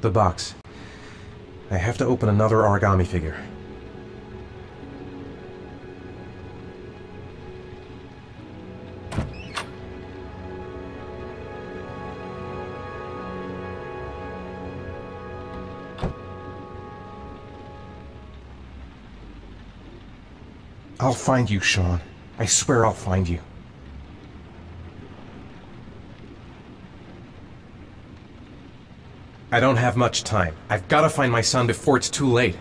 The box. I have to open another origami figure. I'll find you, Sean. I swear I'll find you. I don't have much time. I've got to find my son before it's too late.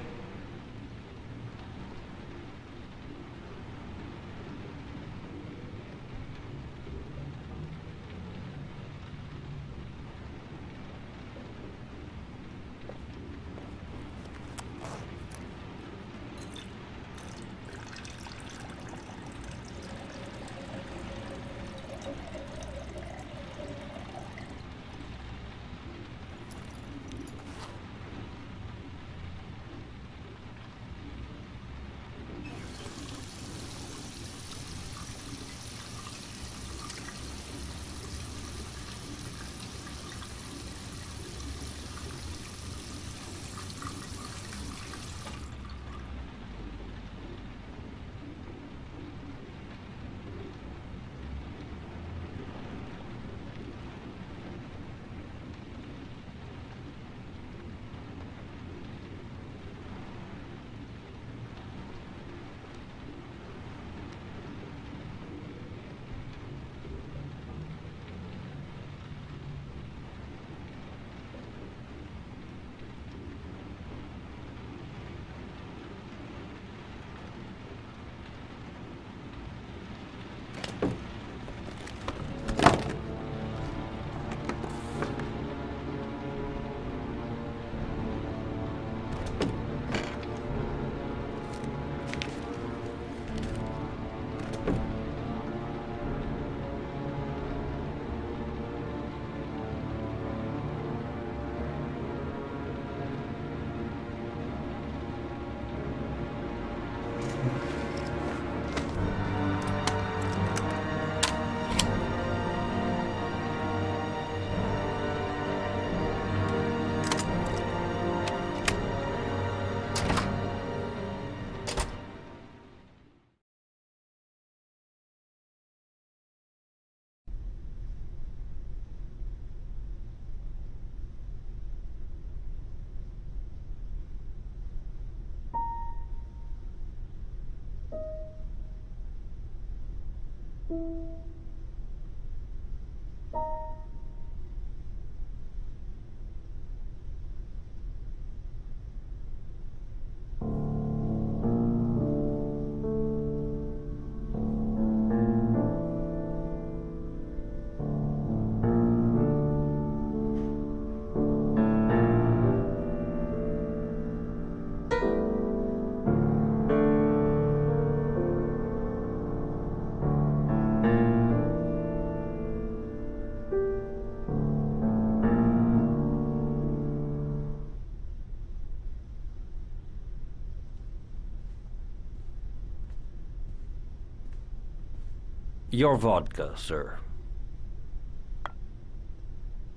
Your vodka, sir.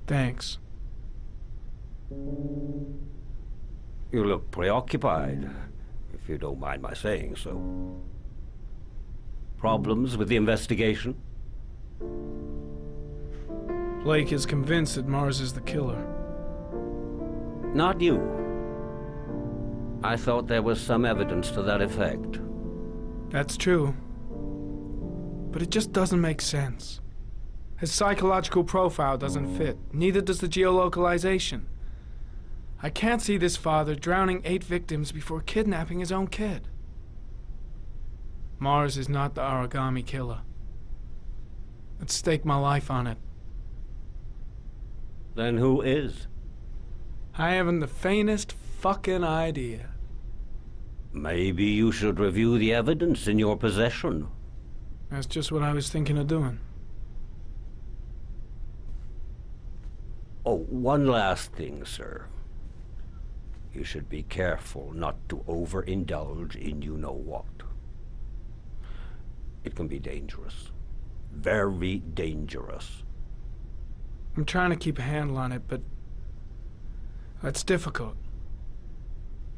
Thanks. You look preoccupied, if you don't mind my saying so. Problems with the investigation? Blake is convinced that Mars is the killer. Not you. I thought there was some evidence to that effect. That's true. But it just doesn't make sense. His psychological profile doesn't fit. Neither does the geolocalization. I can't see this father drowning 8 victims before kidnapping his own kid. Mars is not the origami killer. I'd stake my life on it. Then who is? I haven't the faintest fucking idea. Maybe you should review the evidence in your possession. That's just what I was thinking of doing. Oh, one last thing, sir. You should be careful not to overindulge in you-know-what. It can be dangerous. Very dangerous. I'm trying to keep a handle on it, but That's difficult.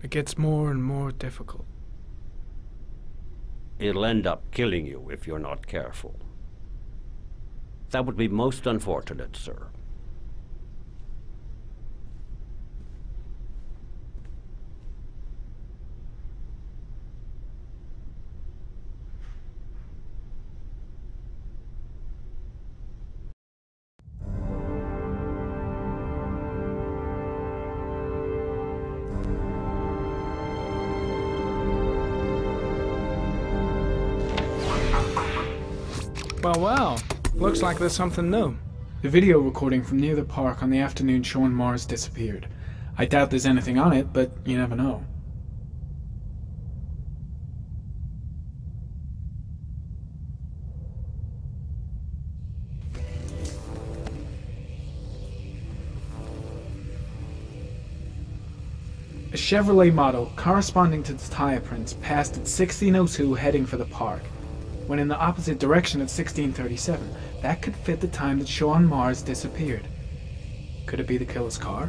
It gets more and more difficult. It'll end up killing you if you're not careful. That would be most unfortunate, sir. Well, looks like there's something new. The video recording from near the park on the afternoon Sean Mars disappeared. I doubt there's anything on it, but you never know. A Chevrolet model corresponding to the tire prints passed at 16:02 heading for the park. When in the opposite direction at 16:37, that could fit the time that Sean Mars disappeared. Could it be the killer's car?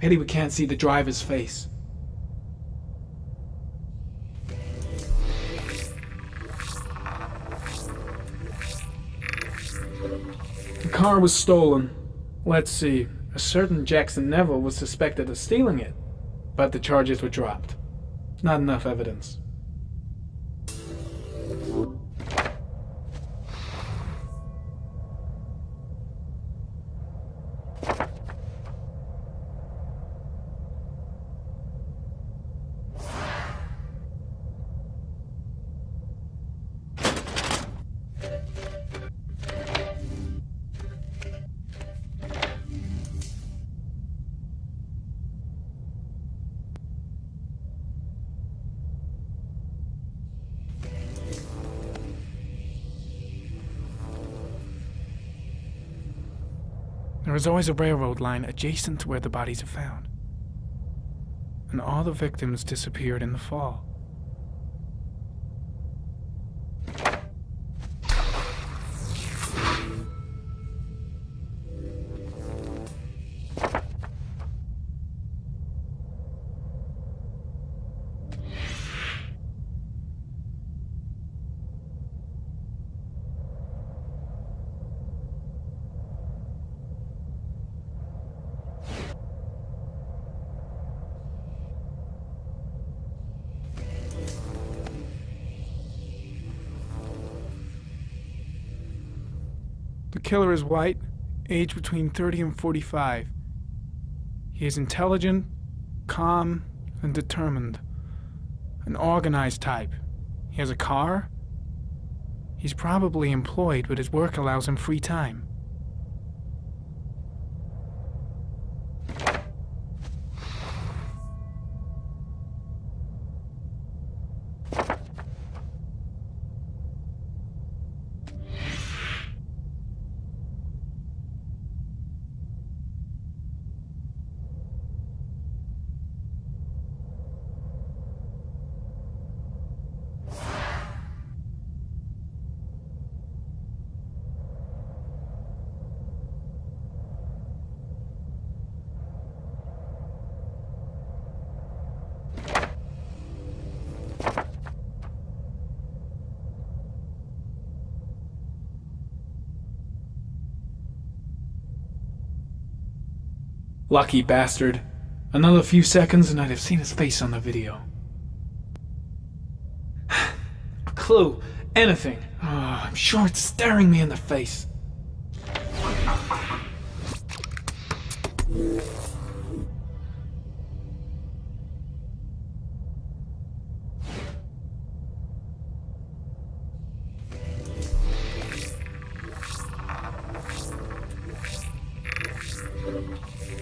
Pity we can't see the driver's face. The car was stolen. Let's see. A certain Jackson Neville was suspected of stealing it, but the charges were dropped. Not enough evidence. There is always a railroad line adjacent to where the bodies are found. And all the victims disappeared in the fall. The killer is white, aged between 30 and 45. He is intelligent, calm, and determined. An organized type. He has a car. He's probably employed, but his work allows him free time. Lucky bastard. Another few seconds and I'd have seen his face on the video. A clue. Anything. Oh, I'm sure it's staring me in the face.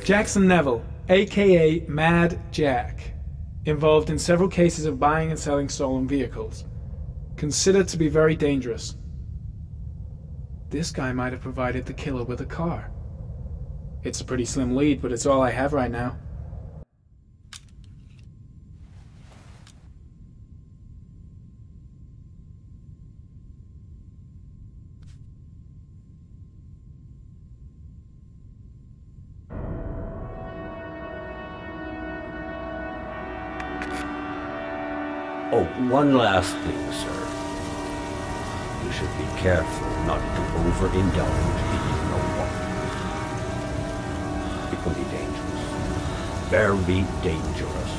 Jackson Neville, aka Mad Jack, involved in several cases of buying and selling stolen vehicles. Considered to be very dangerous. This guy might have provided the killer with a car. It's a pretty slim lead, but it's all I have right now. Oh, one last thing, sir. You should be careful not to overindulge in you know what. It can be dangerous. Very dangerous.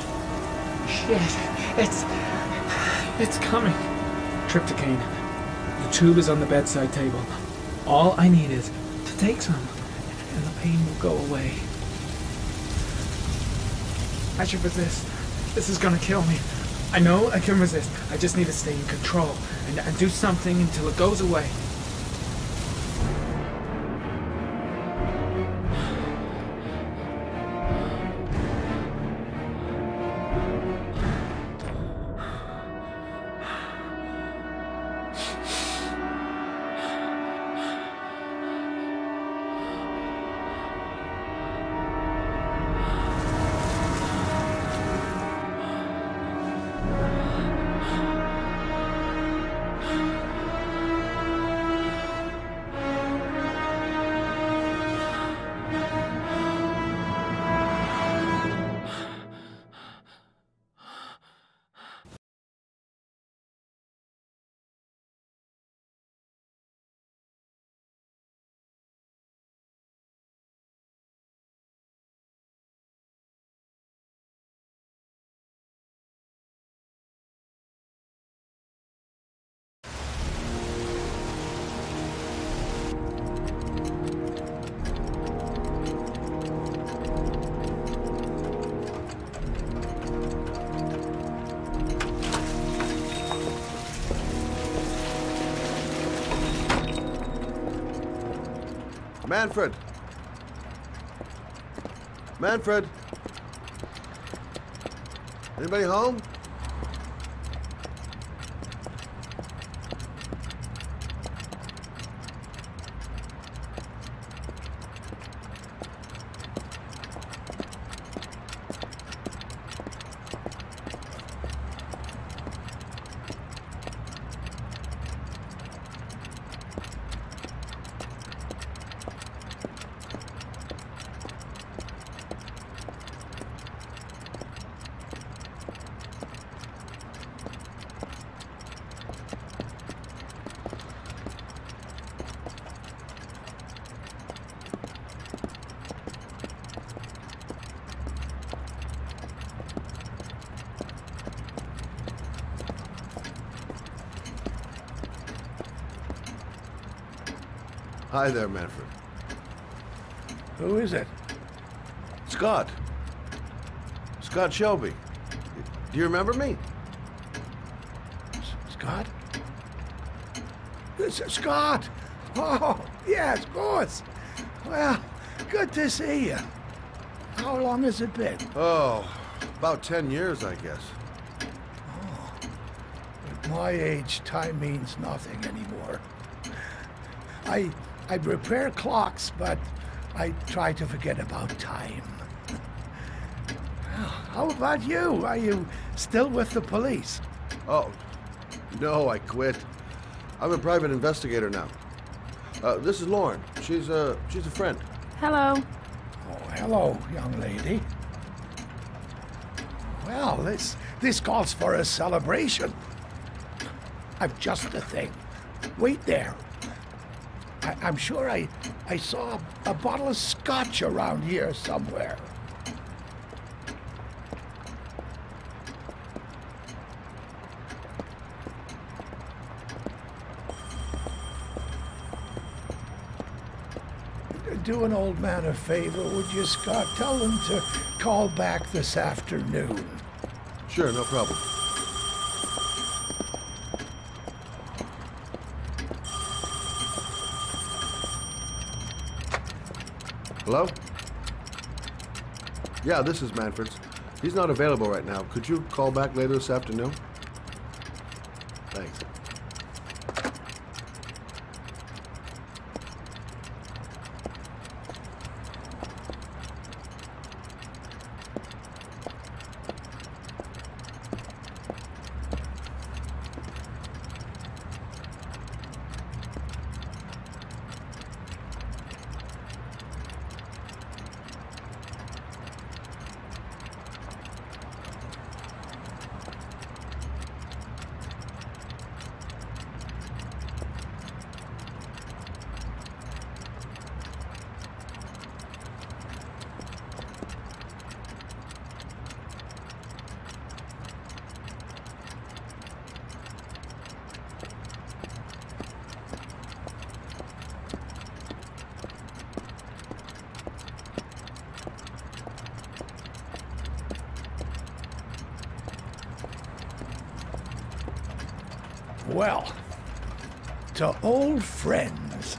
Shit, it's coming. Trypticane. The tube is on the bedside table. All I need is to take some, and the pain will go away. I should resist. This is gonna kill me. I know I can resist. I just need to stay in control and do something until it goes away. Manfred! Manfred! Anybody home? Hi there, Manfred. Who is it? Scott. Scott Shelby. Do you remember me? Scott? Scott! Oh, yes, of course. Well, good to see you. How long has it been? Oh, about 10 years, I guess. Oh, at my age, time means nothing anymore. I repair clocks, but I try to forget about time. How about you? Are you still with the police? Oh, no, I quit. I'm a private investigator now. This is Lauren. She's a friend. Hello. Oh, hello, young lady. Well, this calls for a celebration. I've just the thing. Wait there. I'm sure I I saw a bottle of scotch around here somewhere. Do an old man a favor, would you, Scott? Tell them to call back this afternoon. Sure, no problem. Hello? Yeah, this is Manfred's. He's not available right now. Could you call back later this afternoon? Thanks. Well, to old friends.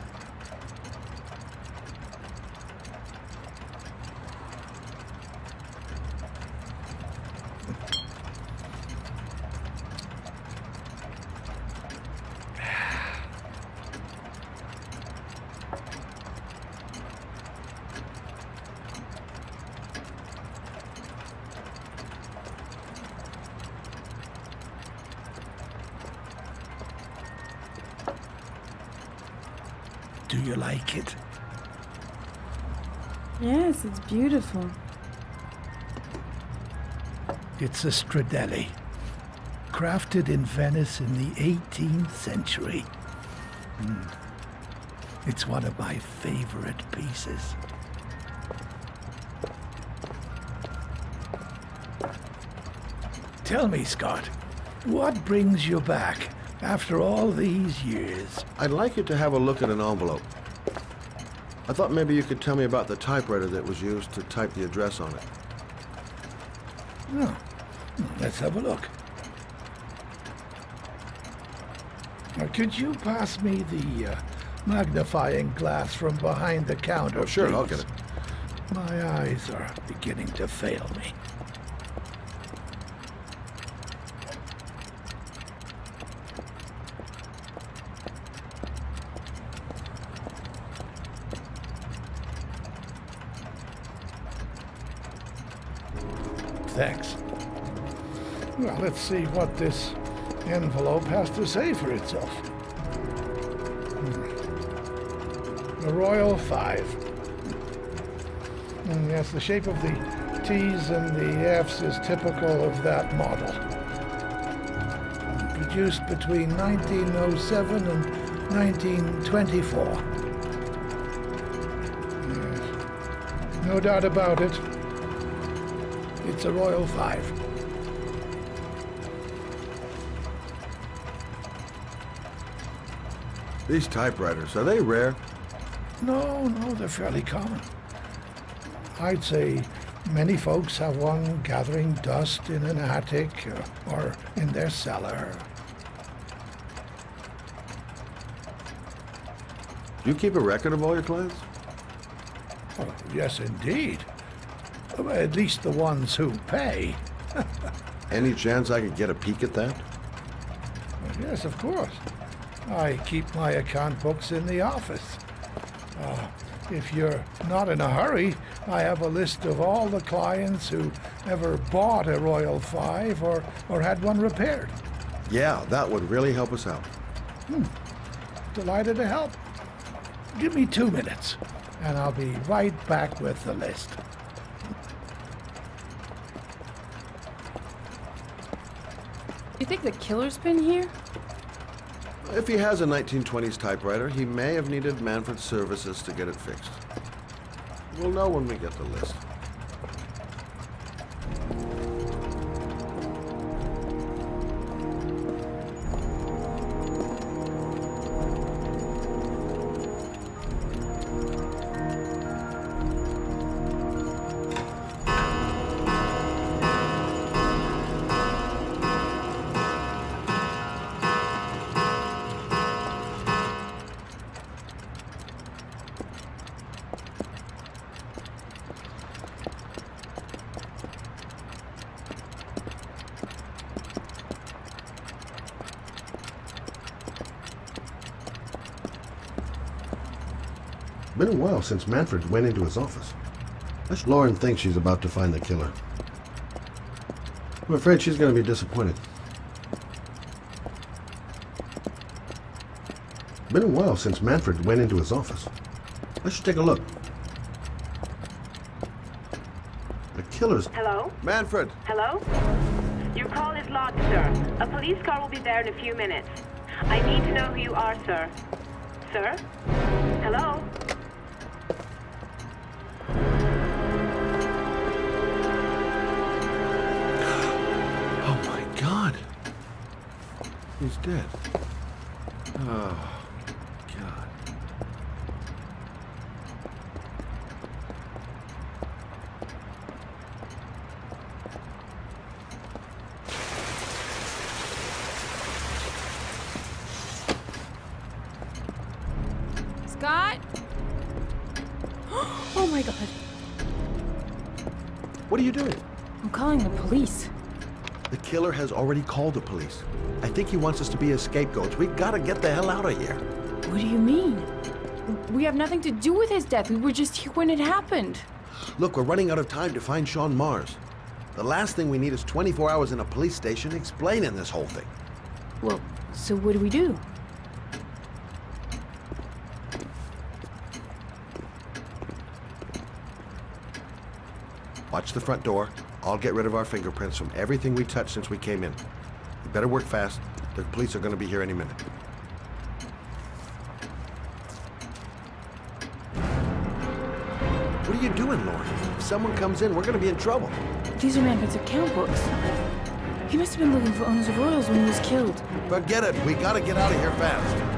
Do you like it? Yes, it's beautiful. It's a Stradelli, crafted in Venice in the 18th century. It's one of my favorite pieces. Tell me, Scott, what brings you back after all these years? I'd like you to have a look at an envelope. I thought maybe you could tell me about the typewriter that was used to type the address on it. Oh, let's have a look. Now, could you pass me the magnifying glass from behind the counter, Oh, sure, please? I'll get it. My eyes are beginning to fail me. Thanks. Well, let's see what this envelope has to say for itself. The Royal 5. Yes, the shape of the T's and the F's is typical of that model. Produced between 1907 and 1924. Yes. No doubt about it. It's a Royal 5. These typewriters, are they rare? No, they're fairly common. I'd say many folks have one gathering dust in an attic or in their cellar. Do you keep a record of all your clients? Oh, yes, indeed. At least the ones who pay. Any chance I could get a peek at that? Yes, of course. I keep my account books in the office. If you're not in a hurry, I have a list of all the clients who ever bought a Royal 5 or had one repaired. Yeah, that would really help us out. Delighted to help. Give me 2 minutes, and I'll be right back with the list. You think the killer's been here? If he has a 1920s typewriter, he may have needed Manfred's services to get it fixed. We'll know when we get the list. Been a while since Manfred went into his office. Lauren thinks she's about to find the killer. I'm afraid she's going to be disappointed. Been a while since Manfred went into his office. Let's take a look. The killer's... Hello? Manfred! Hello? Your call is logged, sir. A police car will be there in a few minutes. I need to know who you are, sir. Sir? Hello? Oh my God! He's dead. Oh, God. Scott? Oh my God. What are you doing? I'm calling the police. The killer has already called the police. I think he wants us to be his scapegoats. We gotta get the hell out of here. What do you mean? We have nothing to do with his death. We were just here when it happened. Look, we're running out of time to find Sean Mars. The last thing we need is 24 hours in a police station explaining this whole thing. Well, so what do we do? Watch the front door. I'll get rid of our fingerprints from everything we touched since we came in. We better work fast. The police are going to be here any minute. What are you doing, Lauren? If someone comes in, we're going to be in trouble. These are Manfred's account books. He must have been looking for owners of royals when he was killed. Forget it. We got to get out of here fast.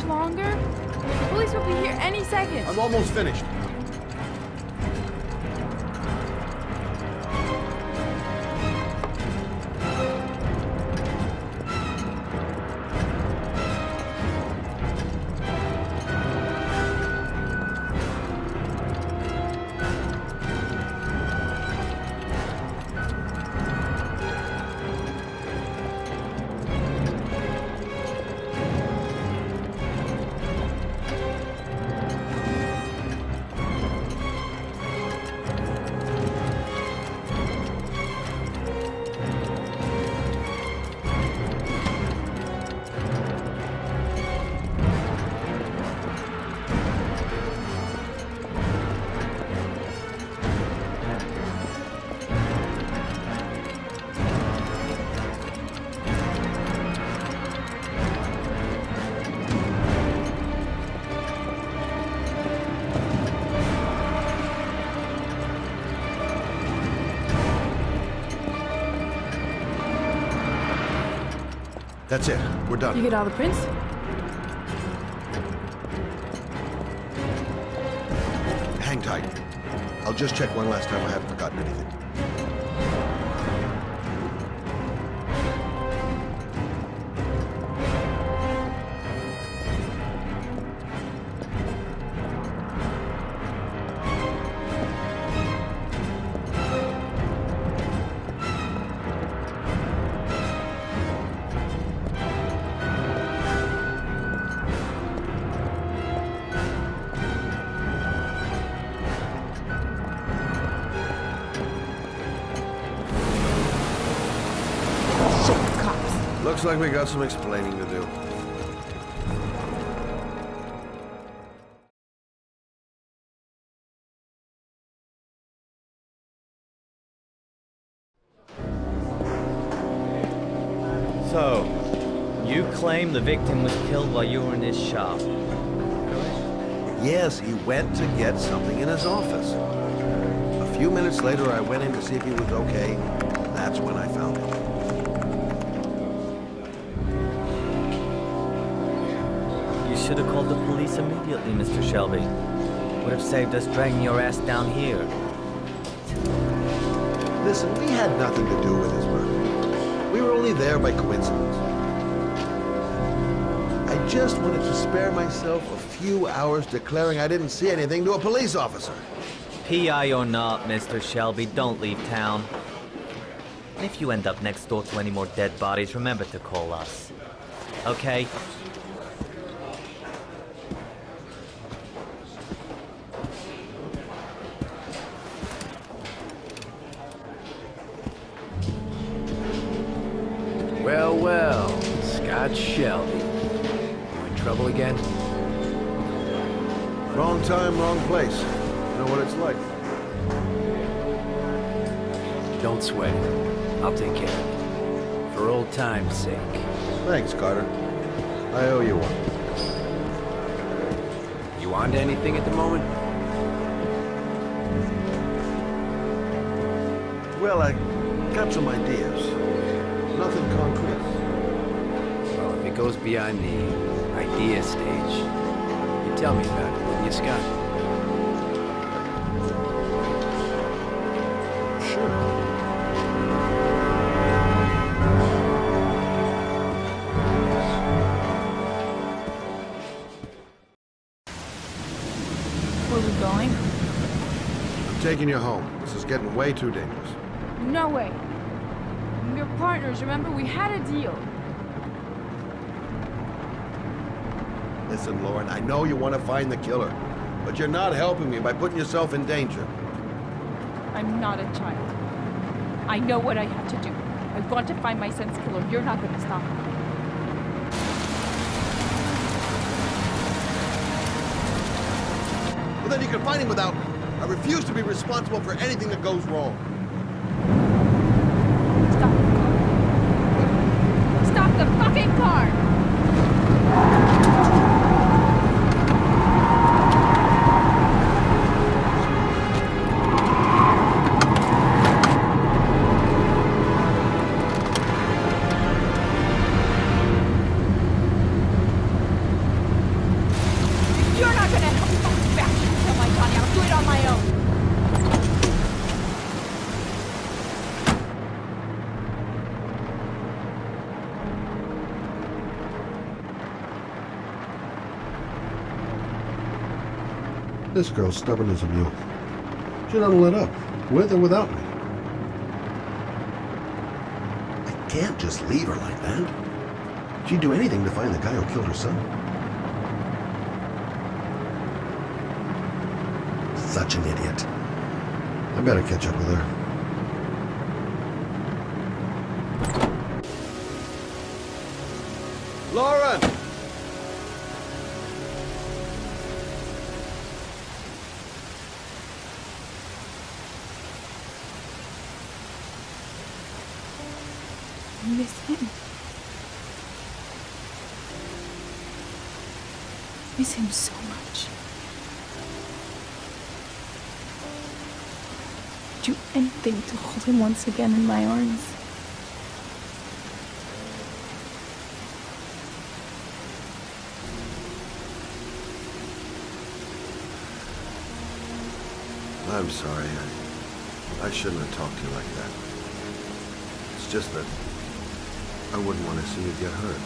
Longer? The police will be here any second. I'm almost finished. That's it. We're done. You get all the prints? Hang tight. I'll just check one last time I haven't forgotten anything. Looks like we got some explaining to do. So, you claim the victim was killed while you were in his shop? Yes, he went to get something in his office. A few minutes later, I went in to see if he was okay. That's when I found him. You should have called the police immediately, Mr. Shelby. Would have saved us dragging your ass down here. Listen, we had nothing to do with his murder. We were only there by coincidence. I just wanted to spare myself a few hours declaring I didn't see anything to a police officer. PI or not, Mr. Shelby, don't leave town. And if you end up next door to any more dead bodies, remember to call us. Okay? Well, well, Scott Shelby. You in trouble again? Wrong time, wrong place. You know what it's like. Don't sweat it. I'll take care of it. For old time's sake. Thanks, Carter. I owe you one. You on to anything at the moment? Well, I got some ideas. Nothing concrete. Well, if it goes beyond the idea stage, you tell me about it, wouldn't you, Scott? Sure. Where are we going? I'm taking you home. This is getting way too dangerous. No way. We're partners, remember? We had a deal. Listen, Lauren, I know you want to find the killer, but you're not helping me by putting yourself in danger. I'm not a child. I know what I have to do. I want to find my son's killer. You're not going to stop me. Well, then you can find him without me. I refuse to be responsible for anything that goes wrong. Stop the fucking car! You're not gonna help me fucking back and kill my Johnny. I'll do it on my own. This girl's stubborn as a mule. She doesn't let up, with or without me. I can't just leave her like that. She'd do anything to find the guy who killed her son. Such an idiot. I better catch up with her. Lauren! I miss him. I miss him so much. I'd do anything to hold him once again in my arms. I'm sorry. I shouldn't have talked to you like that. It's just that I wouldn't want to see you get hurt.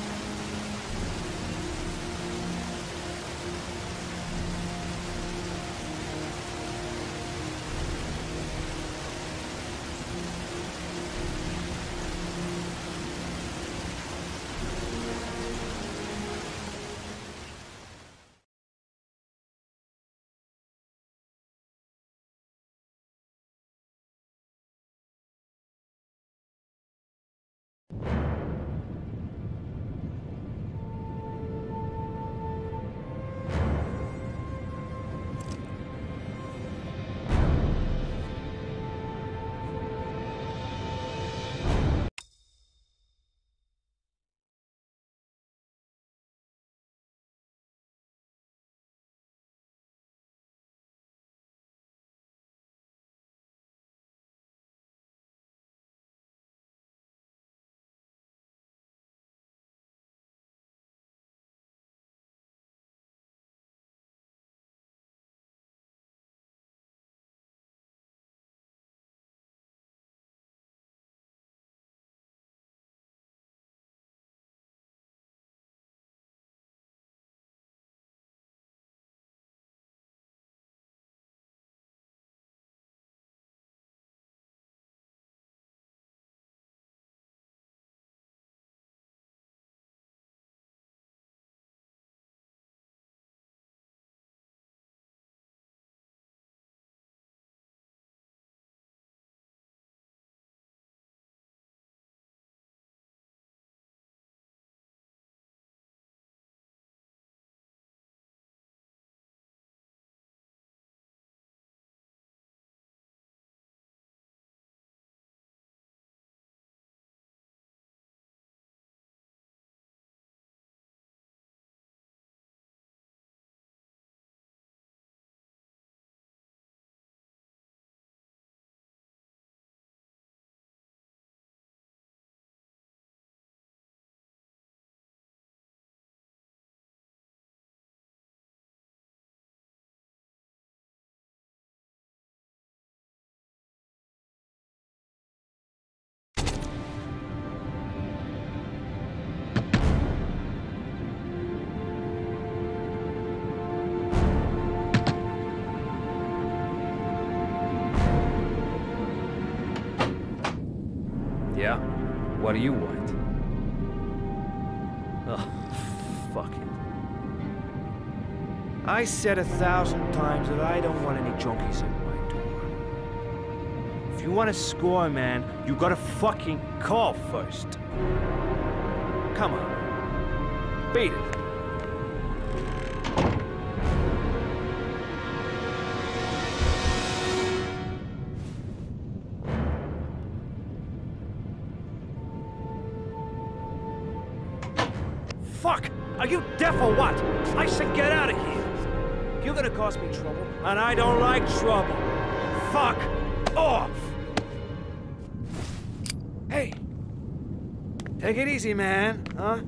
Yeah? What do you want? Oh, fuck it. I said 1,000 times that I don't want any junkies at my door. If you want to score, man, you gotta fucking call first. Come on. Beat it. Fuck! Are you deaf or what? I said get out of here! You're gonna cause me trouble, and I don't like trouble. Fuck off! Hey! Take it easy, man, huh?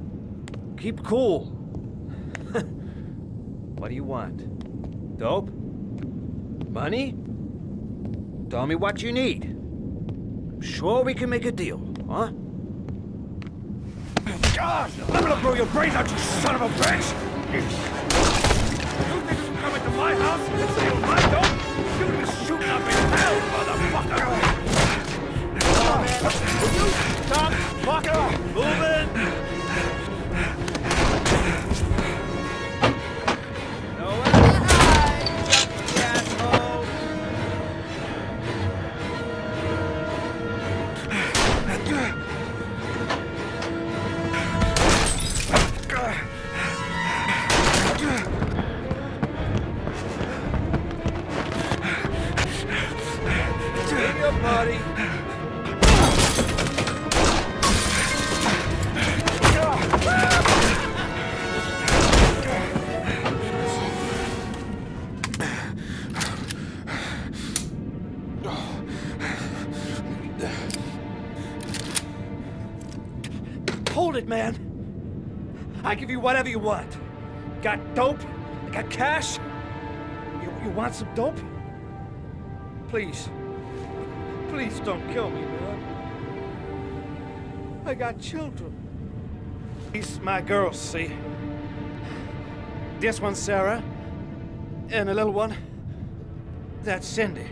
Keep cool. What do you want? Dope? Money? Tell me what you need. I'm sure we can make a deal, huh? God! I'm gonna blow your brains out, you son of a bitch! You think you come into my house and steal my dope? You're gonna be shooting up in hell, motherfucker! Come on, man. Will you stop fucking moving? Nowhere to hide, you asshole! Buddy. Hold it, man. I give you whatever you want. Got dope? Got cash? You want some dope? Please. Please don't kill me, man. I got children. These my girls, see? This one's Sarah. And the little one, that's Cindy.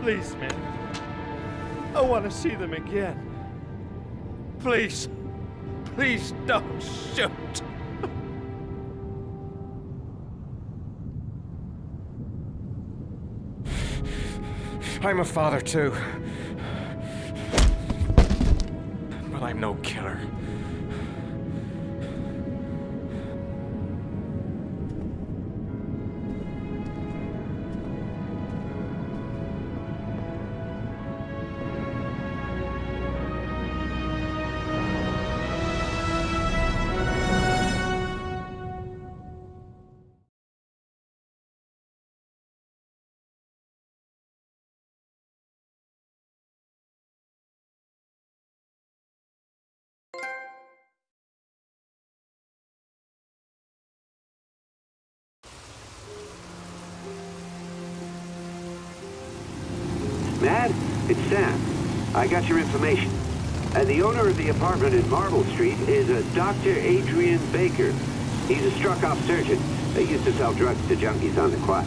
Please, man. I want to see them again. Please. Please don't shoot. I'm a father too. But I'm no killer. Matt, it's Sam. I got your information. The owner of the apartment in Marble Street is a Dr. Adrian Baker. He's a struck-off surgeon. He used to sell drugs to junkies on the quiet.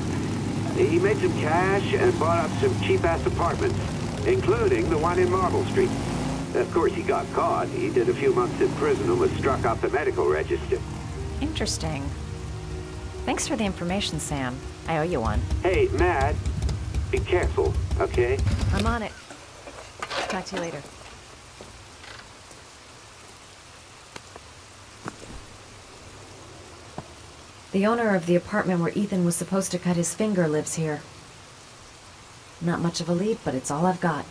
He made some cash and bought up some cheap-ass apartments, including the one in Marble Street. Of course, he got caught. He did a few months in prison and was struck off the medical register. Interesting. Thanks for the information, Sam. I owe you one. Hey, Matt, be careful, okay? I'm on it. Talk to you later. The owner of the apartment where Ethan was supposed to cut his finger lives here. Not much of a lead, but it's all I've got.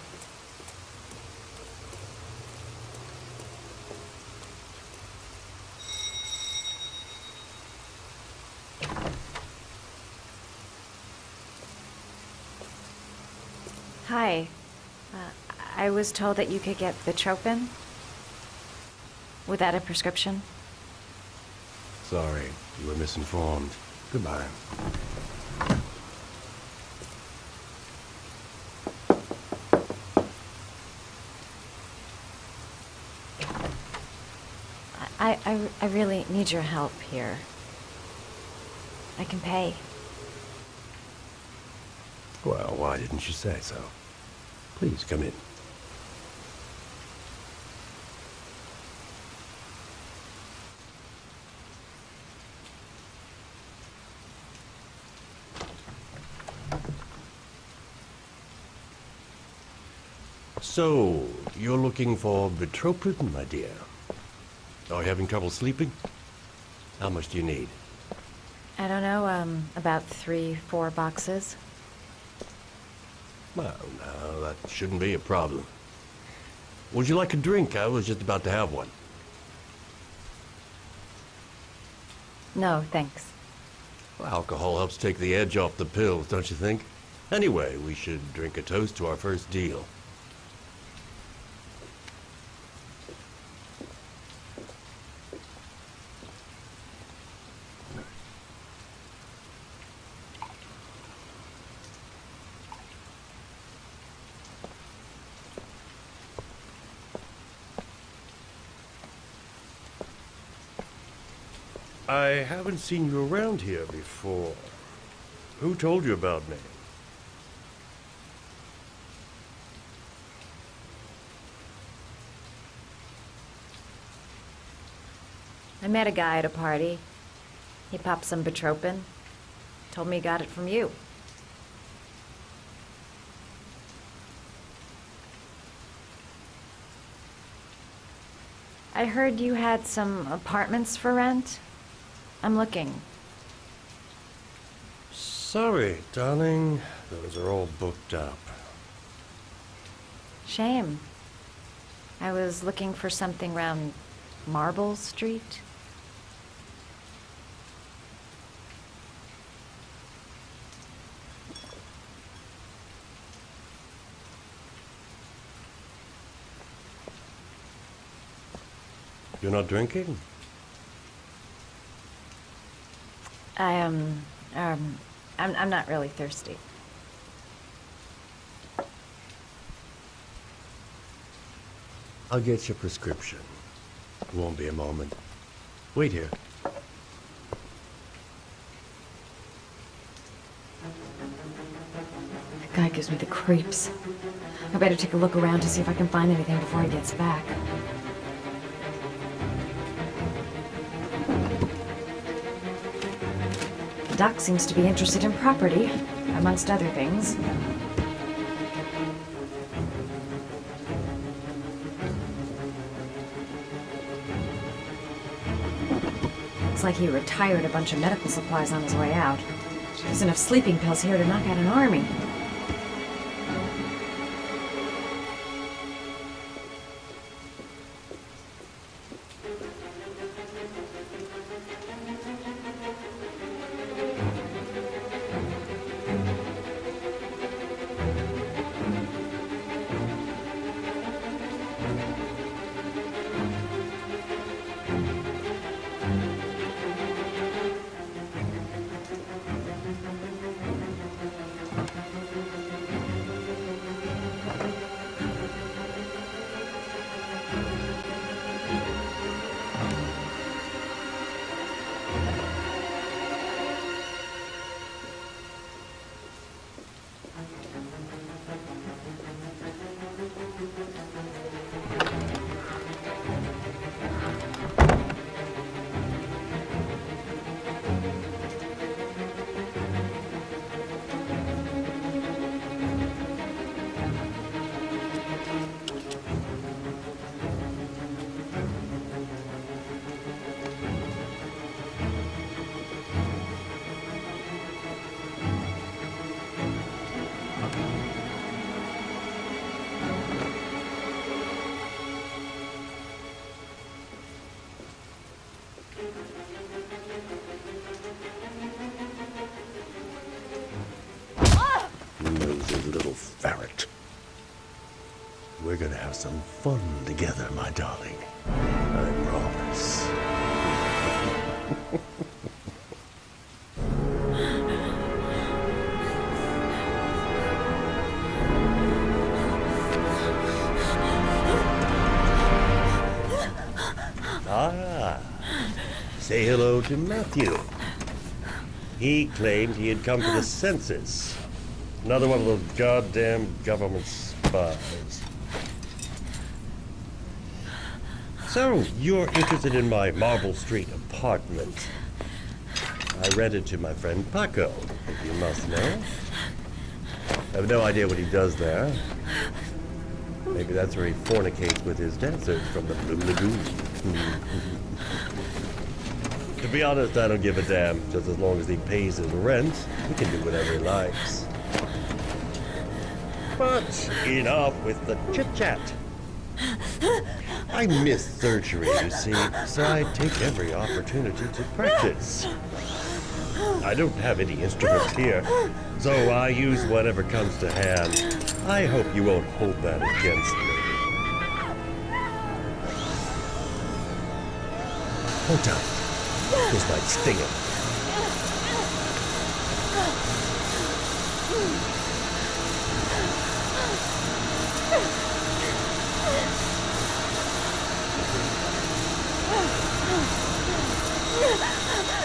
Hi. I was told that you could get Vitropin without a prescription. Sorry, you were misinformed. Goodbye. I really need your help here. I can pay. Well, why didn't you say so? Please come in. So, you're looking for Vitropin, my dear? Are you having trouble sleeping? How much do you need? I don't know, about 3-4 boxes. Well, no, that shouldn't be a problem. Would you like a drink? I was just about to have one. No, thanks. Well, alcohol helps take the edge off the pills, don't you think? Anyway, we should drink a toast to our first deal. I haven't seen you around here before. Who told you about me? I met a guy at a party. He popped some Vitropin. Told me he got it from you. I heard you had some apartments for rent. I'm looking. Sorry, darling. Those are all booked up. Shame. I was looking for something around Marble Street. You're not drinking? I'm not really thirsty. I'll get your prescription. Won't be a moment. Wait here. That guy gives me the creeps. I better take a look around to see if I can find anything before he gets back. The doc seems to be interested in property, amongst other things. Looks like he retired a bunch of medical supplies on his way out. There's enough sleeping pills here to knock out an army. Little ferret. We're gonna have some fun together, my darling. I promise. Ah, say hello to Matthew. He claimed he had come to the census. Another one of those goddamn government spies. So, you're interested in my Marble Street apartment. I rented to my friend Paco, if you must know. I have no idea what he does there. Maybe that's where he fornicates with his dancers from the Blue Lagoon. To be honest, I don't give a damn. Just as long as he pays his rent, he can do whatever he likes. But enough with the chit-chat. I miss surgery, you see, so I take every opportunity to practice. I don't have any instruments here, so I use whatever comes to hand. I hope you won't hold that against me. Hold tight. This might sting him.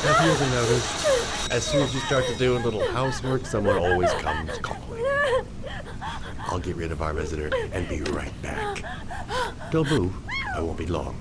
Have you ever noticed, as soon as you start to do a little housework, someone always comes calling? I'll get rid of our visitor and be right back. Don't move. I won't be long.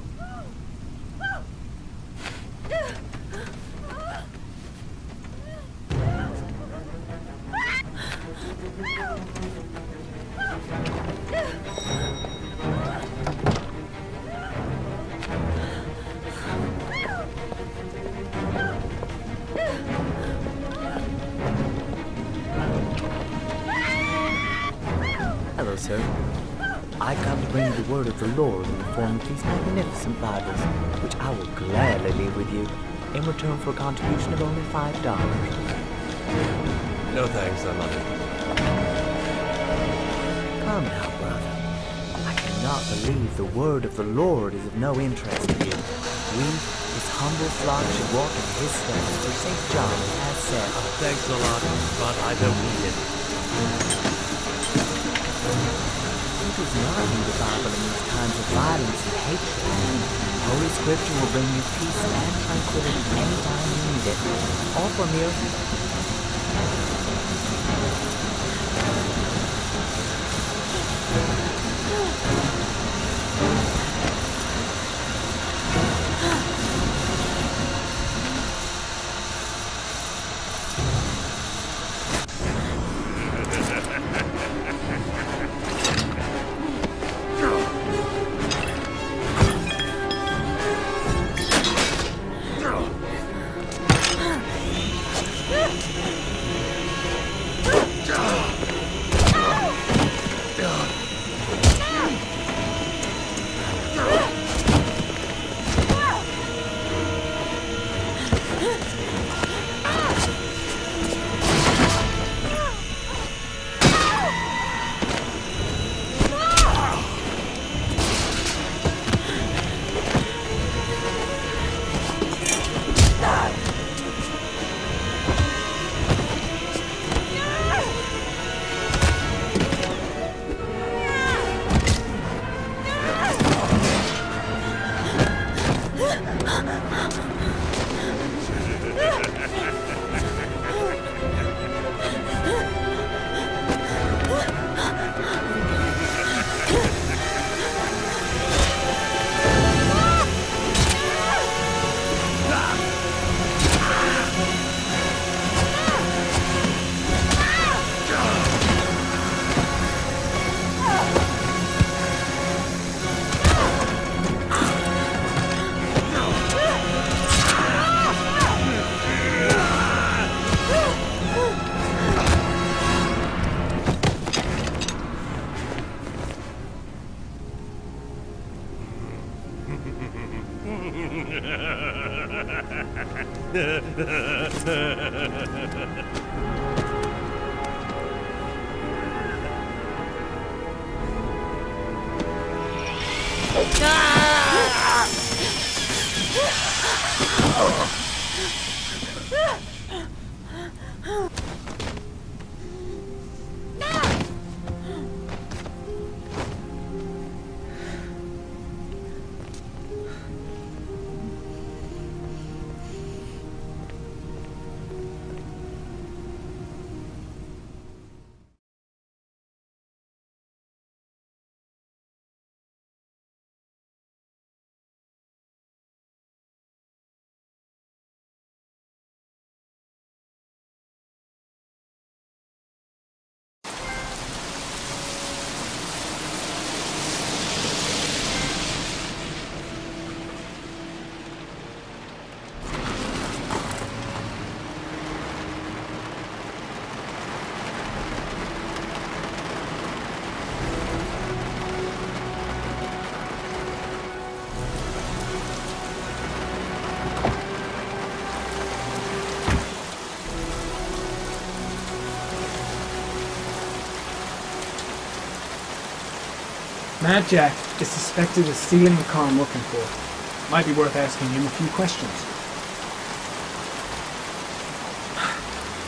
Hello, sir. I come to bring you the word of the Lord in the form of these magnificent Bibles, which I will gladly leave with you in return for a contribution of only $5. No thanks, I love it. Come now, brother. I cannot believe the word of the Lord is of no interest to you. We, his humble flock, should walk in his steps, for St. John has said. Thanks a lot, but I don't need it. Who does not read the Bible in these times of violence This scripture will bring you peace and tranquility anytime you need it. All from you. Mad Jack is suspected of stealing the car I'm looking for. Might be worth asking him a few questions.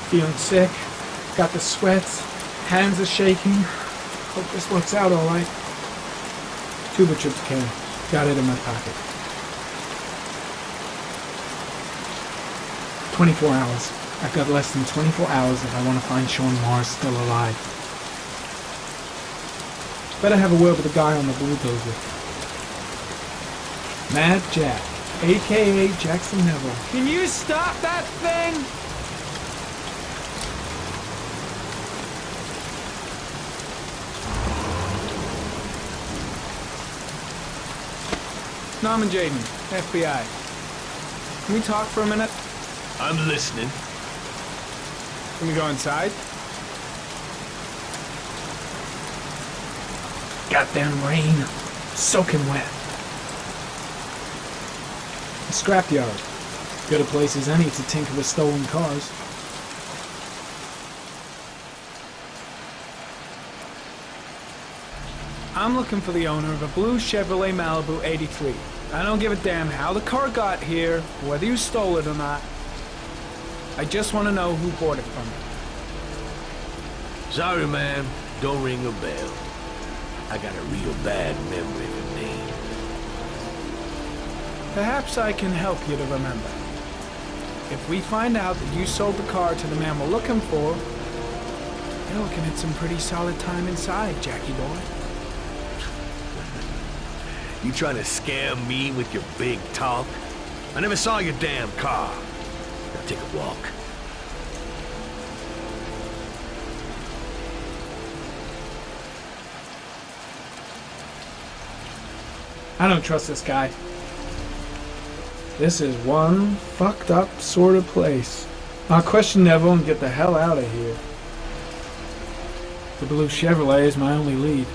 Feeling sick, got the sweats, hands are shaking. Hope this works out alright. Tuba tryptophan, got it in my pocket. 24 hours. I've got less than 24 hours if I want to find Sean Mars still alive. Better have a word with the guy on the bulldozer. Mad Jack, a.k.a. Jackson Neville. Can you stop that thing? Norman Jaden, FBI. Can we talk for a minute? I'm listening. Can we go inside? Goddamn rain. Soaking wet. A scrapyard. Good a place as any to tinker with stolen cars. I'm looking for the owner of a blue Chevrolet Malibu 83. I don't give a damn how the car got here, whether you stole it or not. I just want to know who bought it from you. Sorry, man. Don't ring a bell. I got a real bad memory for names. Perhaps I can help you to remember. If we find out that you sold the car to the man we're looking for, you're looking at some pretty solid time inside, Jackie boy. You trying to scare me with your big talk? I never saw your damn car. Now take a walk. I don't trust this guy. This is one fucked up sort of place. I'll question Neville and get the hell out of here. The blue Chevrolet is my only lead.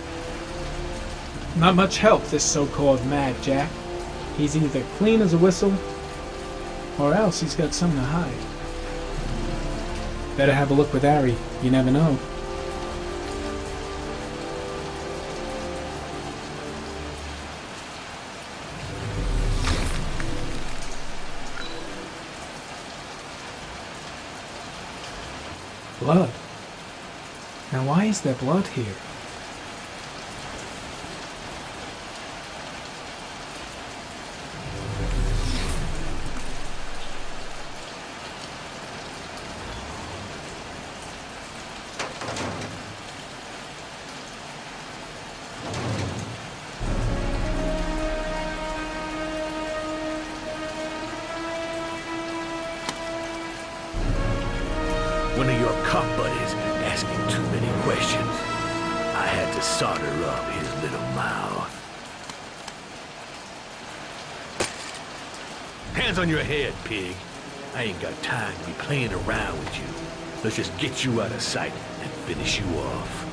Not much help, this so-called Mad Jack. He's either clean as a whistle, or else he's got something to hide. Better have a look with Harry, you never know. Blood. Now why is there blood here? One of your cop buddies asking too many questions. I had to solder up his little mouth. Hands on your head, pig. I ain't got time to be playing around with you. Let's just get you out of sight and finish you off.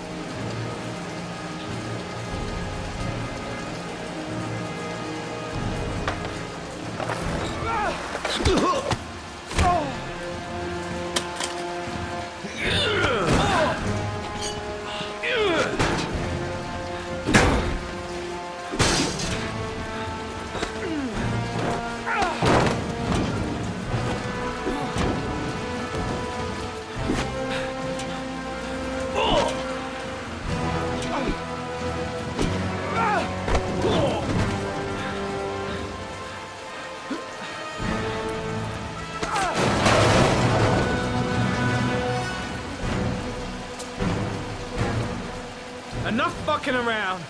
Enough fucking around.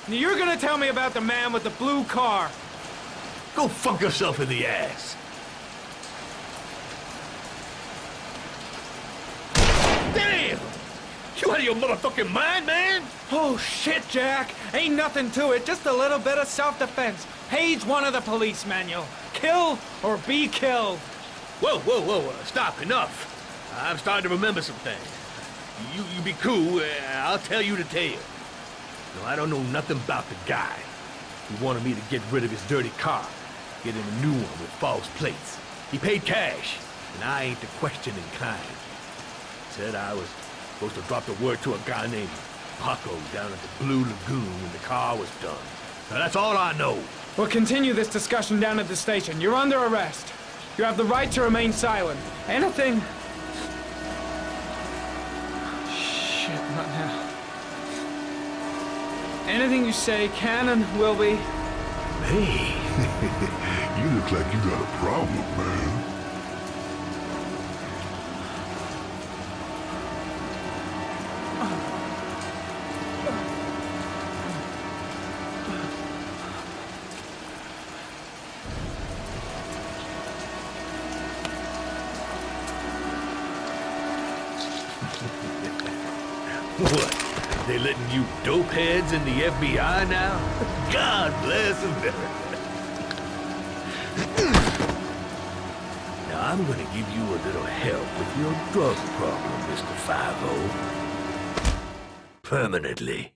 You're gonna tell me about the man with the blue car. Go fuck yourself in the ass. Damn! You out of your motherfucking mind, man? Oh shit, Jack. Ain't nothing to it. Just a little bit of self-defense. Page 1 of the police manual. Kill or be killed. Whoa, whoa, whoa, stop, enough. I'm starting to remember some things. You be cool, I'll tell you the tale. No, I don't know nothing about the guy. He wanted me to get rid of his dirty car, get him a new one with false plates. He paid cash, and I ain't the questioning kind. Said I was supposed to drop the word to a guy named Paco down at the Blue Lagoon when the car was done. Now that's all I know. We'll continue this discussion down at the station. You're under arrest. You have the right to remain silent. Anything... Shit, not now. Anything you say can and will be... Hey. You look like you got a problem, man. What? They letting you dope heads in the FBI now? God bless America. Now I'm gonna give you a little help with your drug problem, Mr. 5-0. Permanently.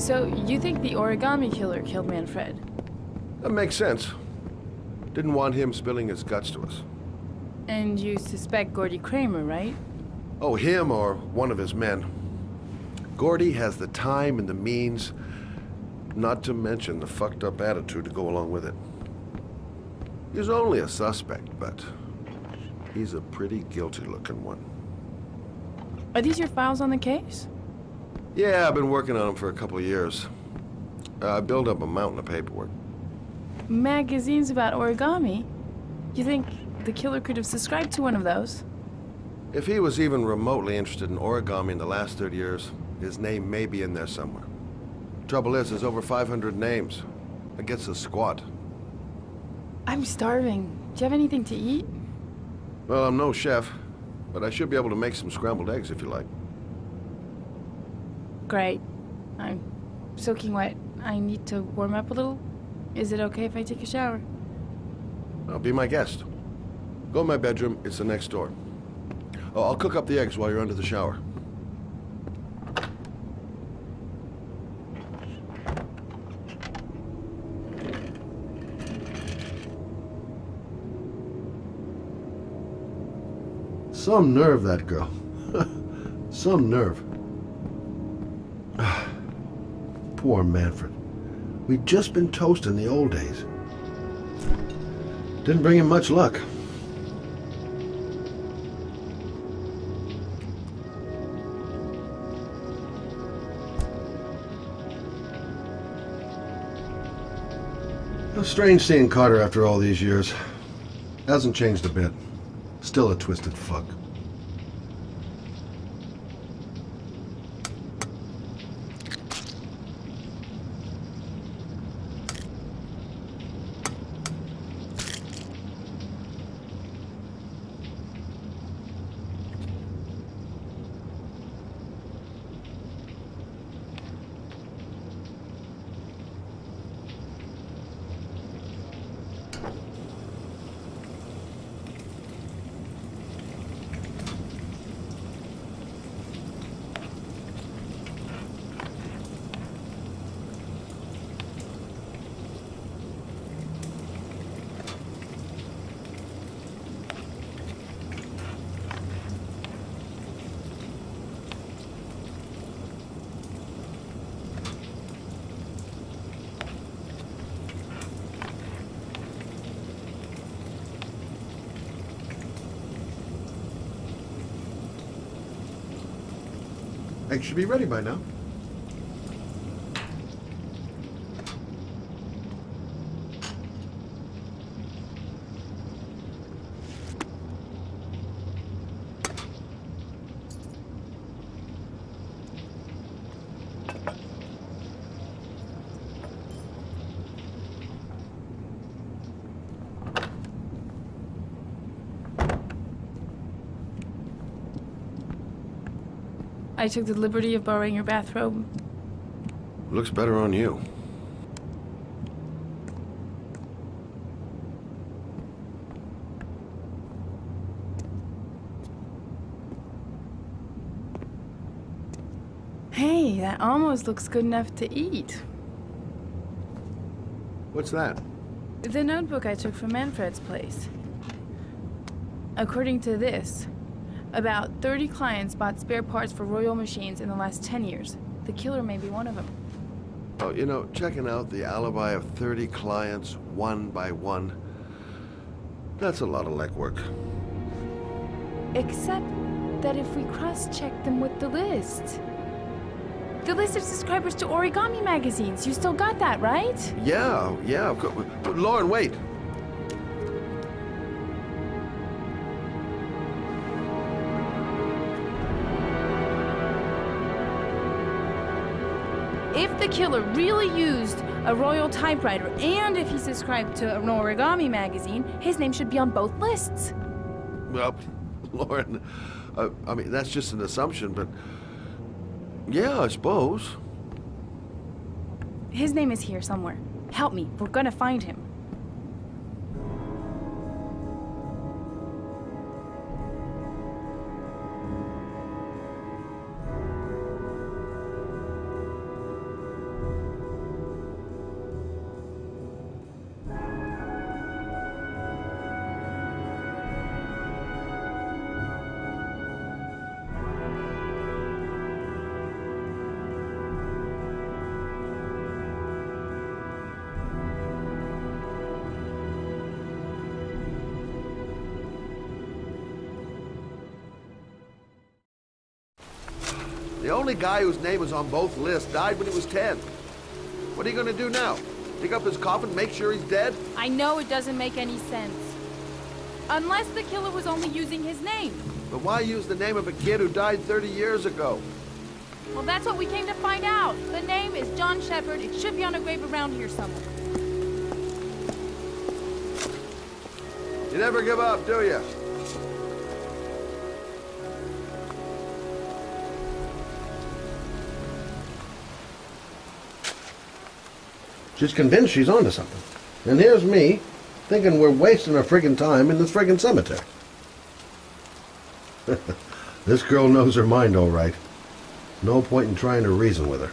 So, you think the origami killer killed Manfred? That makes sense. Didn't want him spilling his guts to us. And you suspect Gordy Kramer, right? Oh, him or one of his men. Gordy has the time and the means, not to mention the fucked up attitude to go along with it. He's only a suspect, but he's a pretty guilty-looking one. Are these your files on the case? Yeah, I've been working on them for a couple of years. I built up a mountain of paperwork. Magazines about origami? You think the killer could have subscribed to one of those? If he was even remotely interested in origami in the last 30 years, his name may be in there somewhere. Trouble is, there's over 500 names. That gets us squat. I'm starving. Do you have anything to eat? Well, I'm no chef, but I should be able to make some scrambled eggs if you like. Great. I'm soaking wet. I need to warm up a little. Is it okay if I take a shower? Well, be my guest. Go in my bedroom. It's the next door. Oh, I'll cook up the eggs while you're under the shower. Some nerve, that girl. Some nerve. Poor Manfred. We'd just been toast in the old days. Didn't bring him much luck. Strange seeing Carter after all these years. Hasn't changed a bit. Still a twisted fuck. Eggs should be ready by now. I took the liberty of borrowing your bathrobe. Looks better on you. Hey, that almost looks good enough to eat. What's that? The notebook I took from Manfred's place. According to this, about 30 clients bought spare parts for Royal machines in the last 10 years. The killer may be one of them. Oh, you know, checking out the alibi of 30 clients one by one, that's a lot of legwork. Except that if we cross-check them with the list of subscribers to origami magazines, you still got that, right? Yeah, of course. Lauren, wait. If the killer really used a Royal typewriter, and if he subscribed to an origami magazine, his name should be on both lists. Well, Lauren, I mean, that's just an assumption, but yeah, I suppose. His name is here somewhere. Help me, we're gonna find him. The only guy whose name was on both lists died when he was 10. What are you gonna do now? Dig up his coffin, make sure he's dead? I know it doesn't make any sense. Unless the killer was only using his name. But why use the name of a kid who died 30 years ago? Well, that's what we came to find out. The name is John Shepard. It should be on a grave around here somewhere. You never give up, do you? She's convinced she's onto something. And here's me, thinking we're wasting our friggin' time in this friggin' cemetery. This girl knows her mind all right. No point in trying to reason with her.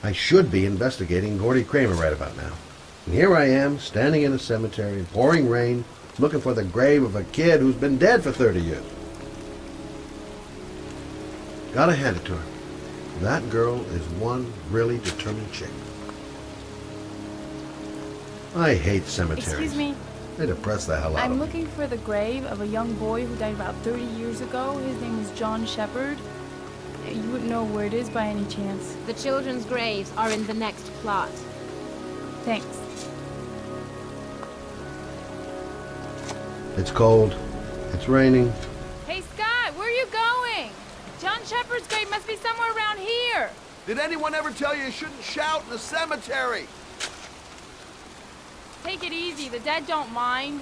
I should be investigating Gordy Kramer right about now. And here I am, standing in a cemetery, in pouring rain, looking for the grave of a kid who's been dead for 30 years. Gotta hand it to her. That girl is one really determined chick. I hate cemeteries. Excuse me? They depress the hell out I'm of me. looking for the grave of a young boy who died about 30 years ago. His name is John Shepard. You wouldn't know where it is by any chance. The children's graves are in the next plot. Thanks. It's cold. It's raining. Hey, Scott, where are you going? John Shepard's grave must be somewhere around here. Did anyone ever tell you shouldn't shout in the cemetery? Take it easy. The dead don't mind.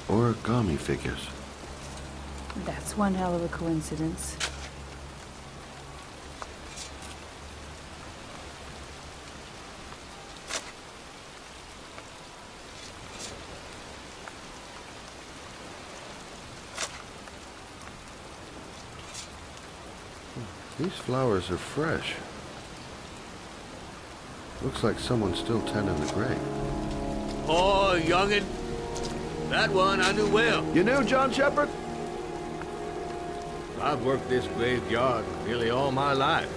Origami figures. That's one hell of a coincidence. These flowers are fresh. Looks like someone's still tending the grave. Oh, youngin'. That one I knew well. You knew John Shepard? I've worked this graveyard nearly all my life.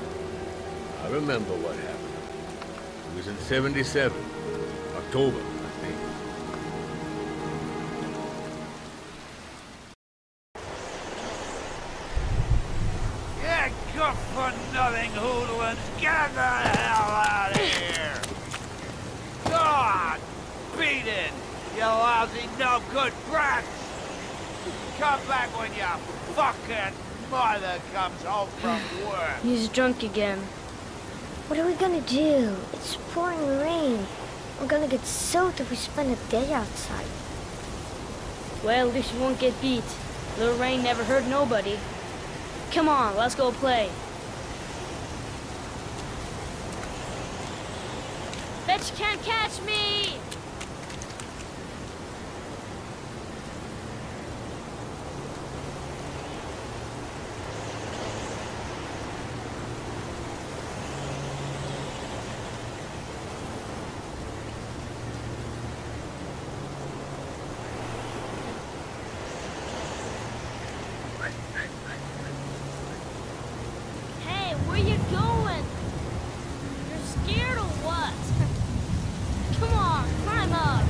I remember what happened. It was in '77. October, I think. Yeah, good-for-nothing hoodlums, get the hell out of here! God, beat it, you lousy no-good brats! Come back when your fucking mother comes home from work. He's drunk again. What are we gonna do? It's pouring rain. We're gonna get soaked if we spend a day outside. Well, at least you won't get beat. Little rain never hurt nobody. Come on, let's go play. Bet you can't catch me! Hey, where you going? You're scared or what? Come on, climb up.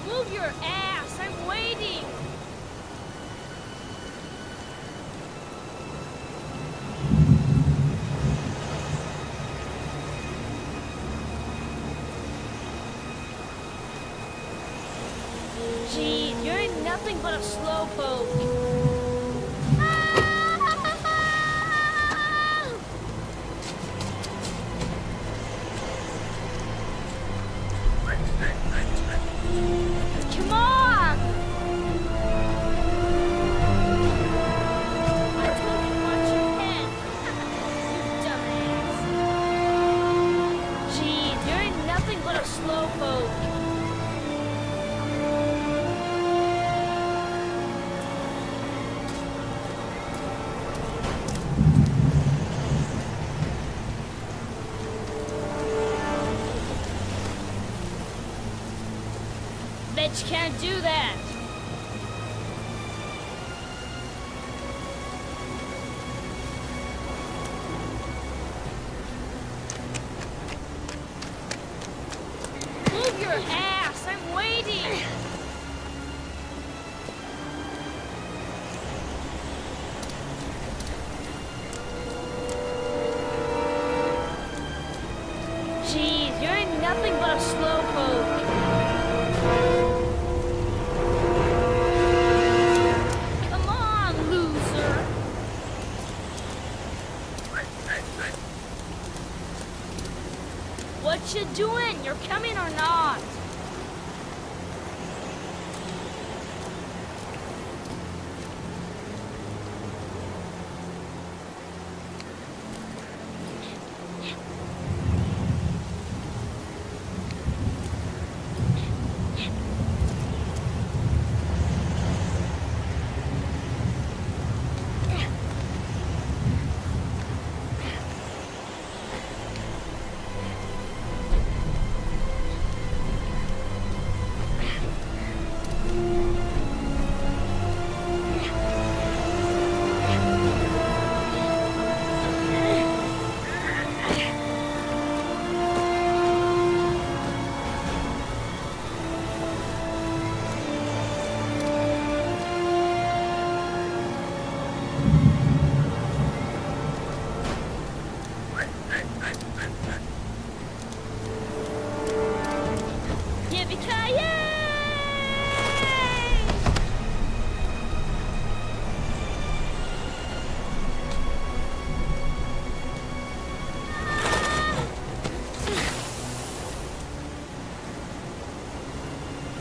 Move your ass, I'm waiting. Gee, you're nothing but a slowpoke. Come on! I told you to watch your head. You dumbass. Gee, you're nothing but a slowpoke. Bet you can't do that. Move your ass, I'm waiting. Jeez, you're nothing but a slowpoke. Come on, loser. What you doing? You're coming or not?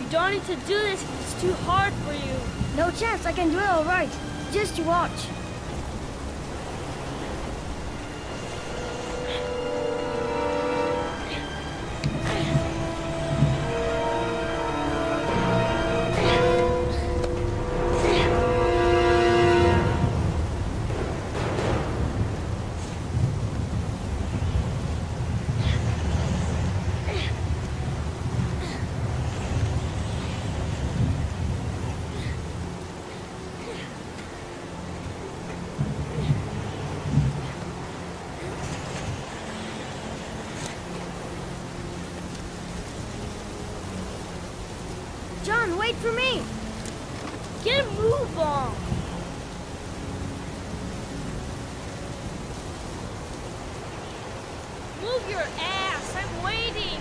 You don't need to do this. It's too hard for you. No chance. I can do it all right. Just you watch. John, wait for me! Get a move on! Move your ass! I'm waiting!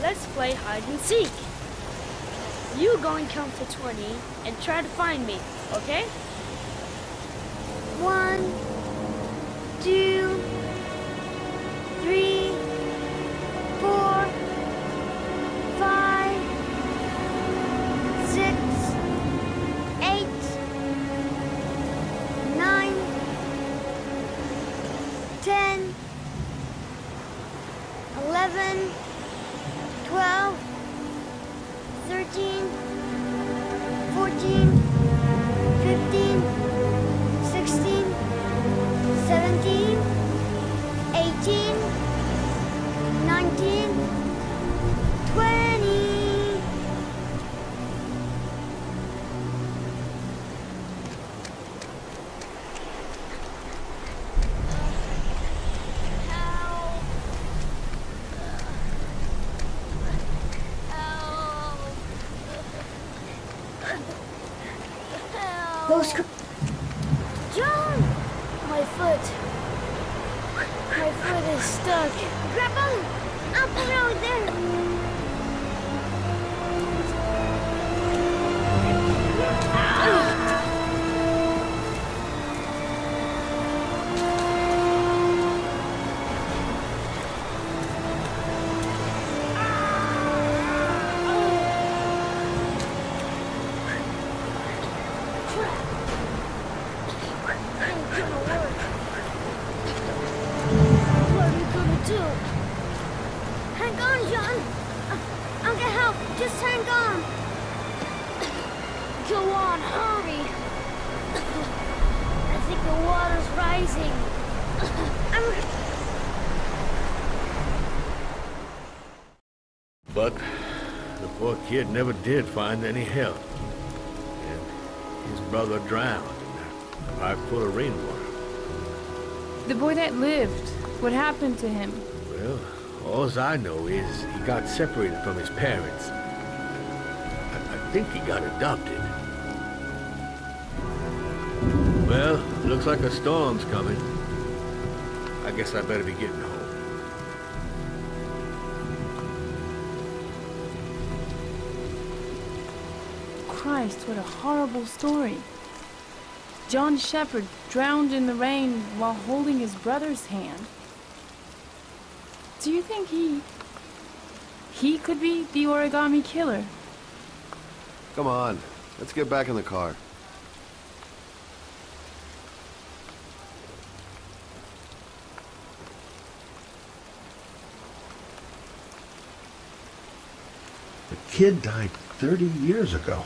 Let's play hide and seek. You go and count to 20 and try to find me, okay? 1, 2, 3, 4, 5, 6, 8, 9, 10, 11, 12, 13, 14, 15, 16, 17, 18, 19, 20. Those John! My foot. My foot is stuck. Grab on! I'll put it over there. But the poor kid never did find any help. And his brother drowned in a pipe full of rainwater. The boy that lived, what happened to him? Well, All I know is he got separated from his parents. I think he got adopted. Well, looks like a storm's coming. I guess I better be getting home. Christ, what a horrible story. John Shepherd drowned in the rain while holding his brother's hand. Do you think he could be the origami killer? Come on, let's get back in the car. The kid died 30 years ago.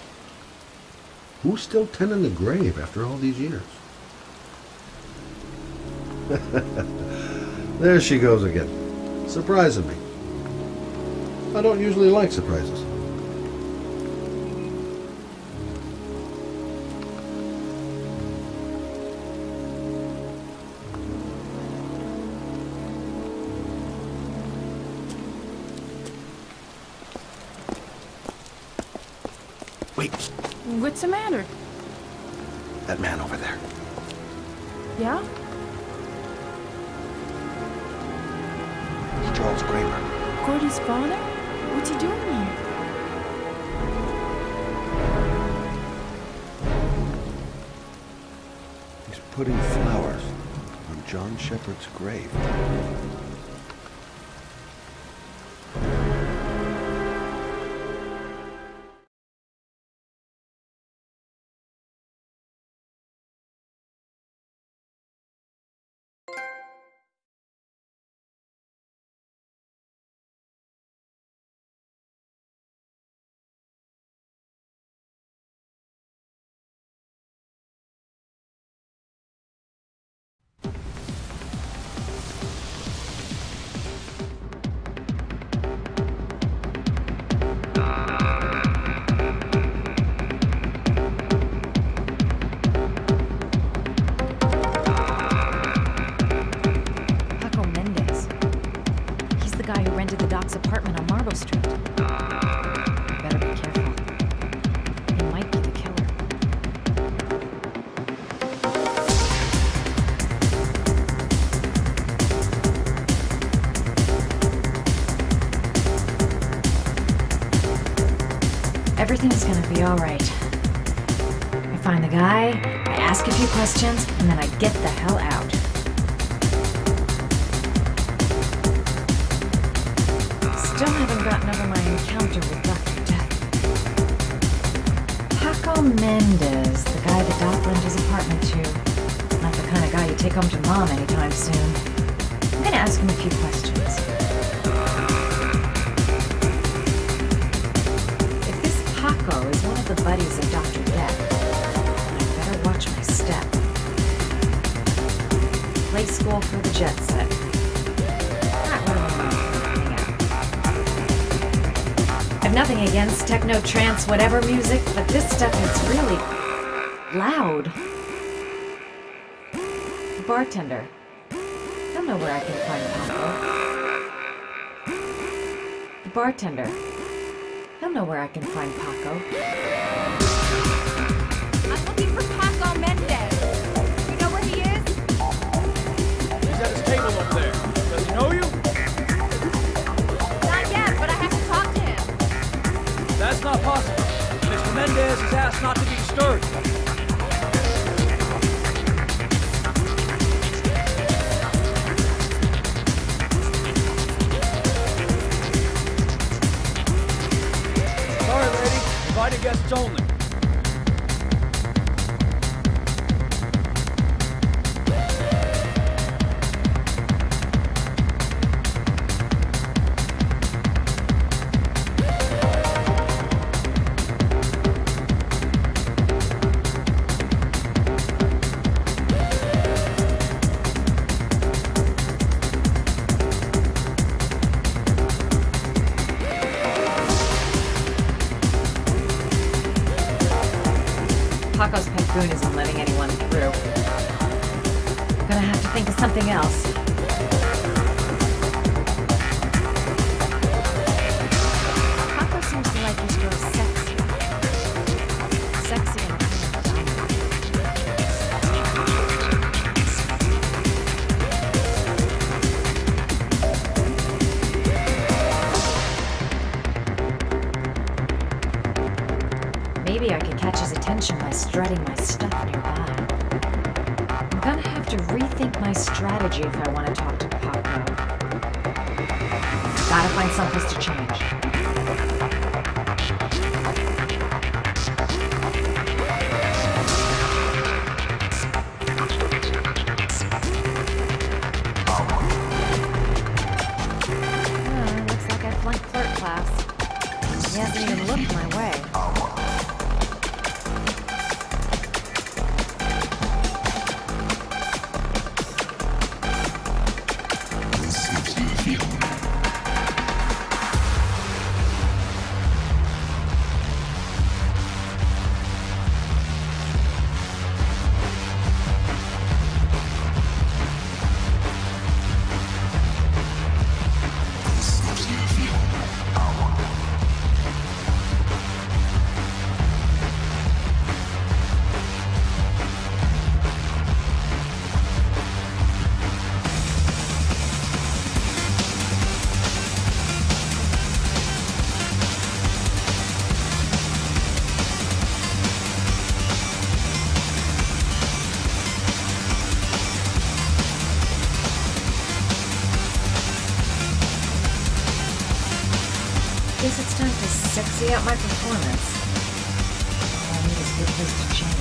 Who's still tending the grave after all these years? There she goes again, surprising me. I don't usually like surprises. Wait. What's the matter? That man over there. Yeah? It's Charles Kramer. Gordy's father? What's he doing here? He's putting flowers on John Shepherd's grave. Apartment on Marble Street. I better be careful. He might be the killer. Everything's gonna be all right. I find the guy, I ask a few questions, and then I get the hell out. Still haven't gotten over my encounter with Dr. Death. Paco Mendez, the guy that Doc lent his apartment to. Not the kind of guy you take home to Mom anytime soon. I'm gonna ask him a few questions. If this Paco is one of the buddies of Dr. Death, I better watch my step. Play school for the jet set. Not really I've nothing against techno, trance, whatever music, but this stuff is really loud. The bartender. He'll know where I can find Paco. The bartender. He'll know where I can find Paco. I'm looking for Paco Mendez. You know where he is? He's at his table over there. Does he know you? Not yet, but I have to talk to him. That's not possible. Mr. Mendez has asked not to be disturbed. Sorry, lady. Invited guests only. Paco's pet goon isn't letting anyone through. I'm gonna have to think of something else. guys strutting my stuff nearby. I'm gonna have to rethink my strategy if I want to talk to Paco. Gotta find someplace to change. Looks like I flunked clerk class. He hasn't even looked my way. Guess it's time to sexy out my performance. All I need is a good place to change.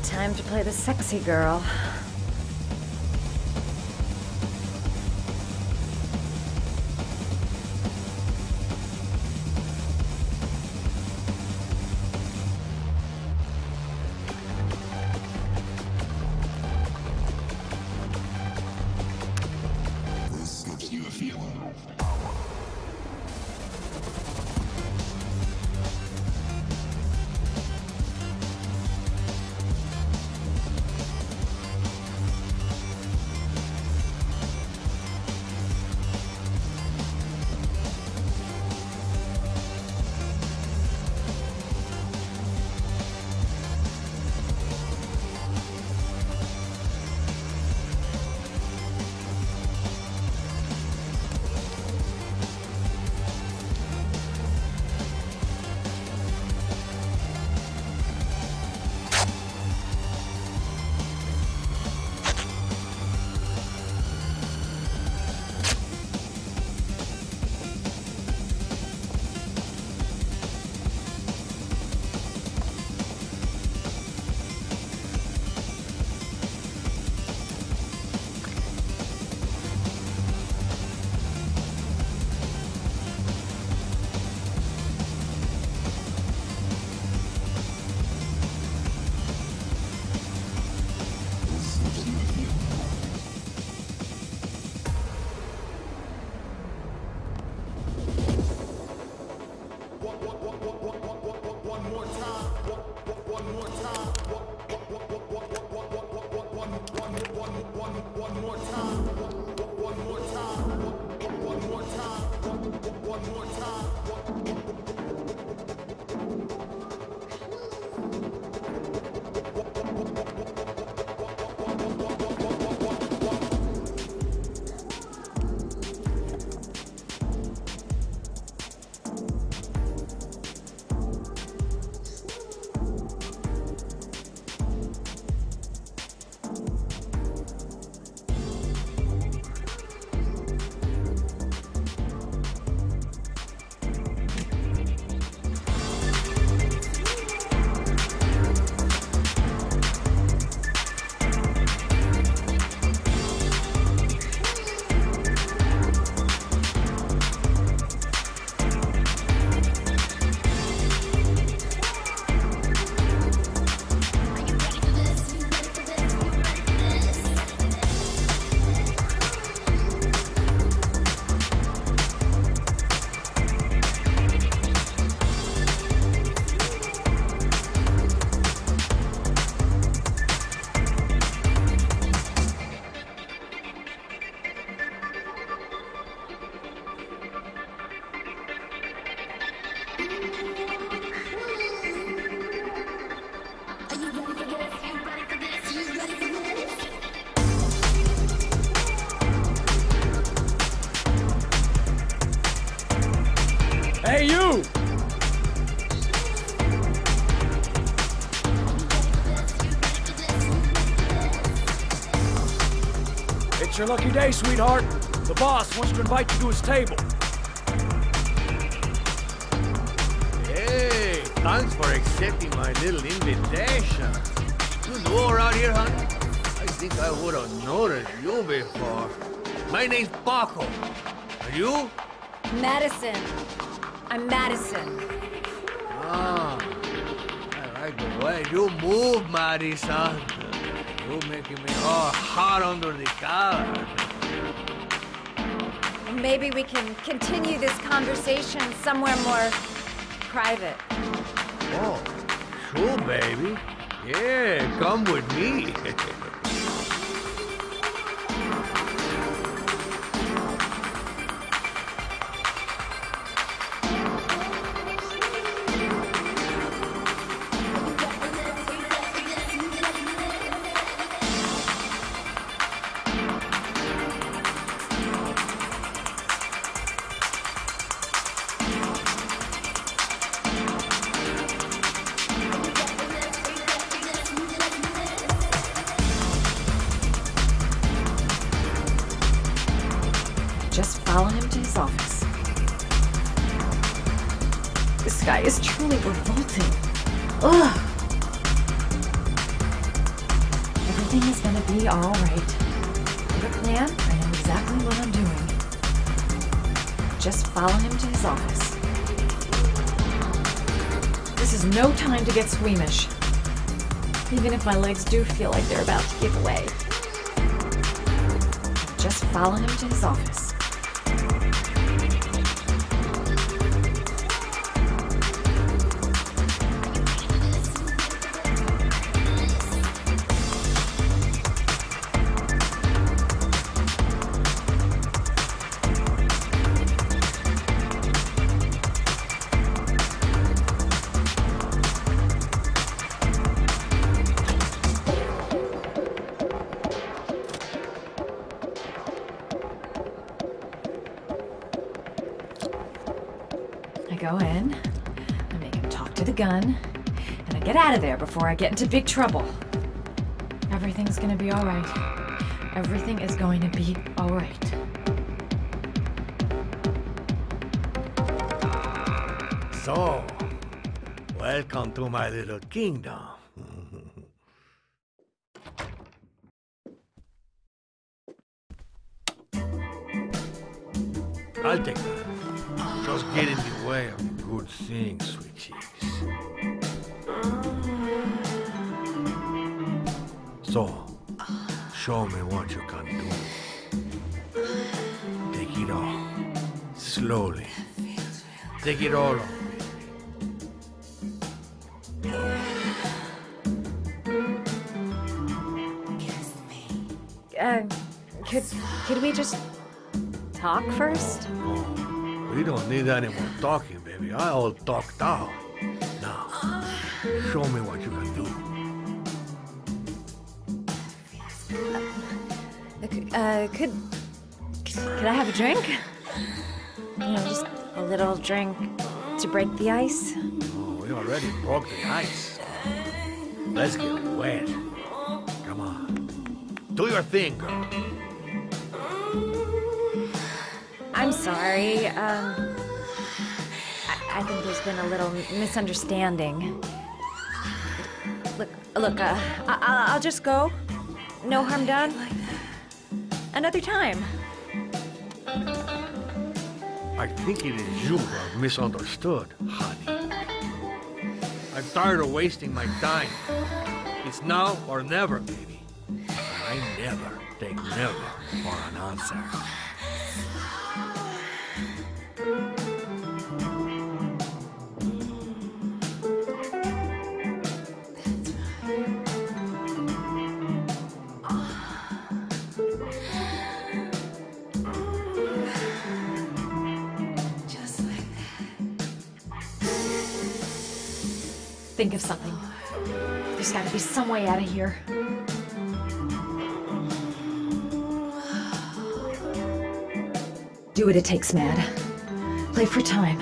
Time to play the sexy girl. This gives you a feeling of power. It's your lucky day, sweetheart. The boss wants to invite you to his table. Hey, thanks for accepting my little invitation. You know around here, honey? I think I would have noticed you before. My name's Paco. And you? Madison. I'm Madison. Ah, I like the way you move, Madison. You're making me all hot under the collar. Maybe we can continue this conversation somewhere more private. Oh, sure, baby. Yeah, come with me. Just follow him to his office. This guy is truly revolting. Ugh. Everything is gonna be all right. I have a plan. I know exactly what I'm doing. Just follow him to his office. This is no time to get squeamish. Even if my legs do feel like they're about to give way. Just follow him to his office. I go in, I make him talk to the gun, and I get out of there before I get into big trouble. Everything's gonna be all right. Everything is going to be all right. So, welcome to my little kingdom. I'll take that. Just get in the way of the good things, sweet cheeks. So, show me what you can do. Take it all. Slowly. Take it all off. Could we just talk first? We don't need any more talking, baby. I all talked out. Now, show me what you can do. Could I have a drink? You know, just a little drink to break the ice. Oh, we already broke the ice. Let's get wet. Come on. Do your thing, girl. I'm sorry. I think there's been a little misunderstanding. Look, I'll just go. No harm done. Another time. I think it is you who have misunderstood, honey. I'm tired of wasting my time. It's now or never, baby. And I never take never for an answer. Think of something. There's gotta be some way out of here. Do what it takes, Mad. Play for time.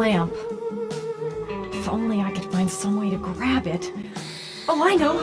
lamp. If only I could find some way to grab it. Oh, I know!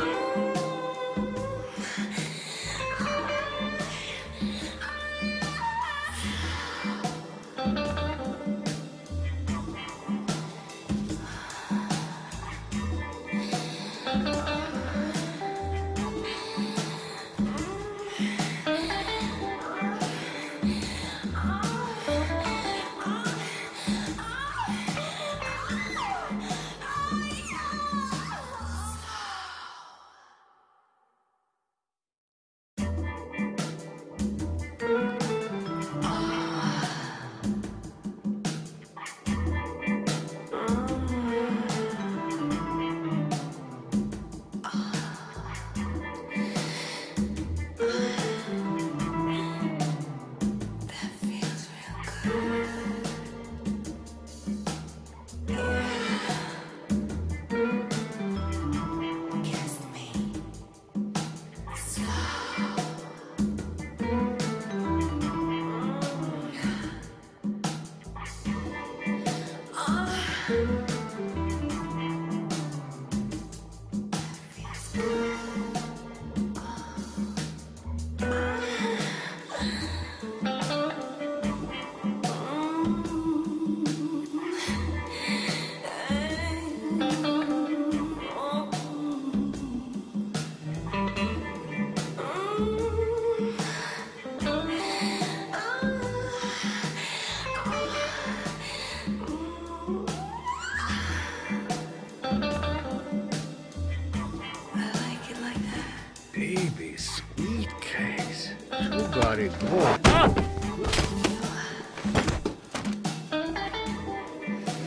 Baby, sweet case. Who got it?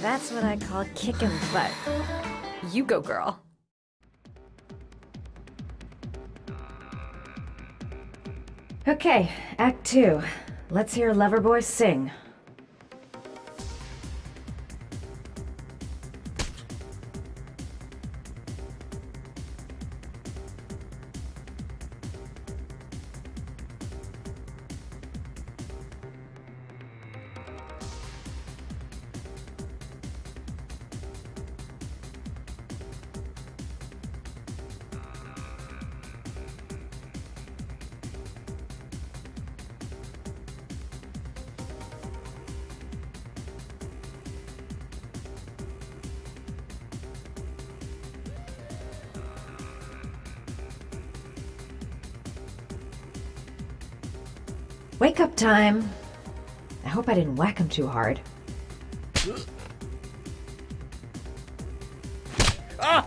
That's what I call kicking butt. You go, girl. Okay, Act 2. Let's hear Loverboy sing. Wake up time. I hope I didn't whack him too hard. Ah!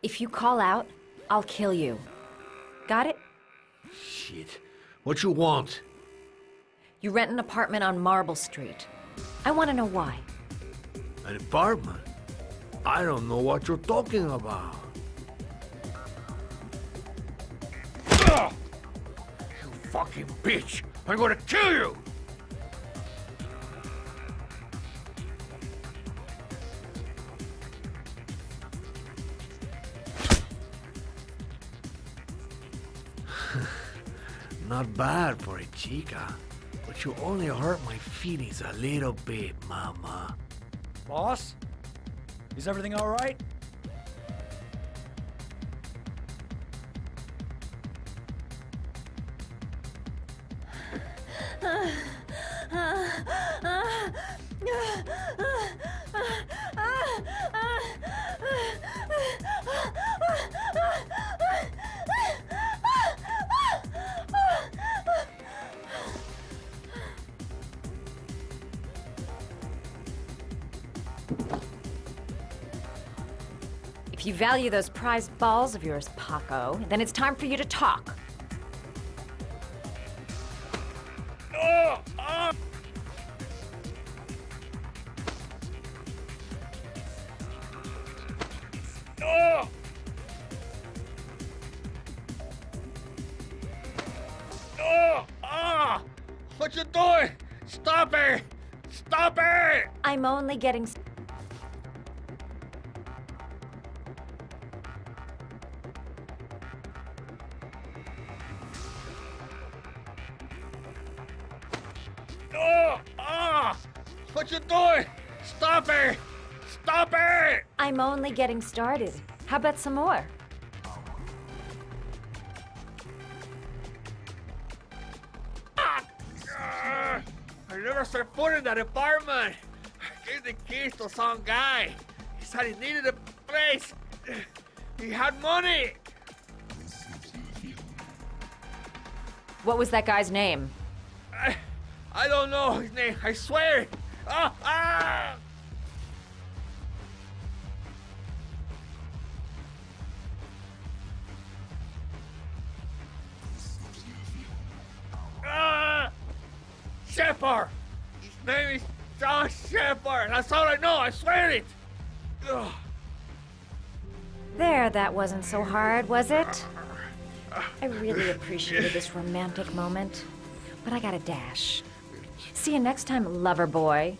If you call out, I'll kill you. Got it? Shit. What you want? You rent an apartment on Marble Street. I want to know why. An apartment? I don't know what you're talking about. Ugh! You fucking bitch! I'm gonna kill you! Not bad for a chica. But you only hurt my feelings a little bit, mama. Boss? Is everything all right? If you value those prized balls of yours, Paco, then it's time for you to talk. What you doing? Stop it! Stop it! I'm only getting... what you doing? Stop it! Stop it! I'm only getting started. How about some more? I never set foot in that apartment. I gave the keys to some guy. He said he needed a place. He had money. What was that guy's name? I don't know his name. I swear. Ah! Shepard! His name is John Shepard! That's all I know, I swear it! Ugh. There, that wasn't so hard, was it? I really appreciated this romantic moment, but I gotta dash. See you next time, lover boy.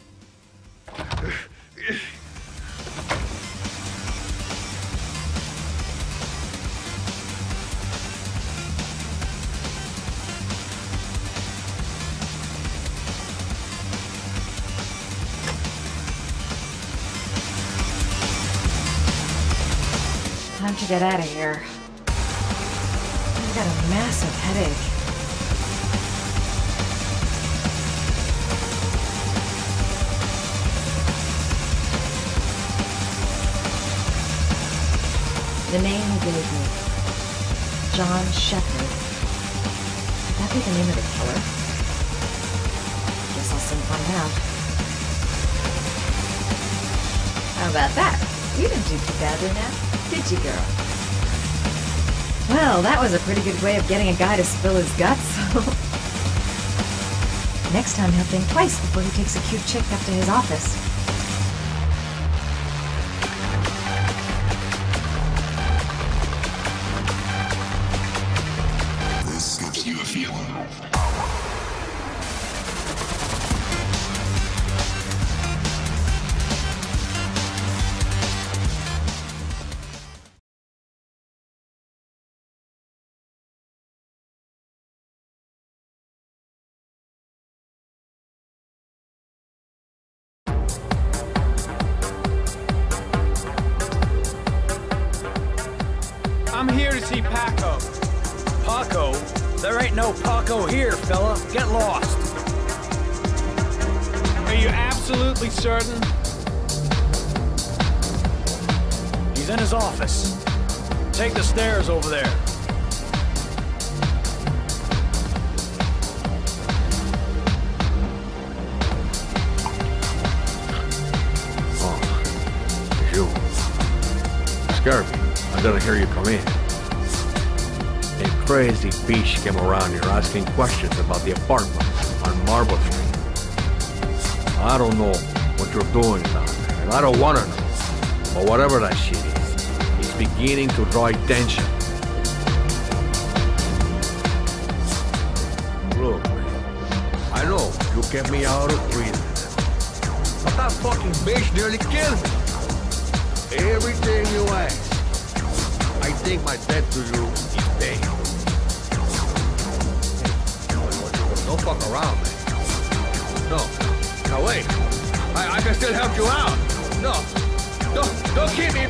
Time to get out of here. I've got a massive headache. The name he gave me. John Shepard. Could that be the name of the killer? Guess I'll soon find out. How about that? You didn't do too badly now. Did you, girl? Well, that was a pretty good way of getting a guy to spill his guts. Next time he'll think twice before he takes a cute chick up to his office. This gives you a feeling of I'm here to see Paco. Paco? There ain't no Paco here, fella. Get lost. Are you absolutely certain? He's in his office. Take the stairs over there. Oh, it's you. Scared me. I didn't hear you come in. A crazy bitch came around here asking questions about the apartment on Marble Street. I don't know what you're doing down there, and I don't want to know. But whatever that shit is, it's beginning to draw attention. Look, man, I know you kept me out of prison, but that fucking bitch nearly killed me. Everything you ask. I think my debt to you is paid. Don't fuck around, man. No. Now wait. I can still help you out. No. Don't keep me.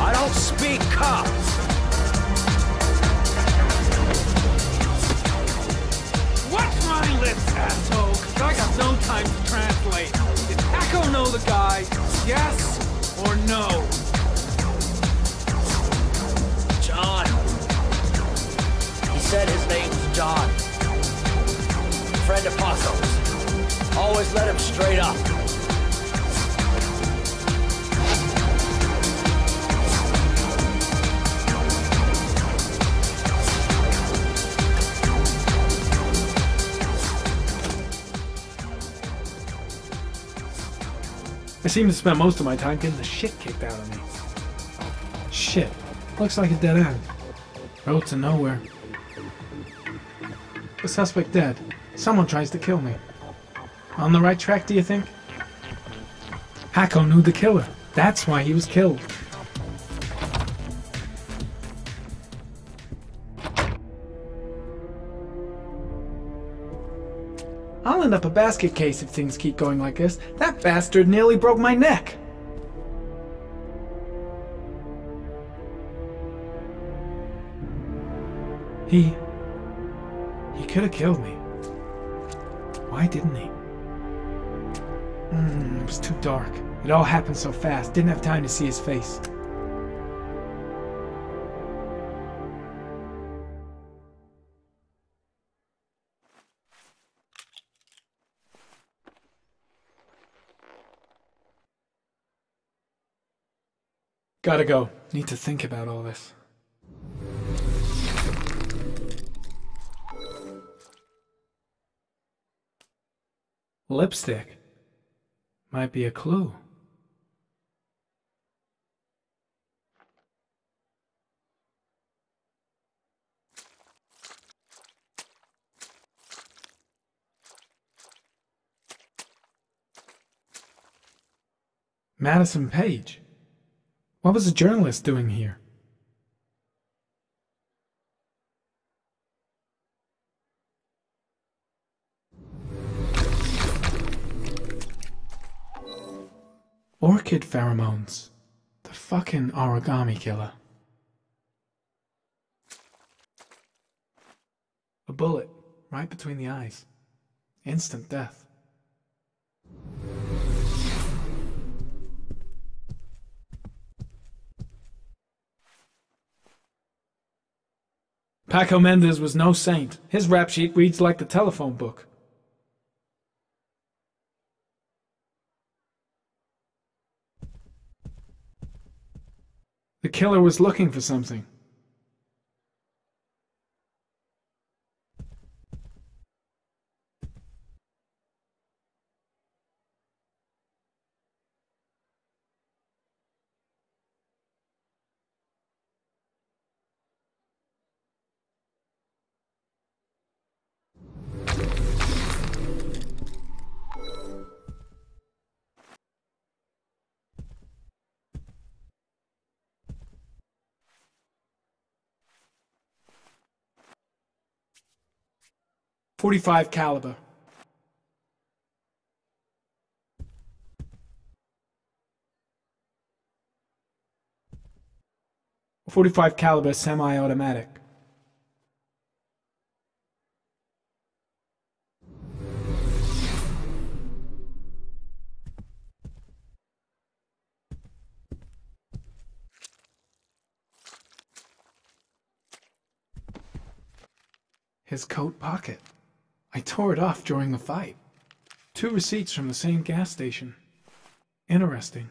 I don't speak cops. Watch my lips, asshole, 'cause I got no time to translate. Did Paco know the guy? Yes or no? John. He said his name's John. Friend of Paco's. Always let him straight up. I seem to spend most of my time getting the shit kicked out of me. Shit. Looks like a dead end. Road to nowhere. The suspect dead. Someone tries to kill me. On the right track, do you think? Paco knew the killer. That's why he was killed. I'll end up a basket case if things keep going like this. That bastard nearly broke my neck. He could have killed me. Why didn't he? It was too dark. It all happened so fast. Didn't have time to see his face. Gotta go. Need to think about all this. Lipstick. Might be a clue. Madison Page. What was a journalist doing here? Orchid pheromones. The fucking origami killer. A bullet right between the eyes. Instant death. Paco Mendez was no saint. His rap sheet reads like the telephone book. The killer was looking for something. .45 caliber. .45 caliber semi-automatic. His coat pocket. I tore it off during the fight. 2 receipts from the same gas station. Interesting.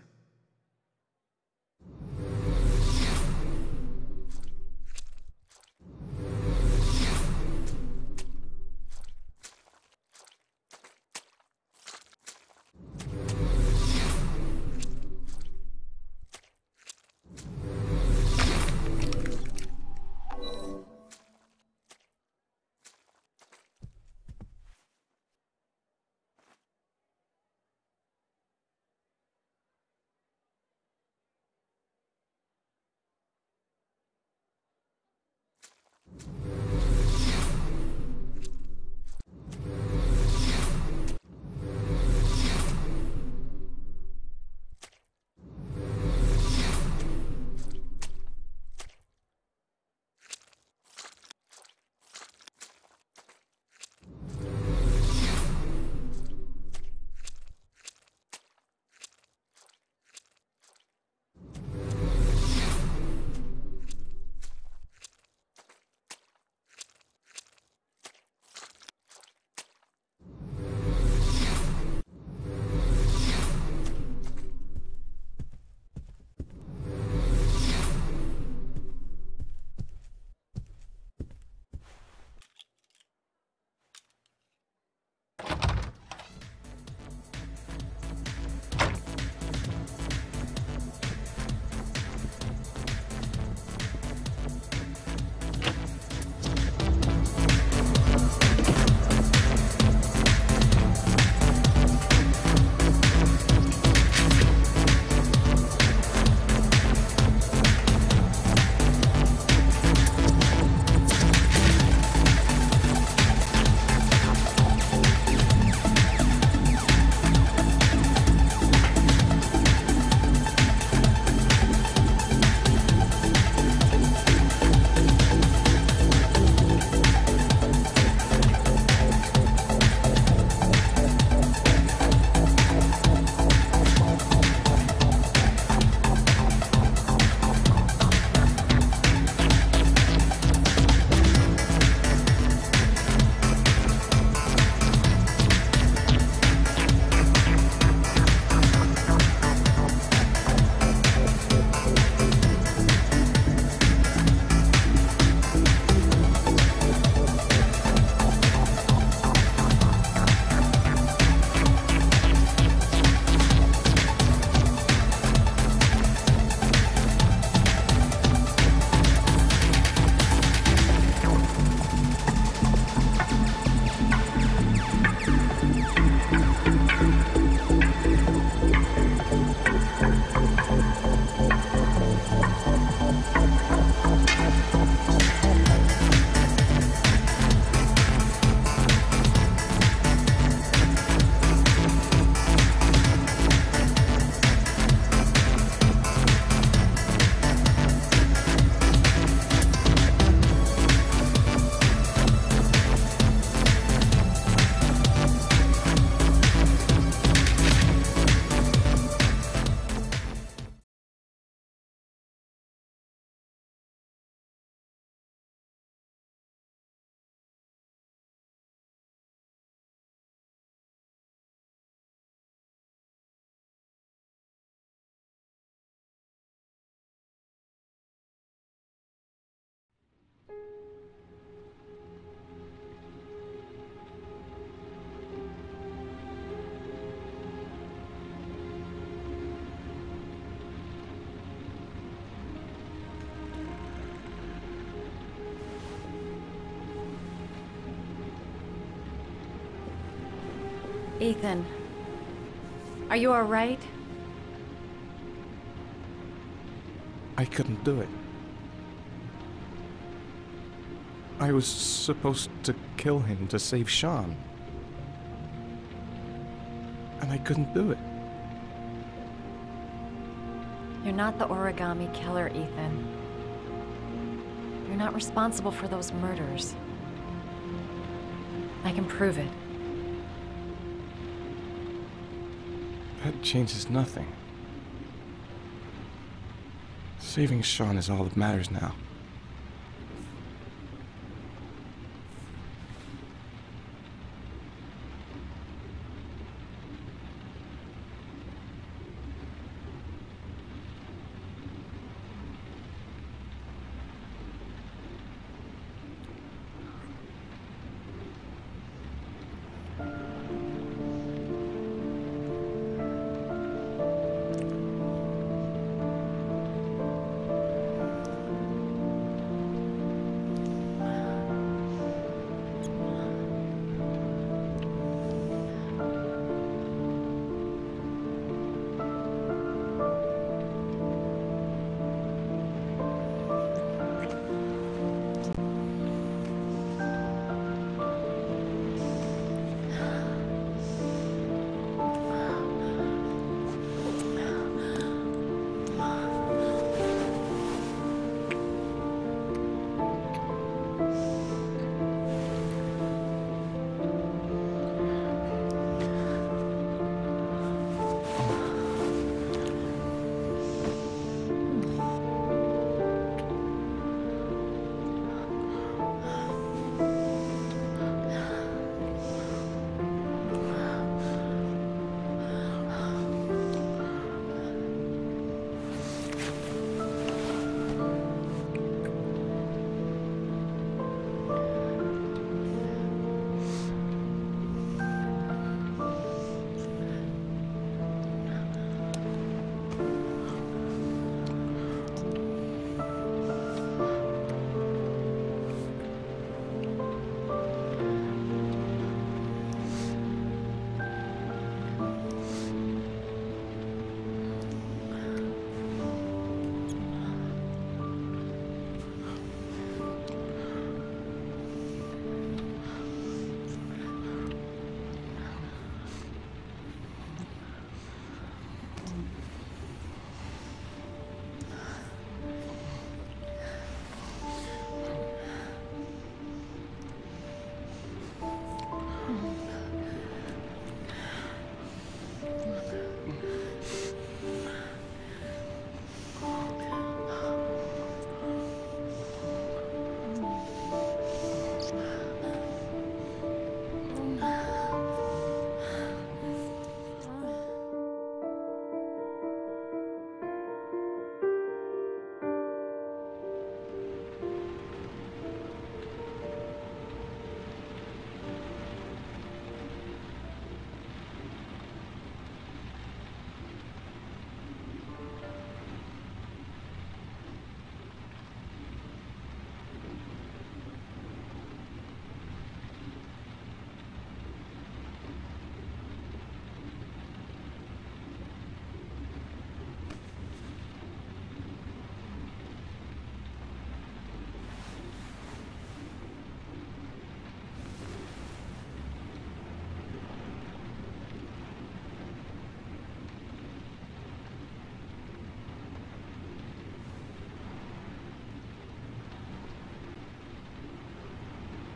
Ethan, are you all right? I couldn't do it. I was supposed to kill him to save Sean. And I couldn't do it. You're not the origami killer, Ethan. You're not responsible for those murders. I can prove it. That changes nothing. Saving Sean is all that matters now.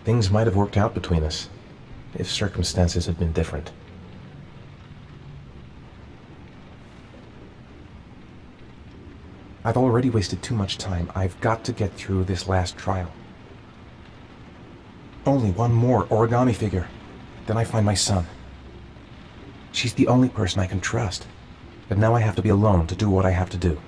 Things might have worked out between us, if circumstances had been different. I've already wasted too much time. I've got to get through this last trial. Only one more origami figure. Then I find my son. She's the only person I can trust. But now I have to be alone to do what I have to do.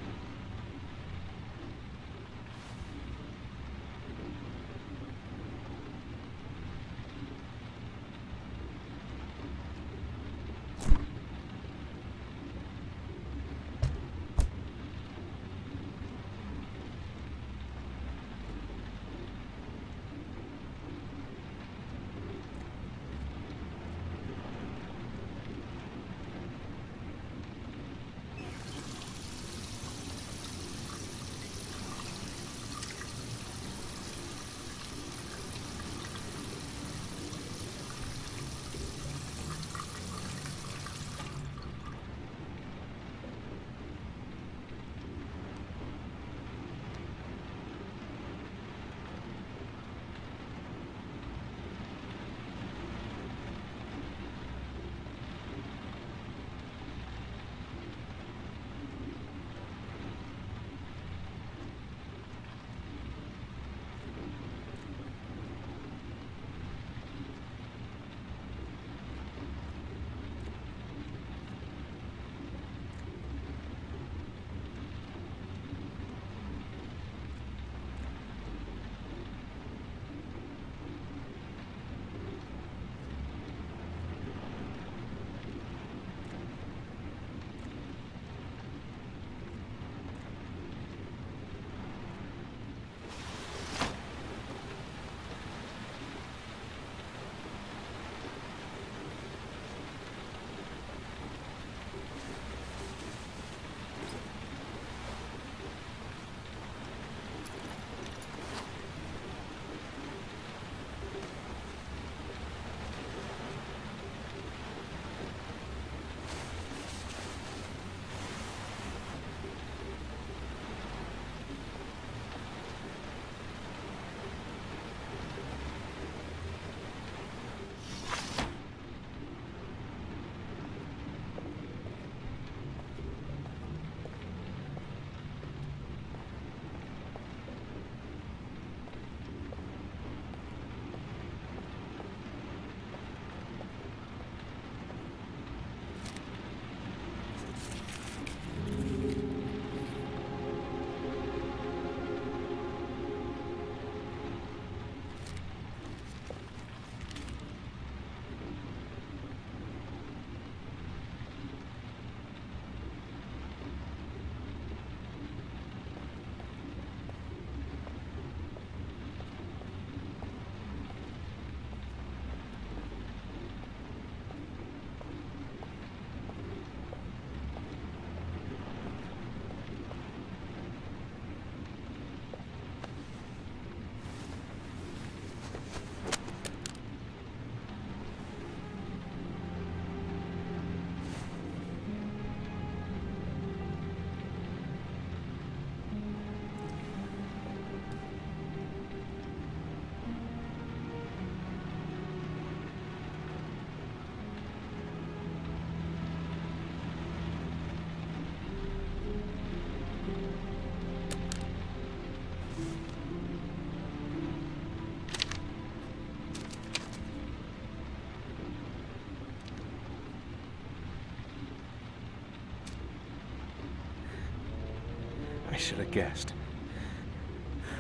I should have guessed.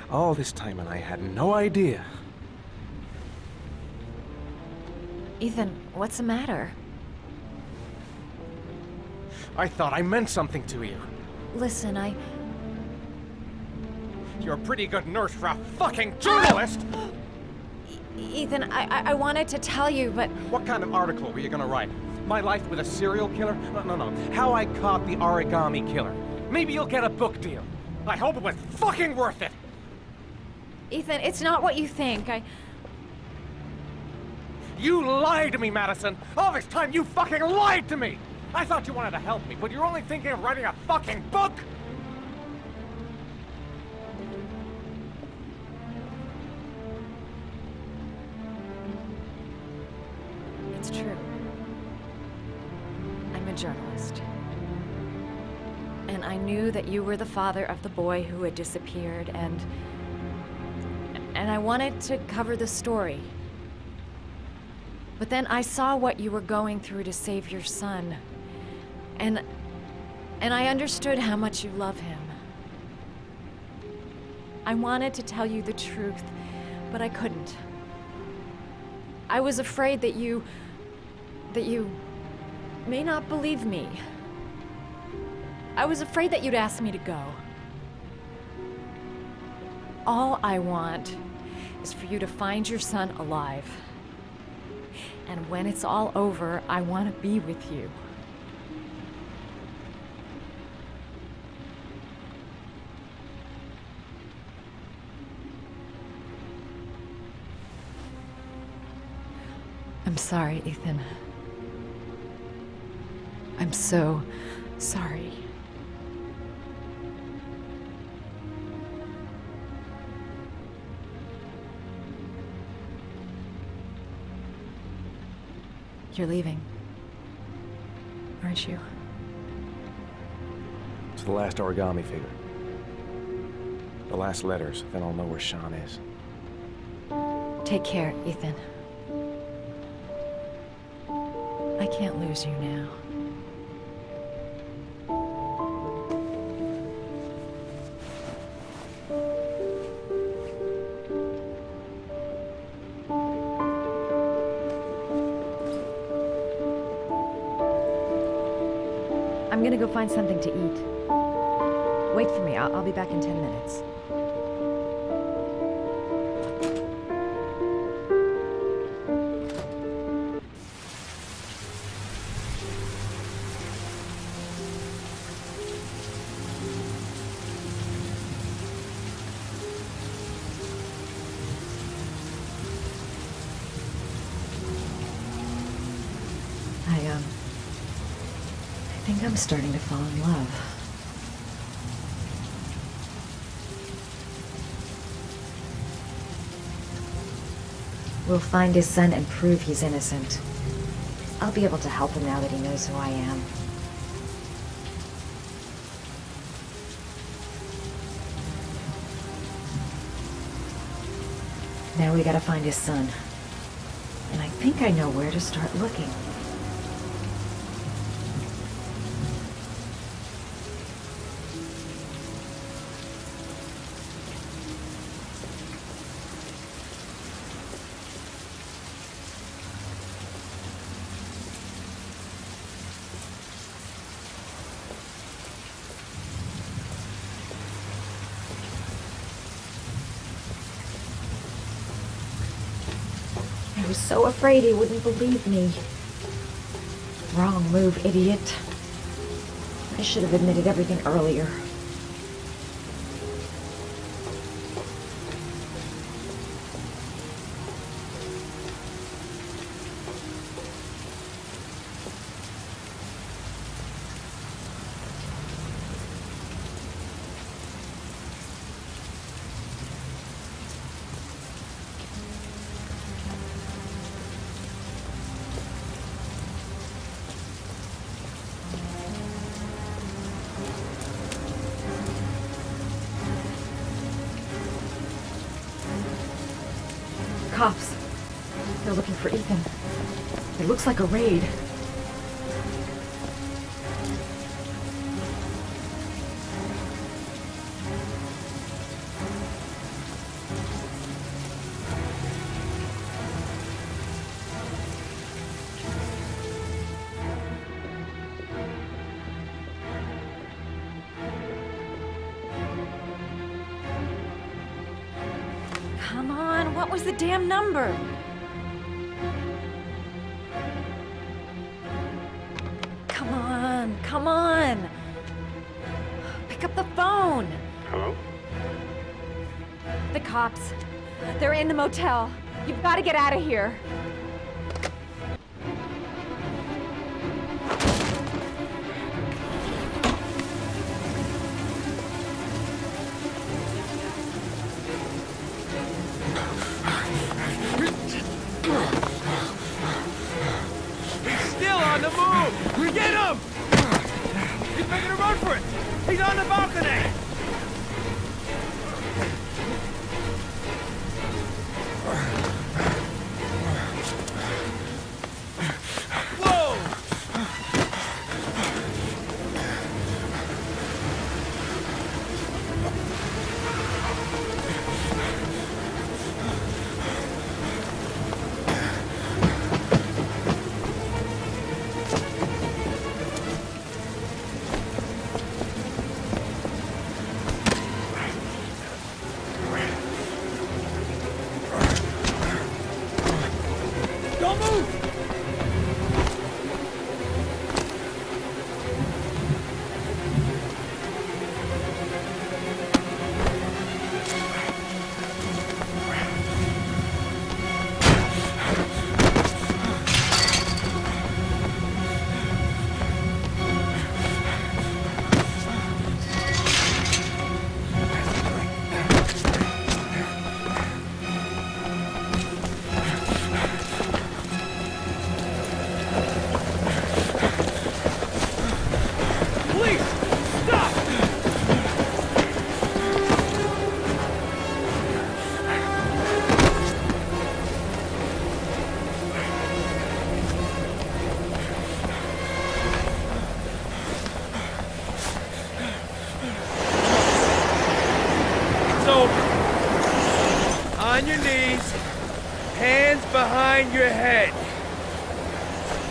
All this time and I had no idea. Ethan, what's the matter? I thought I meant something to you. Listen, You're a pretty good nurse for a fucking journalist! Ethan, I wanted to tell you, but... What kind of article were you gonna write? My life with a serial killer? No. How I caught the origami killer. Maybe you'll get a book deal. I hope it was fucking worth it! Ethan, it's not what you think. You lied to me, Madison! All this time you fucking lied to me! I thought you wanted to help me, but you're only thinking of writing a fucking book! a journalist. And I knew that you were the father of the boy who had disappeared, and I wanted to cover the story. But then I saw what you were going through to save your son. And I understood how much you love him. I wanted to tell you the truth, but I couldn't. I was afraid that you may not believe me. I was afraid that you'd ask me to go. All I want is for you to find your son alive. And when it's all over, I want to be with you. I'm sorry, Ethan. I'm so sorry. You're leaving, aren't you? It's the last origami figure. The last letters, then I'll know where Sean is. Take care, Ethan. I can't lose you now. I'm gonna go find something to eat. Wait for me. I'll be back in 10 minutes. I think I'm starting to fall in love. We'll find his son and prove he's innocent. I'll be able to help him now that he knows who I am. Now we gotta find his son. And I think I know where to start looking. I was so afraid he wouldn't believe me. Wrong move, idiot. I should have admitted everything earlier. Cops. They're looking for Ethan. It looks like a raid. Come on, what was the damn number? Come on. Pick up the phone. Hello? The cops. They're in the motel. You've got to get out of here. He's still on the move! Get him! Eyes open. On your knees. Hands behind your head.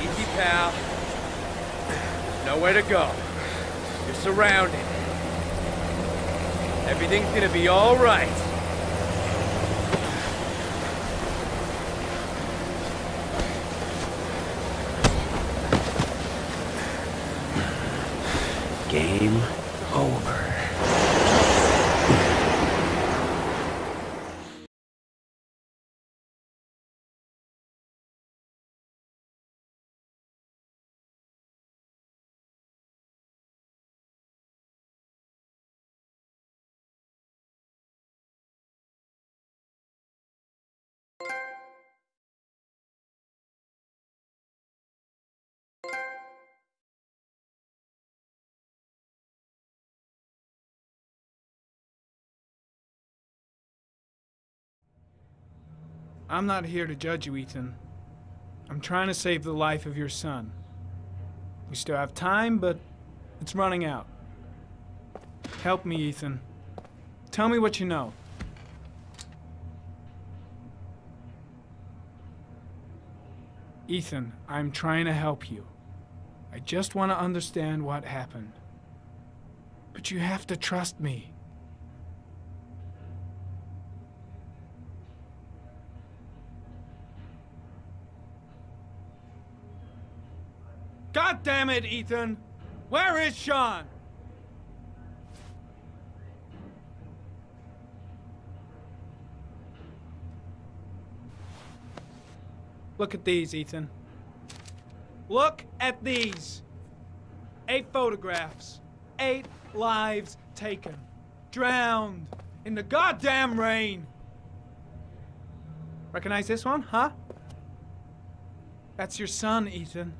Easy, pal. Nowhere to go. You're surrounded. Everything's gonna be all right. Game over. I'm not here to judge you, Ethan. I'm trying to save the life of your son. We still have time, but it's running out. Help me, Ethan. Tell me what you know. Ethan, I'm trying to help you. I just want to understand what happened. But you have to trust me. God damn it, Ethan! Where is Sean? Look at these, Ethan. Look at these. 8 photographs. 8 lives taken. Drowned in the goddamn rain. Recognize this one, huh? That's your son, Ethan.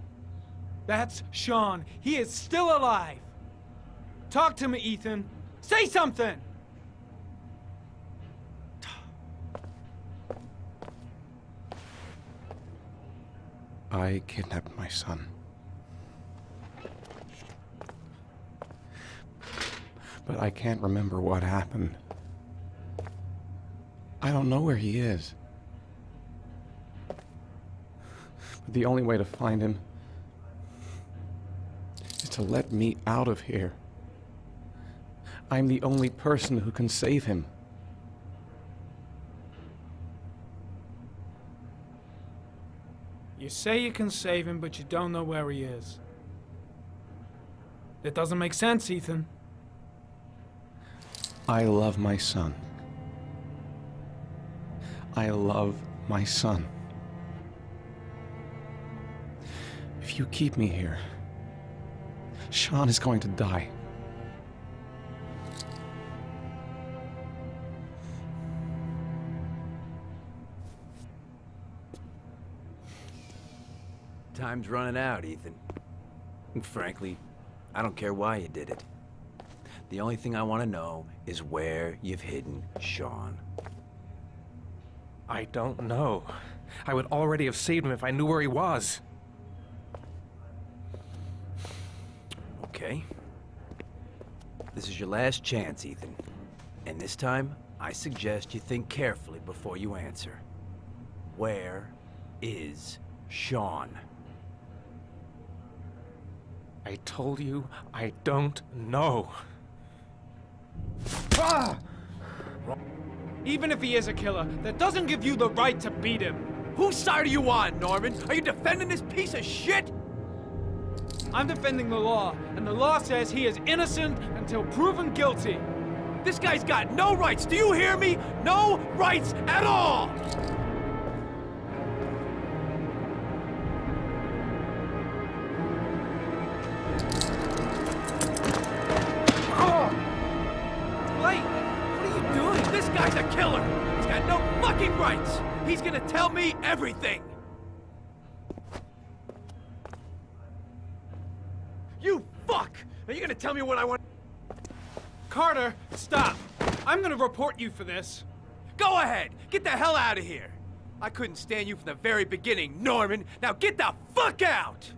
That's Sean. He is still alive. Talk to me, Ethan. Say something! I kidnapped my son. But I can't remember what happened. I don't know where he is. But the only way to find him is to let me out of here. I'm the only person who can save him. You say you can save him, but you don't know where he is. That doesn't make sense, Ethan. I love my son. I love my son. If you keep me here, Sean is going to die. Time's running out, Ethan. And frankly, I don't care why you did it. The only thing I want to know is where you've hidden Sean. I don't know. I would already have saved him if I knew where he was. Okay. This is your last chance, Ethan. And this time, I suggest you think carefully before you answer. Where is Sean? I told you I don't know. Ah! Even if he is a killer, that doesn't give you the right to beat him. Whose side are you on, Norman? Are you defending this piece of shit? I'm defending the law, and the law says he is innocent until proven guilty. This guy's got no rights, do you hear me? No rights at all! Guy's a killer! He's got no fucking rights! He's gonna tell me everything! You fuck! Are you gonna tell me what I want? Carter, stop! I'm gonna report you for this. Go ahead! Get the hell out of here! I couldn't stand you from the very beginning, Norman! Now get the fuck out!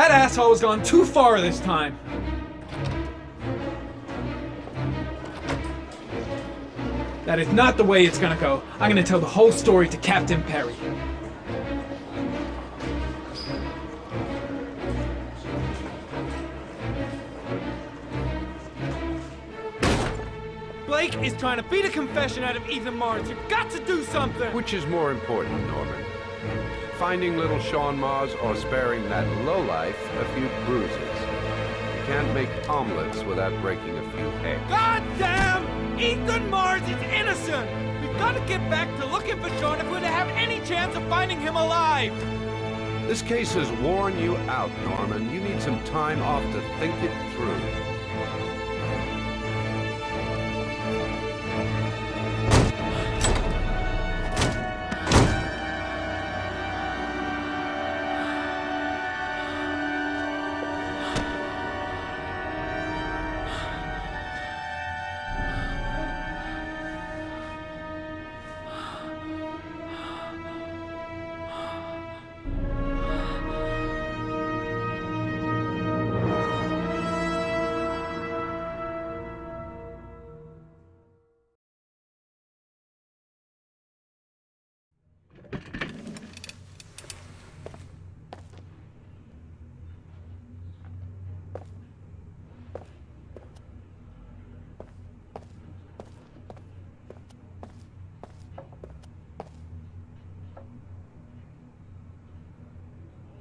That asshole has gone too far this time. That is not the way it's gonna go. I'm gonna tell the whole story to Captain Perry. Blake is trying to beat a confession out of Ethan Mars. You've got to do something! Which is more important, Norman? Finding little Sean Mars or sparing that lowlife a few bruises? You can't make omelets without breaking a few eggs. God damn! Ethan Mars is innocent! We've got to get back to looking for Sean if we're to have any chance of finding him alive! This case has worn you out, Norman. You need some time off to think it through.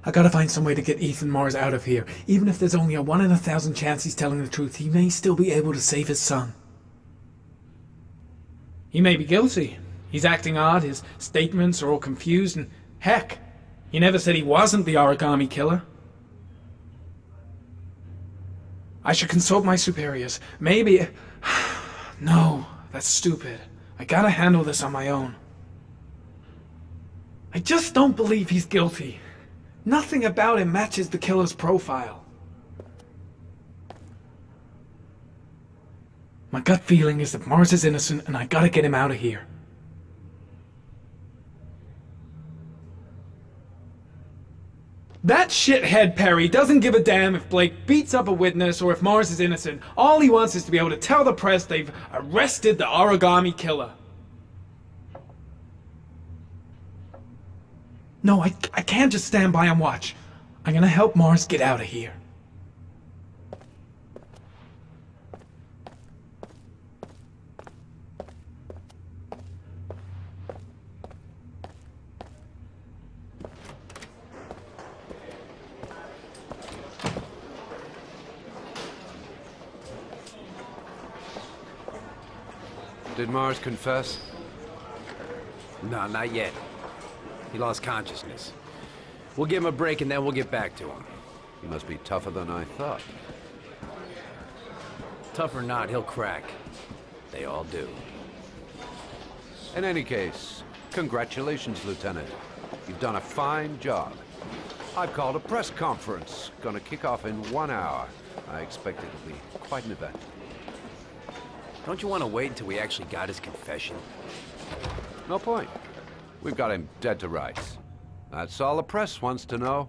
I gotta find some way to get Ethan Mars out of here. Even if there's only a 1 in 1,000 chance he's telling the truth, he may still be able to save his son. He may be guilty. He's acting odd, his statements are all confused, and heck, he never said he wasn't the origami killer. I should consult my superiors. Maybe... No, that's stupid. I gotta handle this on my own. I just don't believe he's guilty. Nothing about him matches the killer's profile. My gut feeling is that Mars is innocent and I gotta get him out of here. That shithead Perry doesn't give a damn if Blake beats up a witness or if Mars is innocent. All he wants is to be able to tell the press they've arrested the origami killer. No, I can't just stand by and watch. I'm gonna help Mars get out of here. Did Mars confess? No, not yet. He lost consciousness. We'll give him a break and then we'll get back to him. He must be tougher than I thought. Tough or not, he'll crack. They all do. In any case, congratulations, Lieutenant. You've done a fine job. I've called a press conference. Gonna kick off in 1 hour. I expect it'll be quite an event. Don't you want to wait until we actually got his confession? No point. We've got him dead to rights. That's all the press wants to know.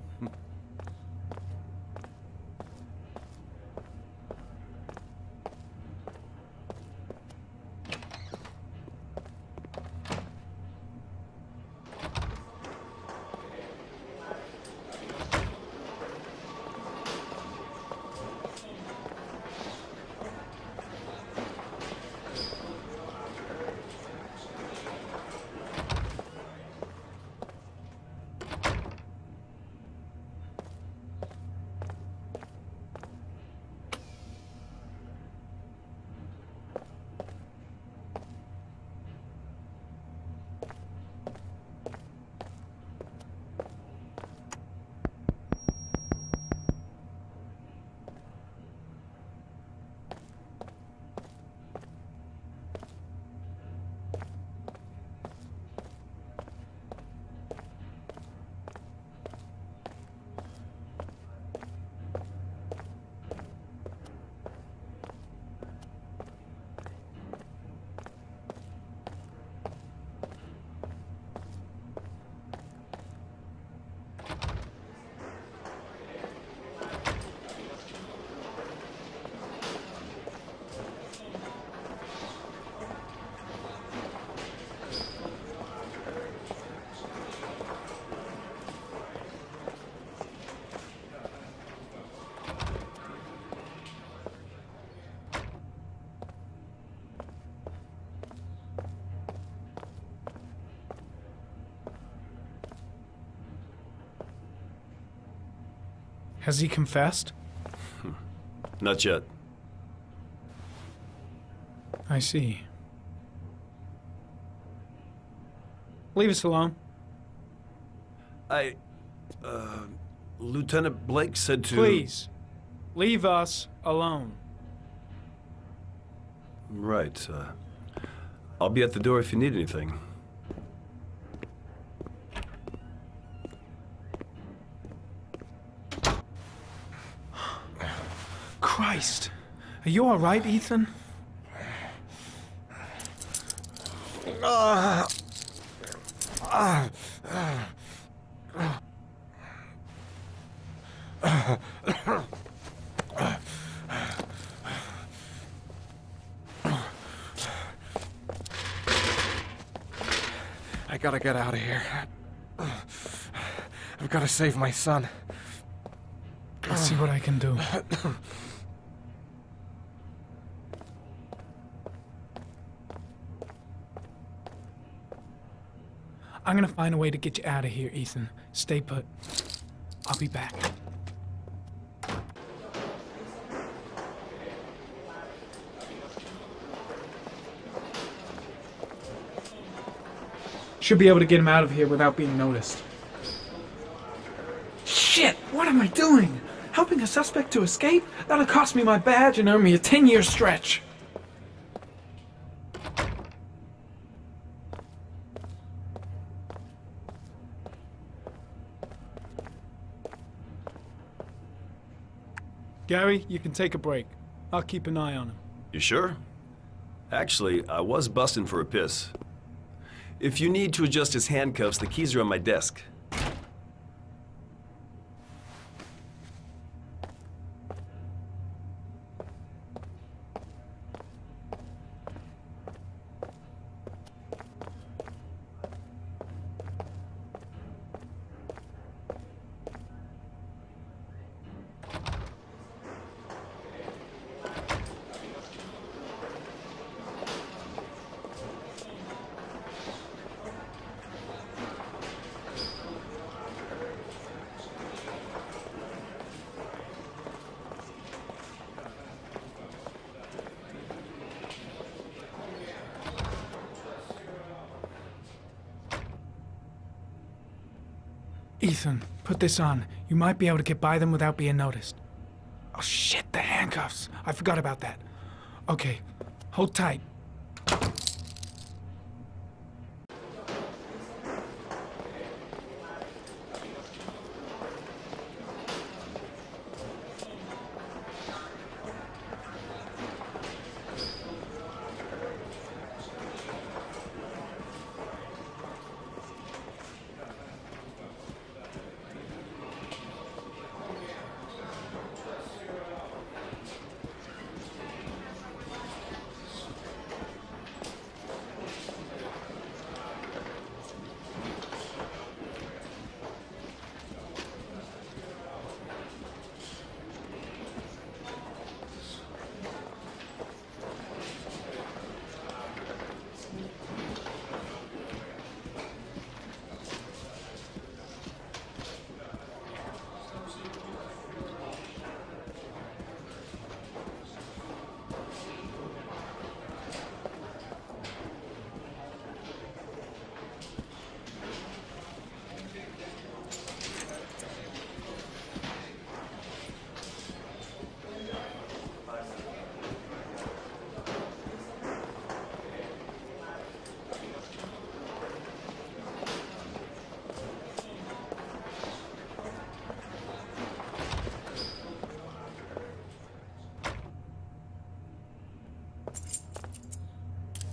Has he confessed? Not yet. I see. Leave us alone. Lieutenant Blake said to... Please, leave us alone. Right. I'll be at the door if you need anything. Christ. Are you all right, Ethan? I gotta get out of here. I've gotta save my son. Let's see what I can do. I'm gonna find a way to get you out of here, Ethan. Stay put. I'll be back. Should be able to get him out of here without being noticed. Shit! What am I doing? Helping a suspect to escape? That'll cost me my badge and earn me a 10-year stretch. Gary, you can take a break. I'll keep an eye on him. You sure? Actually, I was busting for a piss. If you need to adjust his handcuffs, the keys are on my desk. Ethan, put this on. You might be able to get by them without being noticed. Oh shit, the handcuffs. I forgot about that. Okay, hold tight.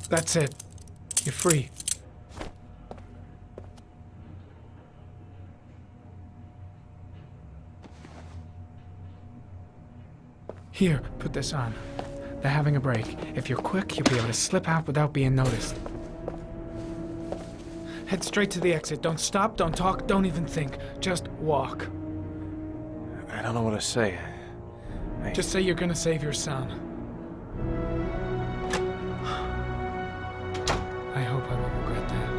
That's it. You're free. Here, put this on. They're having a break. If you're quick, you'll be able to slip out without being noticed. Head straight to the exit. Don't stop, don't talk, don't even think. Just walk. I don't know what to say. Just say you're gonna save your son. I hope I won't regret that.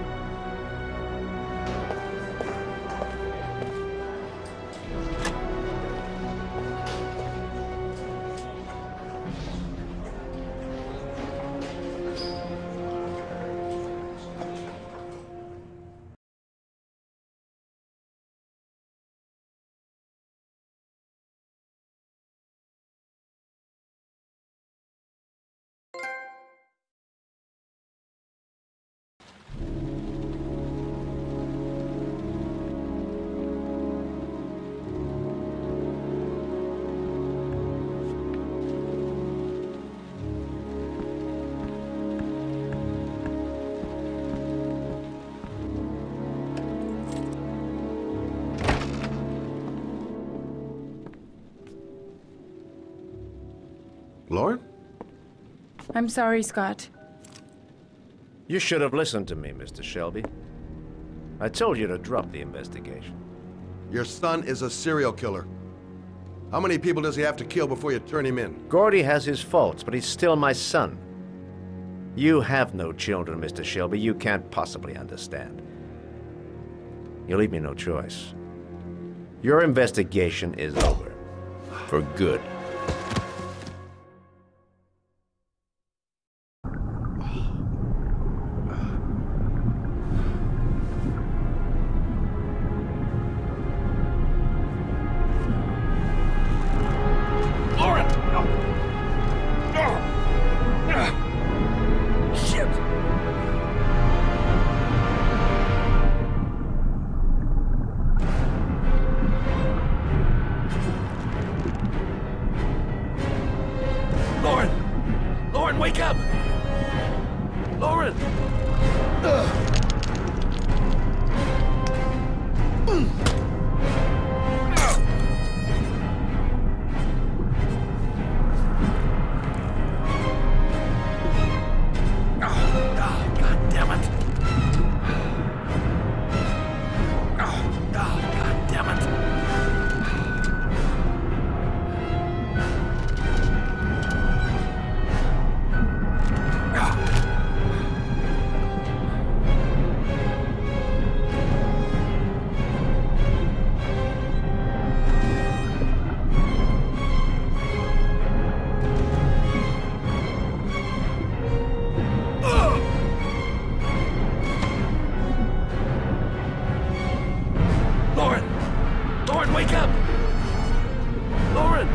Lauren? I'm sorry, Scott. You should have listened to me, Mr. Shelby. I told you to drop the investigation. Your son is a serial killer. How many people does he have to kill before you turn him in? Gordy has his faults, but he's still my son. You have no children, Mr. Shelby. You can't possibly understand. You leave me no choice. Your investigation is over. For good. Lauren, wake up! Lauren! Lauren, wake up! Lauren!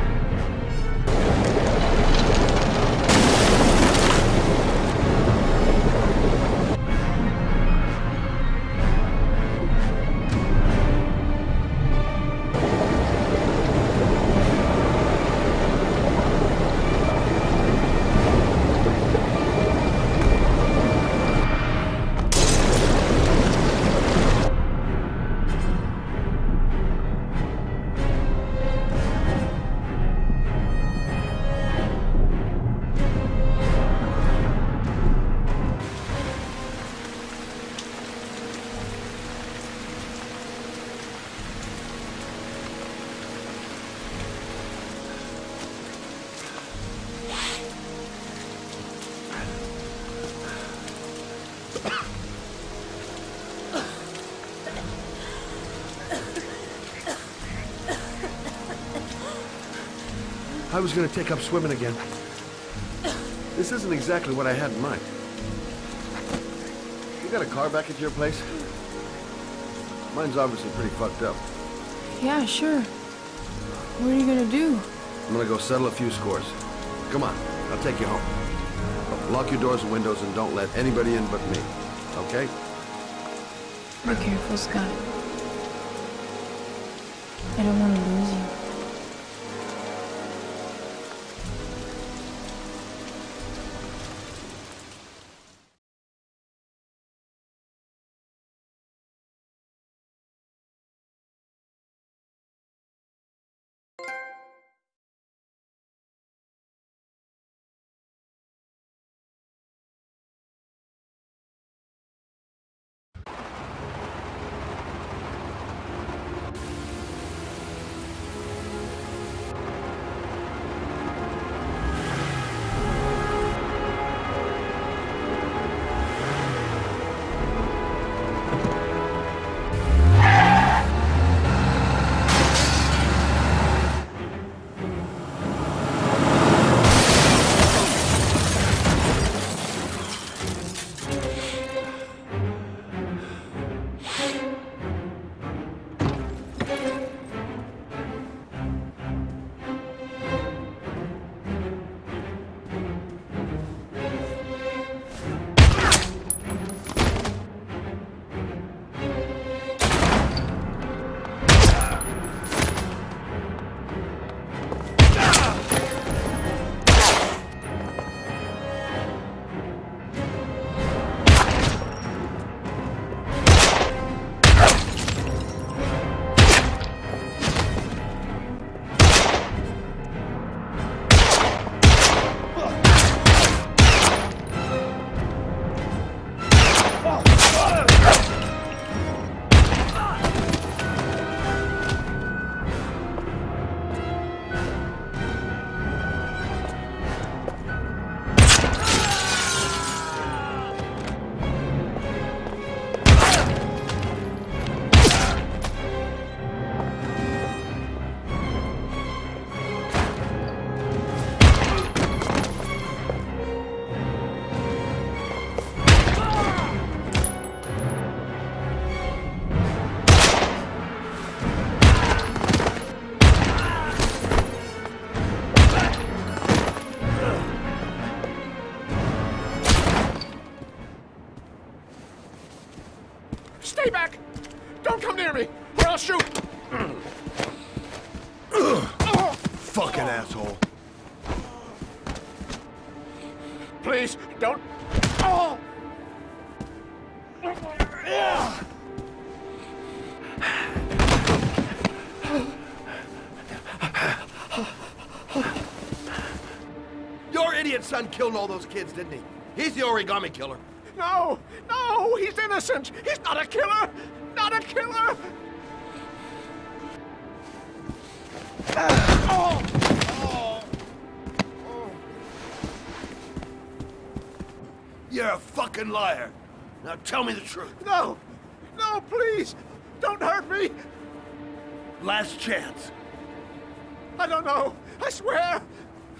I was gonna take up swimming again. This isn't exactly what I had in mind. You got a car back at your place? Mine's obviously pretty fucked up. Yeah, sure. What are you gonna do? I'm gonna go settle a few scores. Come on, I'll take you home. Lock your doors and windows and don't let anybody in but me, okay? Be careful, Scott. I don't want to lose you. Stay back! Don't come near me, or I'll shoot! Fucking asshole. Please, don't... Oh! Your idiot son killed all those kids, didn't he? He's the origami killer. No! No! He's innocent! He's not a killer! Not a killer! Oh! Oh! You're a fucking liar. Now tell me the truth. No! No, please! Don't hurt me! Last chance. I don't know. I swear!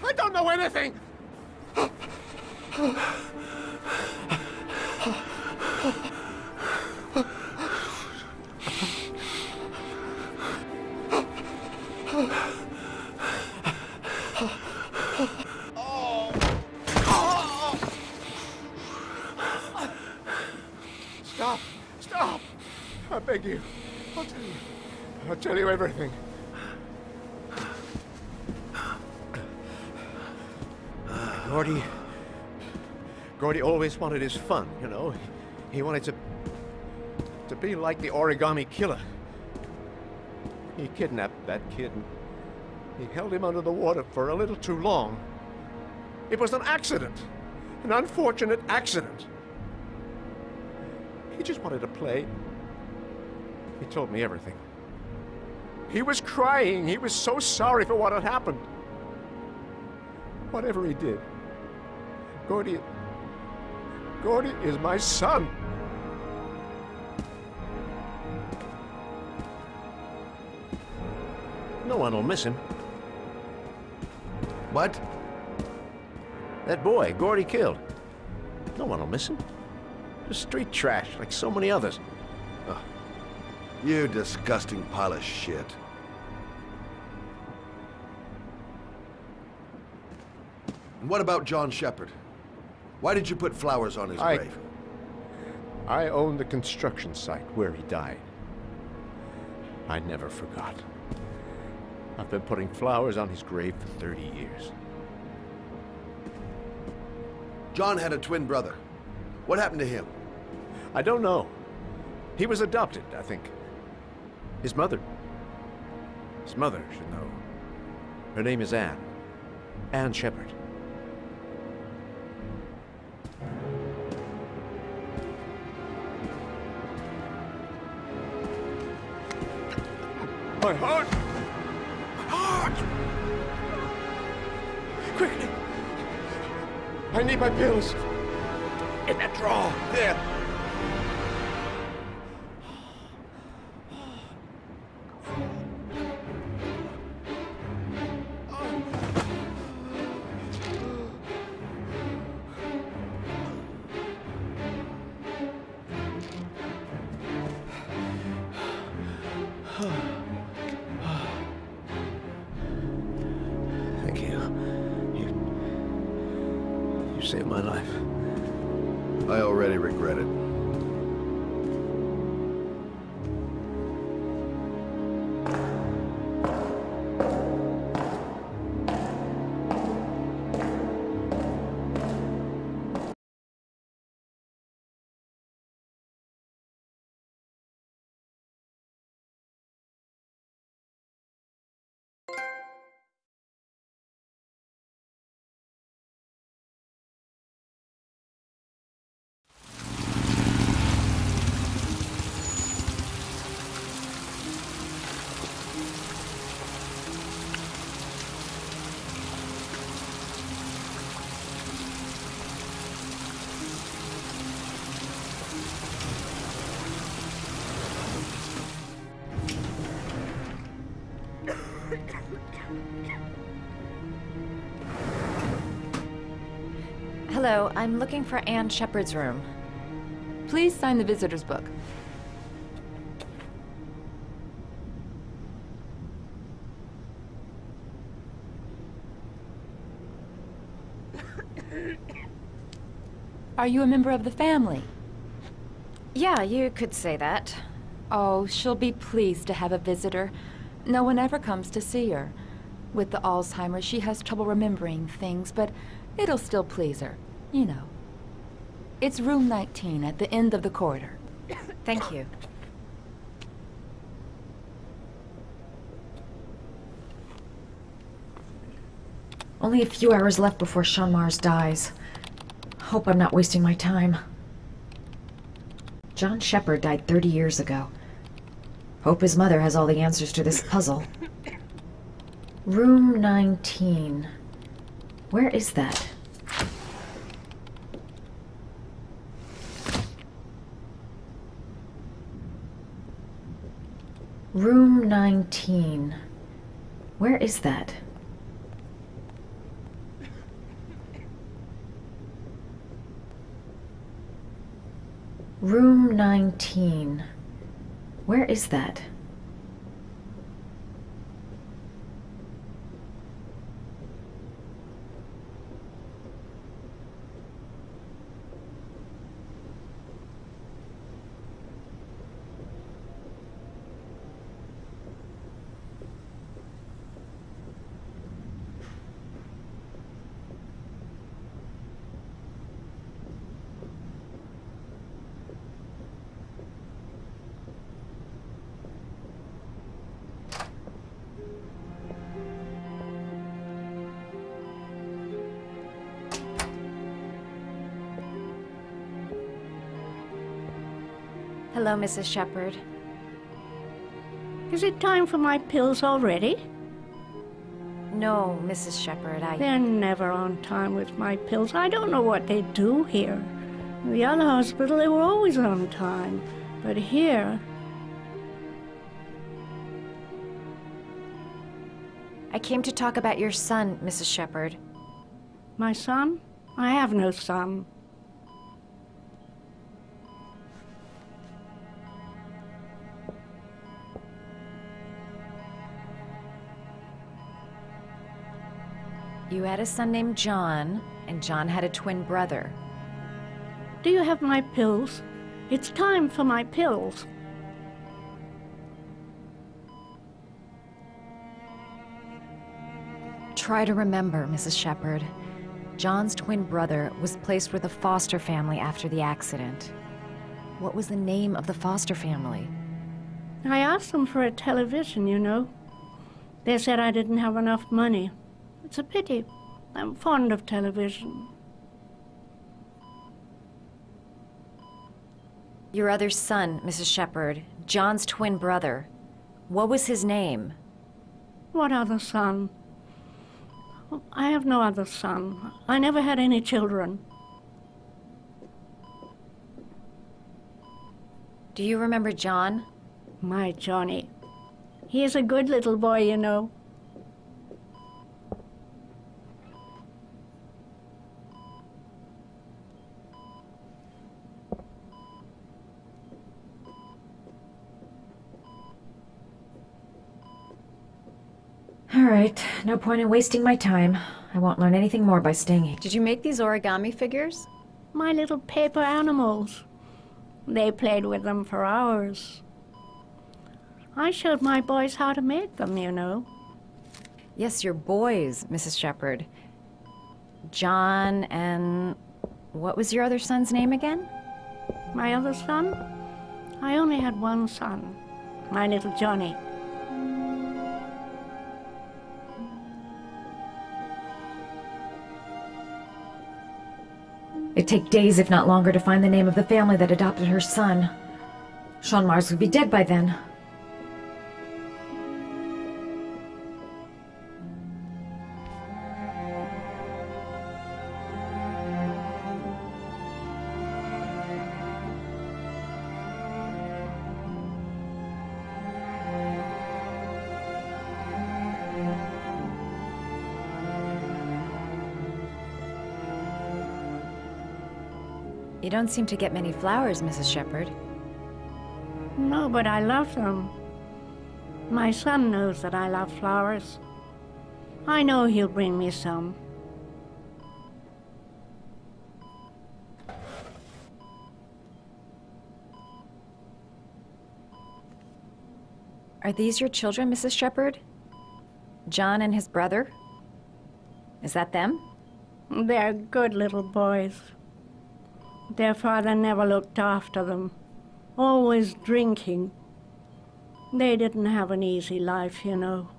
I don't know anything! Stop! Stop! I beg you. I'll tell you. I'll tell you everything. Gordy always wanted his fun, you know. He wanted to be like the origami killer. He kidnapped that kid and he held him under the water for a little too long. It was an accident. An unfortunate accident. He just wanted to play. He told me everything. He was crying. He was so sorry for what had happened. Whatever he did, Gordy is my son. No one will miss him. What? That boy, Gordy killed. No one will miss him. Just street trash, like so many others. Oh, you disgusting pile of shit. And what about John Shepard? Why did you put flowers on his grave? I owned the construction site where he died. I never forgot. I've been putting flowers on his grave for 30 years. John had a twin brother. What happened to him? I don't know. He was adopted, I think. His mother should know. Her name is Anne. Anne Shepard. My heart! My heart! Quickly! I need my pills. In that drawer. There. Thank you. You saved my life. I already regret it. Hello, I'm looking for Anne Shepard's room. Please sign the visitor's book. Are you a member of the family? Yeah, you could say that. Oh, she'll be pleased to have a visitor. No one ever comes to see her. With the Alzheimer's, she has trouble remembering things, but it'll still please her, you know. It's room 19 at the end of the corridor. Thank you. Only a few hours left before Sean Mars dies. Hope I'm not wasting my time. John Shepard died 30 years ago. Hope his mother has all the answers to this puzzle. Room 19. Where is that? Room 19. Where is that? Room 19. Where is that? Hello, Mrs. Shepard. Is it time for my pills already? No, Mrs. Shepard, They're never on time with my pills. I don't know what they do here. In the other hospital, they were always on time. But here... I came to talk about your son, Mrs. Shepard. My son? I have no son. You had a son named John, and John had a twin brother. Do you have my pills? It's time for my pills. Try to remember, Mrs. Shepard. John's twin brother was placed with a foster family after the accident. What was the name of the foster family? I asked them for a television, you know. They said I didn't have enough money. It's a pity. I'm fond of television. Your other son, Mrs. Shepard, John's twin brother. What was his name? What other son? I have no other son. I never had any children. Do you remember John? My Johnny. He is a good little boy, you know. All right, no point in wasting my time. I won't learn anything more by staying here. Did you make these origami figures? My little paper animals. They played with them for hours. I showed my boys how to make them, you know. Yes, your boys, Mrs. Shepard. John and... what was your other son's name again? My other son? I only had one son. My little Johnny. It'd take days, if not longer, to find the name of the family that adopted her son. Sean Mars would be dead by then. You don't seem to get many flowers, Mrs. Shepard. No, but I love them. My son knows that I love flowers. I know he'll bring me some. Are these your children, Mrs. Shepherd? John and his brother? Is that them? They're good little boys. Their father never looked after them, always drinking. They didn't have an easy life, you know.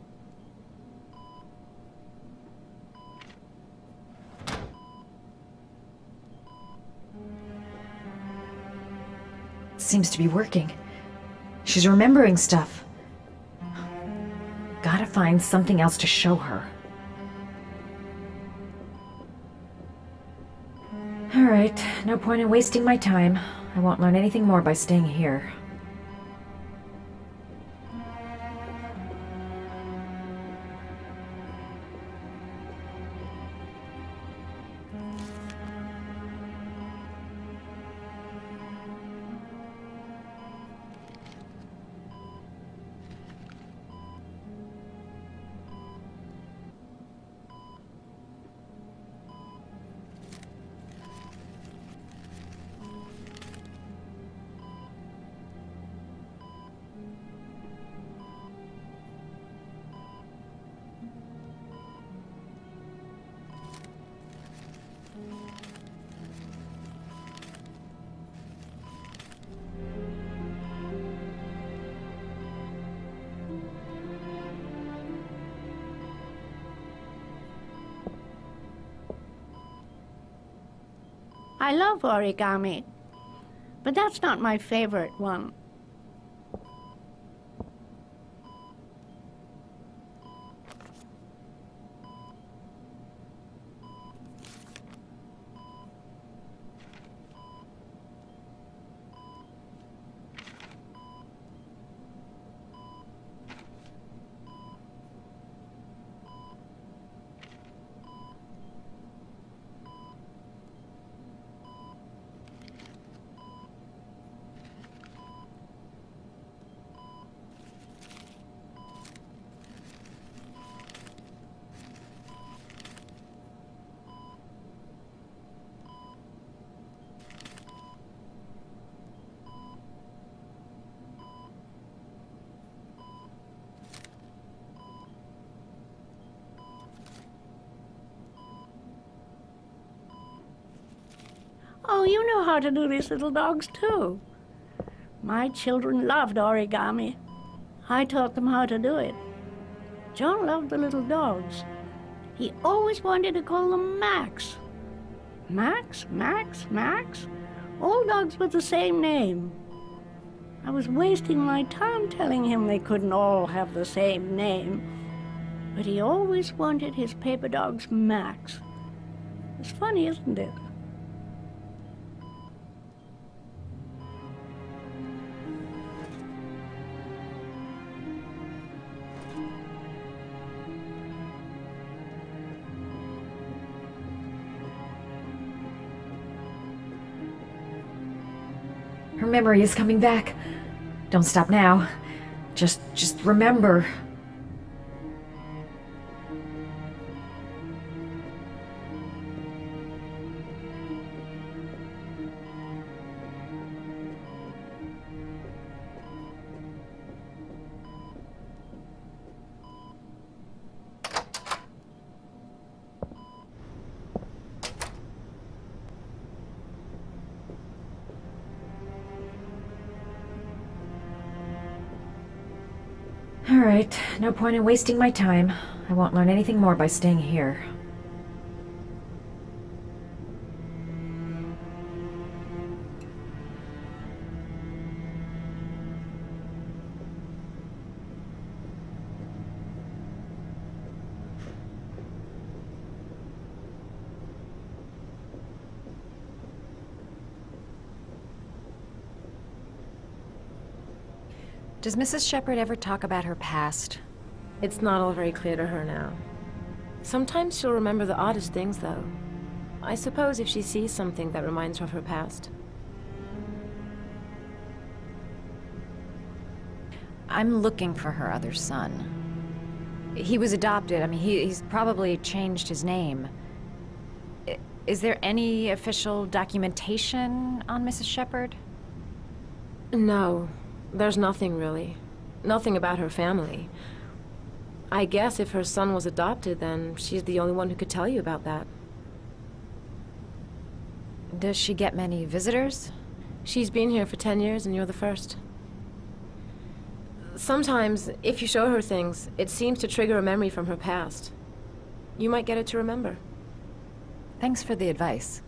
Seems to be working. She's remembering stuff. Gotta find something else to show her. Alright, no point in wasting my time. I won't learn anything more by staying here. I love origami, but that's not my favorite one. Oh, you know how to do these little dogs, too. My children loved origami. I taught them how to do it. John loved the little dogs. He always wanted to call them Max. Max, Max, Max. All dogs with the same name. I was wasting my time telling him they couldn't all have the same name. But he always wanted his paper dogs Max. It's funny, isn't it? Her memory is coming back. Don't stop now. Just remember. Alright, no point in wasting my time. I won't learn anything more by staying here. Does Mrs. Shepherd ever talk about her past? It's not all very clear to her now. Sometimes she'll remember the oddest things, though. I suppose if she sees something that reminds her of her past. I'm looking for her other son. He was adopted. I mean, he's probably changed his name. Is there any official documentation on Mrs. Shepherd? No. There's nothing, really. Nothing about her family. I guess if her son was adopted, then she's the only one who could tell you about that. Does she get many visitors? She's been here for 10 years and you're the first. Sometimes, if you show her things, it seems to trigger a memory from her past. You might get it to remember. Thanks for the advice.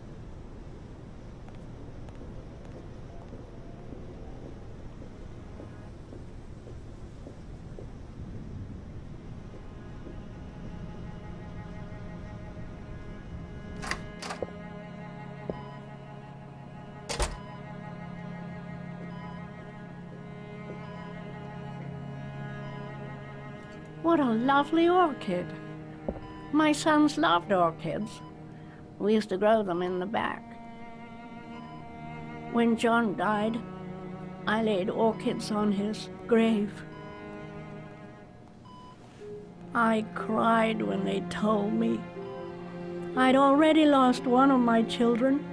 What a lovely orchid. My sons loved orchids. We used to grow them in the back. When John died, I laid orchids on his grave. I cried when they told me. I'd already lost one of my children,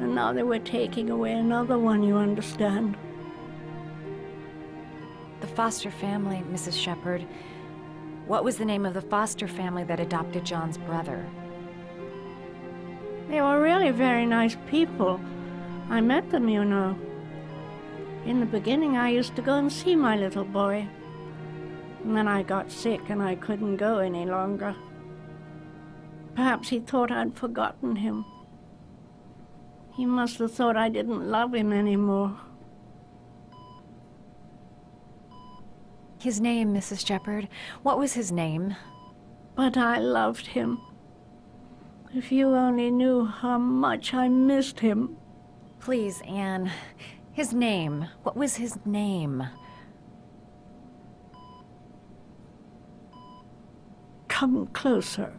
and now they were taking away another one, you understand. The foster family, Mrs. Shepherd. What was the name of the foster family that adopted John's brother? They were really very nice people. I met them, you know. In the beginning, I used to go and see my little boy. And then I got sick and I couldn't go any longer. Perhaps he thought I'd forgotten him. He must have thought I didn't love him anymore. His name, Mrs. Shepherd. What was his name? But I loved him. If you only knew how much I missed him. Please, Anne. His name. What was his name? Come closer.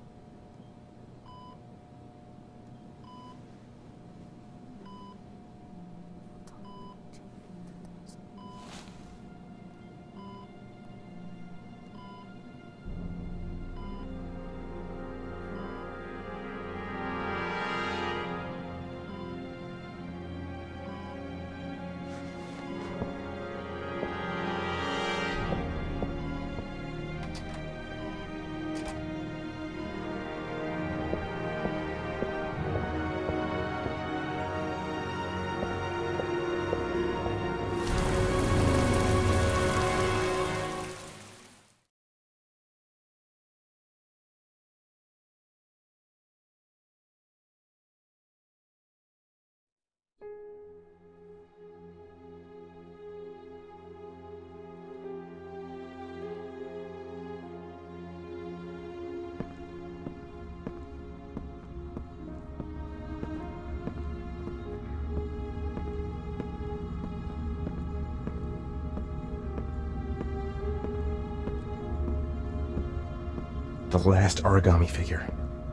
The last origami figure.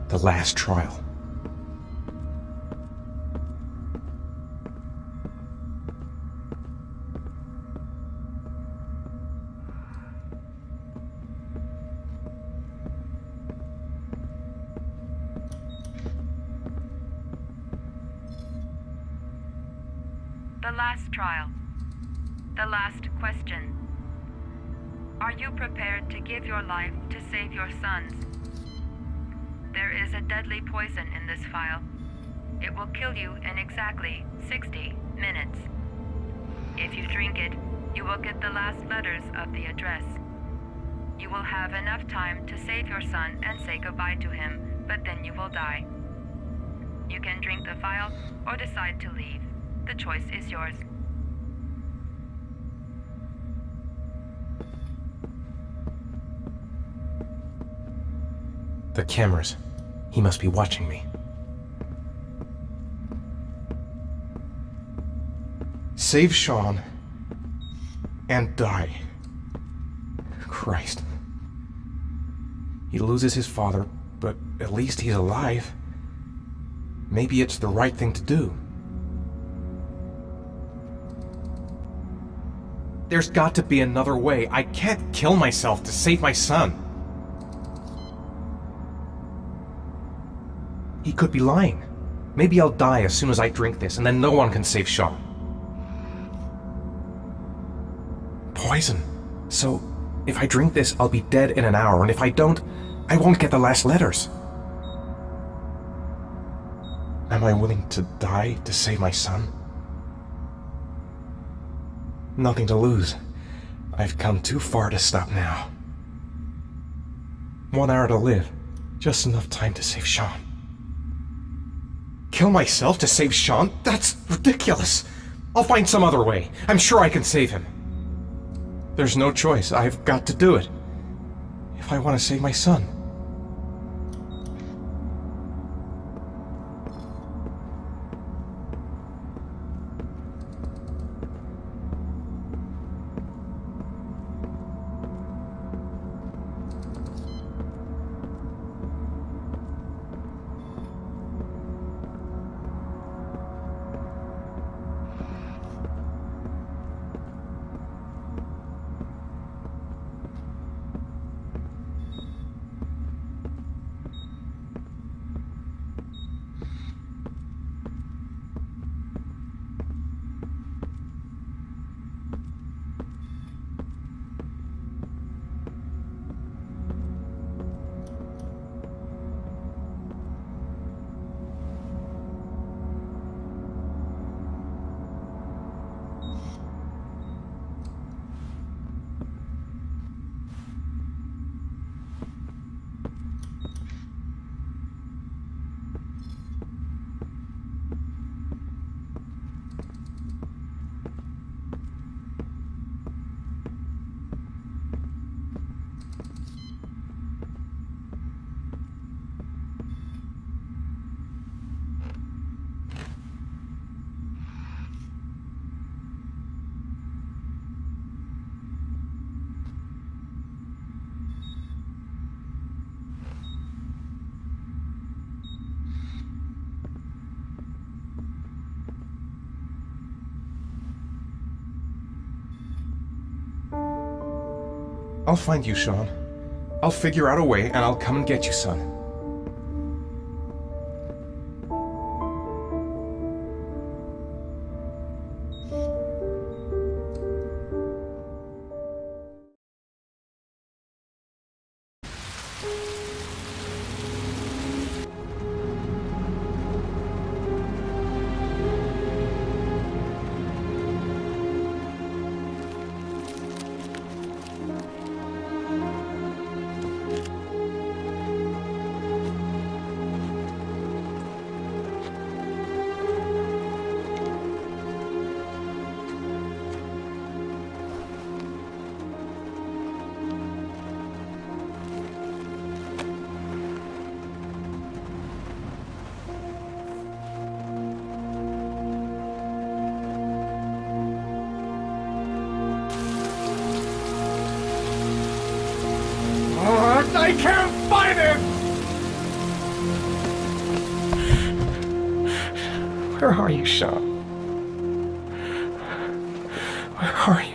The last trial. The last trial. The last question. Are you prepared to give your life to save your sons? There is a deadly poison in this file. It will kill you in exactly 60 minutes. If you drink it, you will get the last letters of the address. You will have enough time to save your son and say goodbye to him, but then you will die. You can drink the file or decide to leave. The choice is yours. The cameras. He must be watching me. Save Sean and die. Christ. He loses his father, but at least he's alive. Maybe it's the right thing to do. There's got to be another way. I can't kill myself to save my son. He could be lying. Maybe I'll die as soon as I drink this, and then no one can save Sean. Poison. So, if I drink this, I'll be dead in an hour, and if I don't, I won't get the last letters. Am I willing to die to save my son? Nothing to lose. I've come too far to stop now. 1 hour to live. Just enough time to save Sean. Kill myself to save Sean? That's ridiculous. I'll find some other way. I'm sure I can save him. There's no choice. I've got to do it. If I want to save my son. I'll find you, Sean. I'll figure out a way, and I'll come and get you, son. I can't find him! Where are you, Sean? Where are you?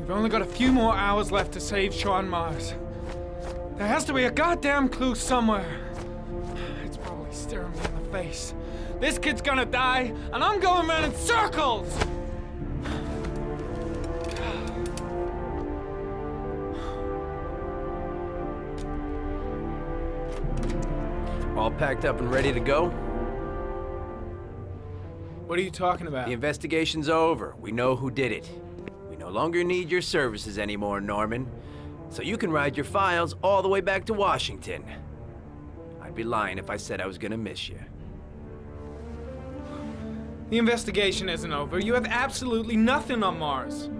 We've only got a few more hours left to save Sean Mars. There has to be a goddamn clue somewhere. It's probably staring me in the face. This kid's gonna die, and I'm going around in circles! All packed up and ready to go? What are you talking about? The investigation's over. We know who did it. We no longer need your services anymore, Norman. So you can ride your files all the way back to Washington. I'd be lying if I said I was gonna miss you. The investigation isn't over. You have absolutely nothing on Mars.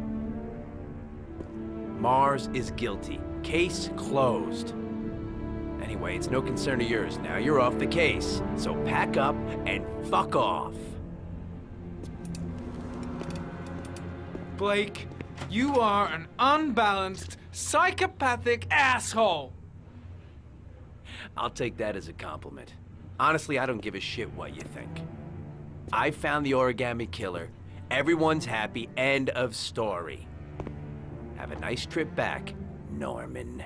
Mars is guilty. Case closed. Anyway, it's no concern of yours now. You're off the case. So pack up and fuck off. Blake, You are an unbalanced, psychopathic asshole! I'll take that as a compliment. Honestly, I don't give a shit what you think. I found the origami killer. Everyone's happy. End of story. Have a nice trip back, Norman.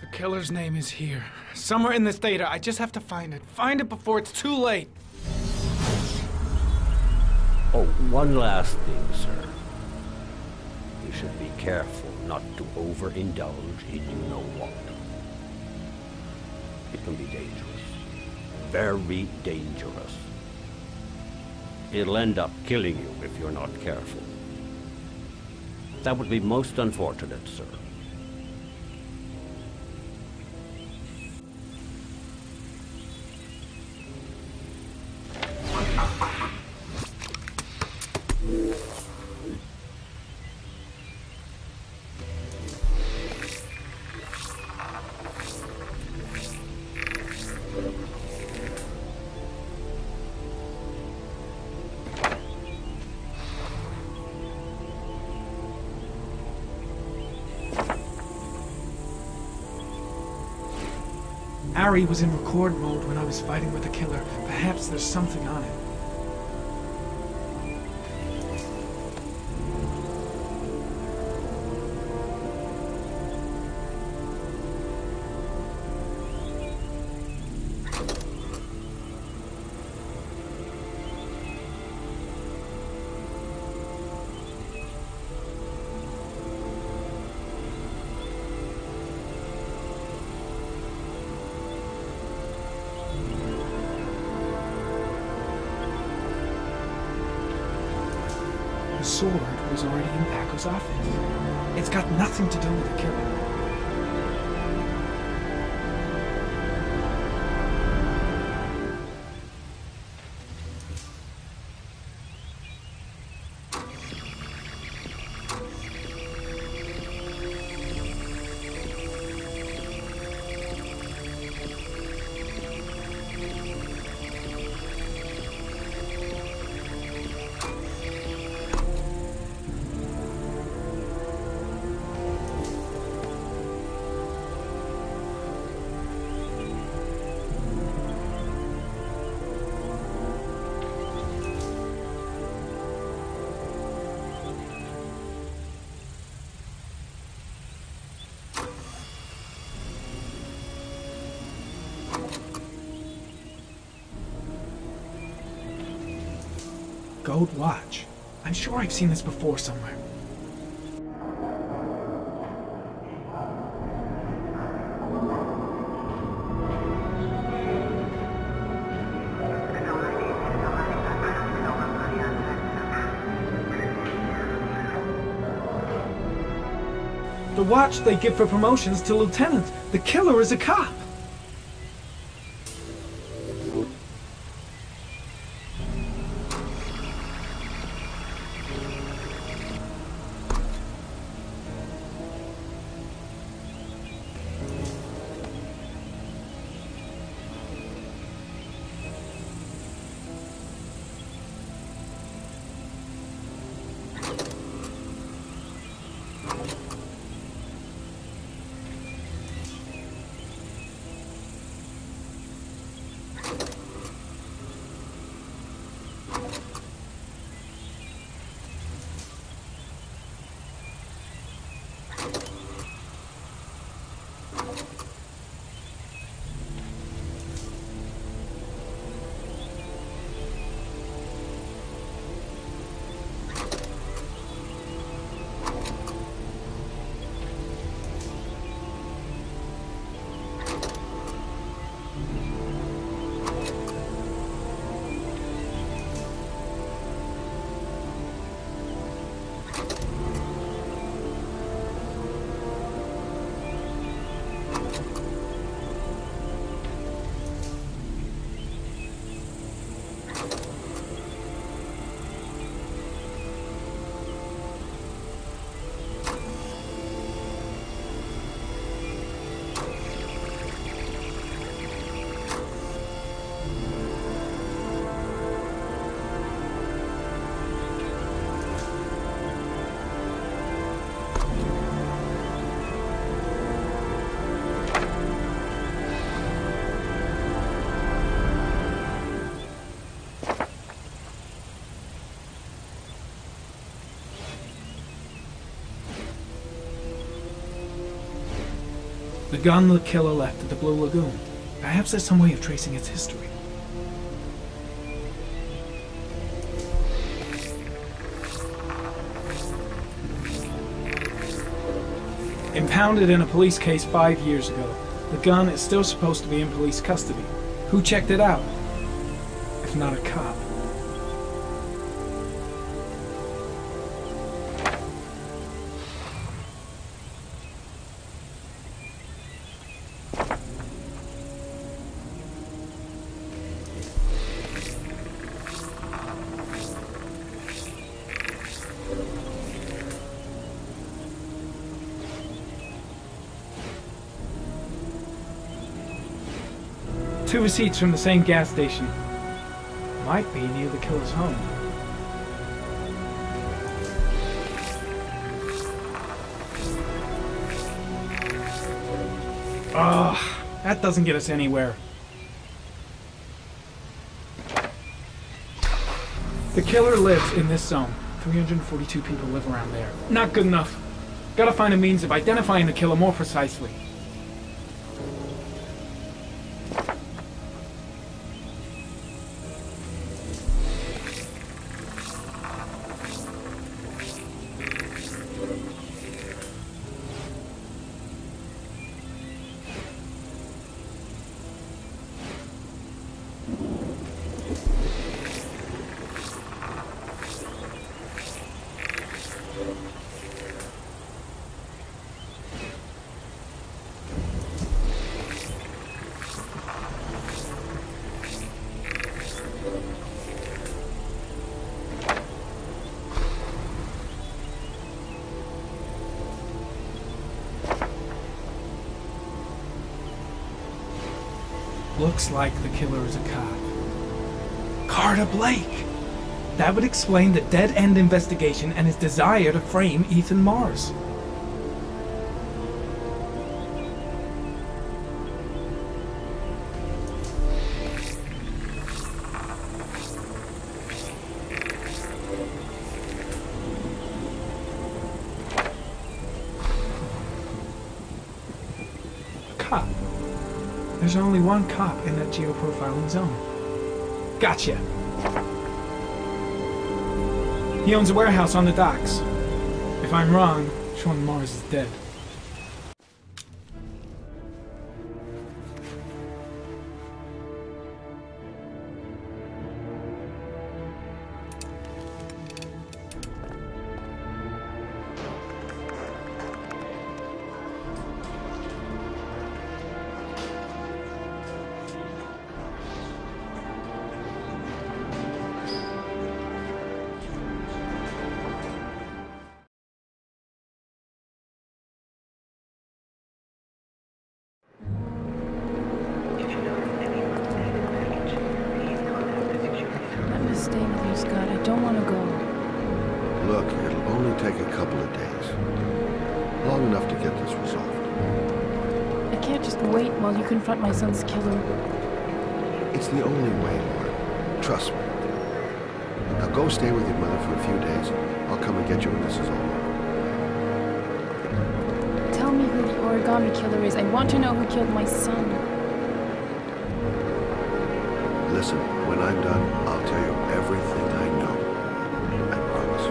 The killer's name is here. Somewhere in this data. I just have to find it. Find it before it's too late. Oh, one last thing, sir. You should be careful not to overindulge in you know what. It can be dangerous. Very dangerous. It'll end up killing you if you're not careful. That would be most unfortunate, sir. Ari was in record mode when I was fighting with the killer. Perhaps there's something on it. The sword was already in Paco's office. It's got nothing to do with the killer. Gold watch. I'm sure I've seen this before somewhere. The watch they give for promotions to lieutenant. The killer is a cop. The gun the killer left at the Blue Lagoon. Perhaps there's some way of tracing its history. Impounded in a police case 5 years ago, the gun is still supposed to be in police custody. Who checked it out? If not a cop. Two receipts from the same gas station. Might be near the killer's home. Ugh, that doesn't get us anywhere. The killer lives in this zone. 342 people live around there. Not good enough. Gotta find a means of identifying the killer more precisely. Looks like the killer is a cop. Carter Blake! That would explain the dead-end investigation and his desire to frame Ethan Mars. A cop. There's only one cop in that geoprofiling zone. Gotcha! He owns a warehouse on the docks. If I'm wrong, Sean Mars is dead. Stay with you, Scott. I don't want to go. Look, it'll only take a couple of days. Long enough to get this resolved. I can't just wait while you confront my son's killer. It's the only way, Lauren. Trust me. Now go stay with your mother for a few days. I'll come and get you when this is over. Tell me who the origami killer is. I want to know who killed my son. Listen, when I'm done, I'll tell you everything I know. I promise.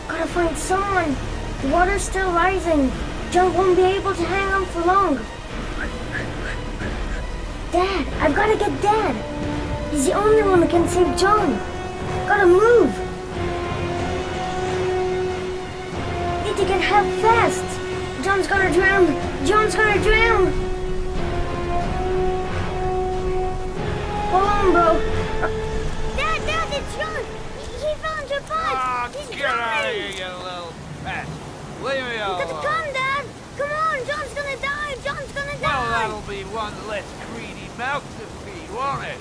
Gotta find someone. The water's still rising. John won't be able to hang on for long. Dad, I've got to get Dad. He's the only one that can save John. Gotta move. Need to get help fast. John's gonna drown. John's gonna drown. Hold on, bro. Dad, it's John. He fell into a pot. He's Get out of here, you little pest. Leave me alone. You got to come, Dad. Come on, John's gonna die. John's gonna die. Well, that'll be one less greedy mouth to feed, won't it?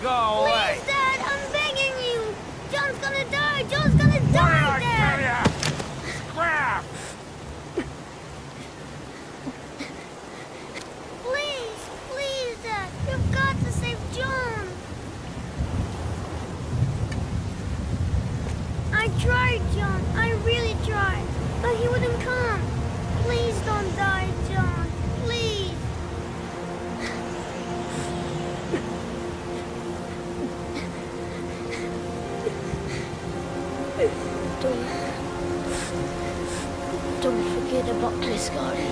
Go away. Please, Dad, I'm begging you. John's gonna die. John's gonna die, Dad. Crap! Please, Dad. You've got to save John. I tried, John. I really tried. But he wouldn't come. Please don't die, John. Please. Don't forget about this, Scotty.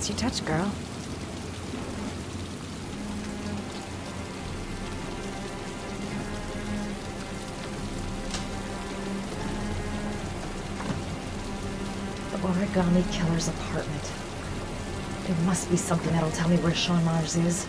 Nice you touch, girl. The origami killer's apartment. There must be something that'll tell me where Sean Mars is.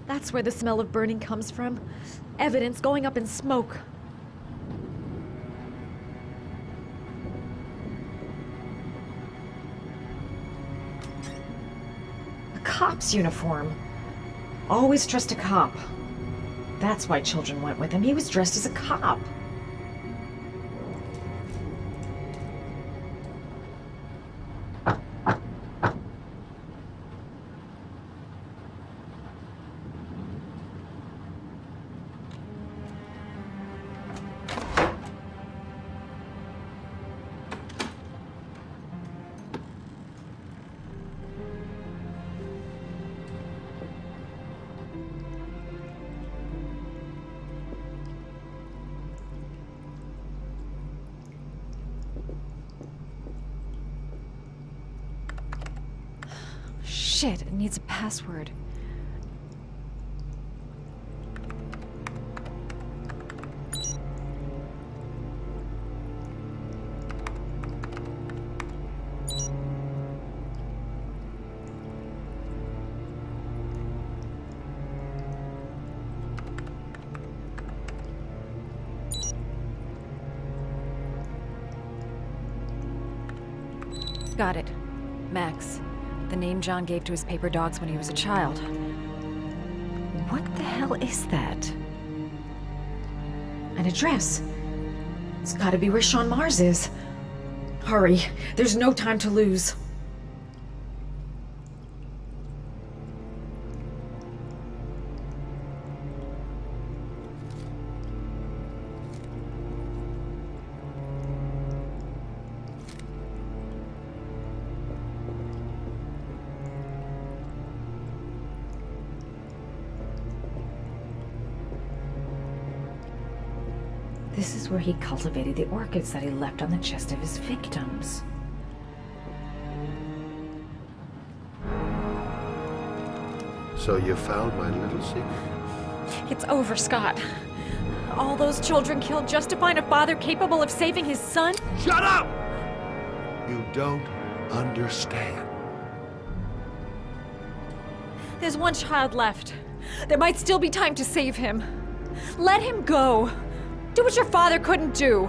That's where the smell of burning comes from. Evidence going up in smoke. A cop's uniform. Always trust a cop. That's why children went with him. He was dressed as a cop. Shit, it needs a password. Got it. Max. The name John gave to his paper dogs when he was a child. What the hell is that? An address. It's gotta be where Sean Mars is. Hurry, there's no time to lose. This is where he cultivated the orchids that he left on the chest of his victims. So you found my little secret? It's over, Scott. All those children killed just to find a father capable of saving his son? Shut up! You don't understand. There's one child left. There might still be time to save him. Let him go. Do what your father couldn't do.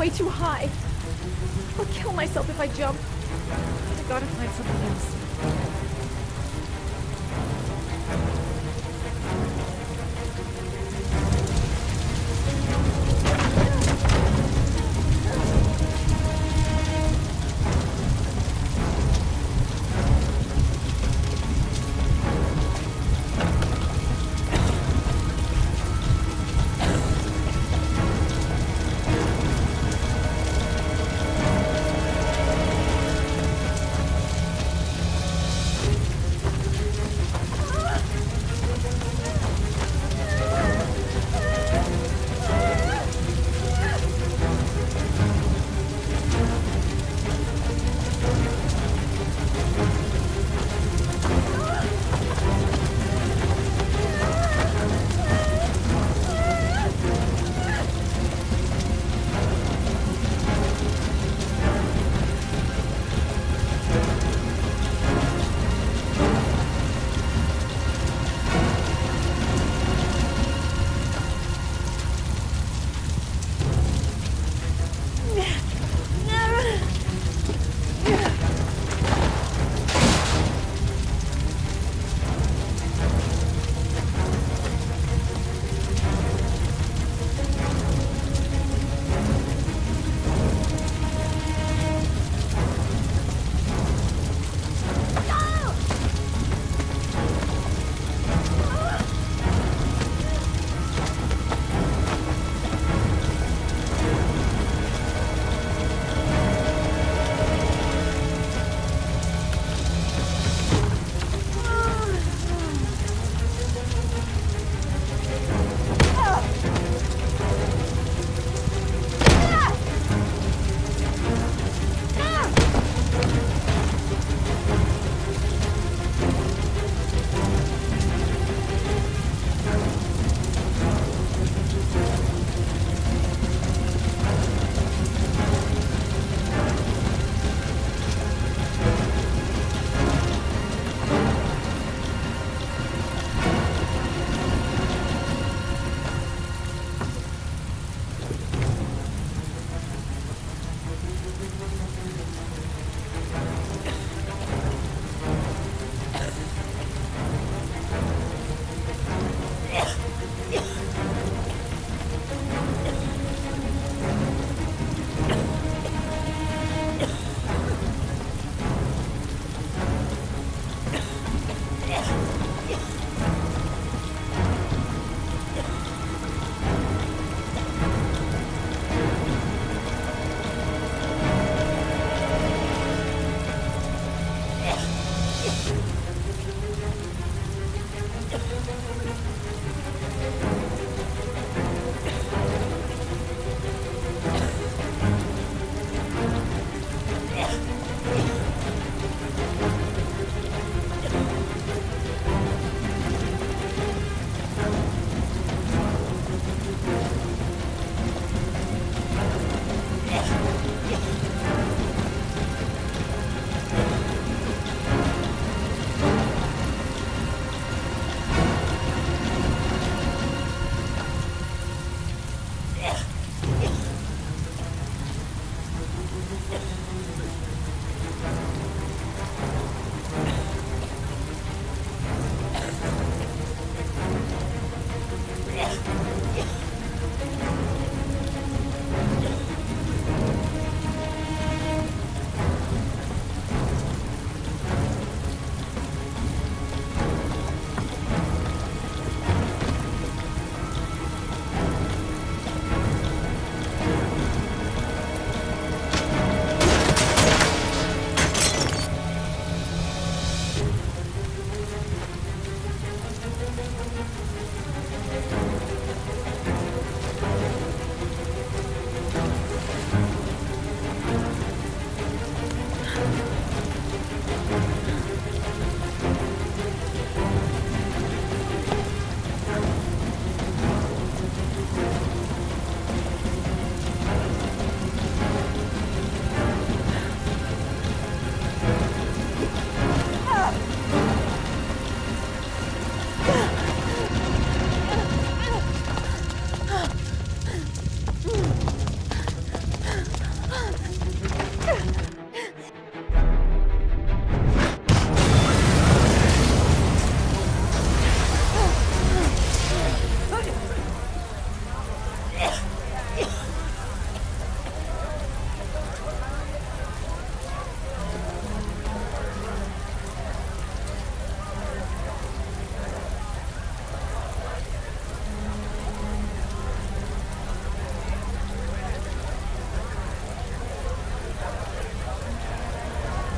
way too high. I'll kill myself if I jump. I gotta find something else.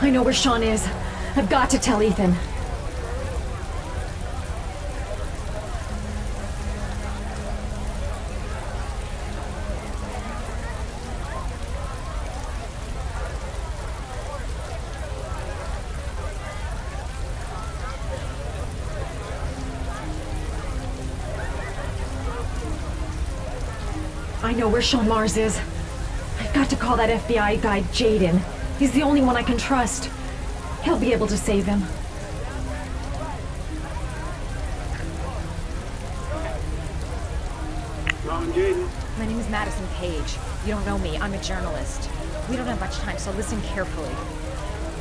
I know where Sean is. I've got to tell Ethan. I know where Sean Mars is. I've got to call that FBI guy Jaden. He's the only one I can trust. He'll be able to save him. Ron, Jaden. My name is Madison Page. You don't know me. I'm a journalist. We don't have much time, so listen carefully.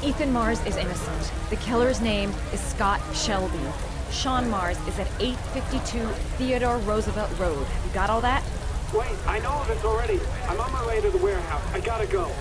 Ethan Mars is innocent. The killer's name is Scott Shelby. Sean Mars is at 852 Theodore Roosevelt Road. You got all that? Wait, I know this already. I'm on my way to the warehouse. I gotta go.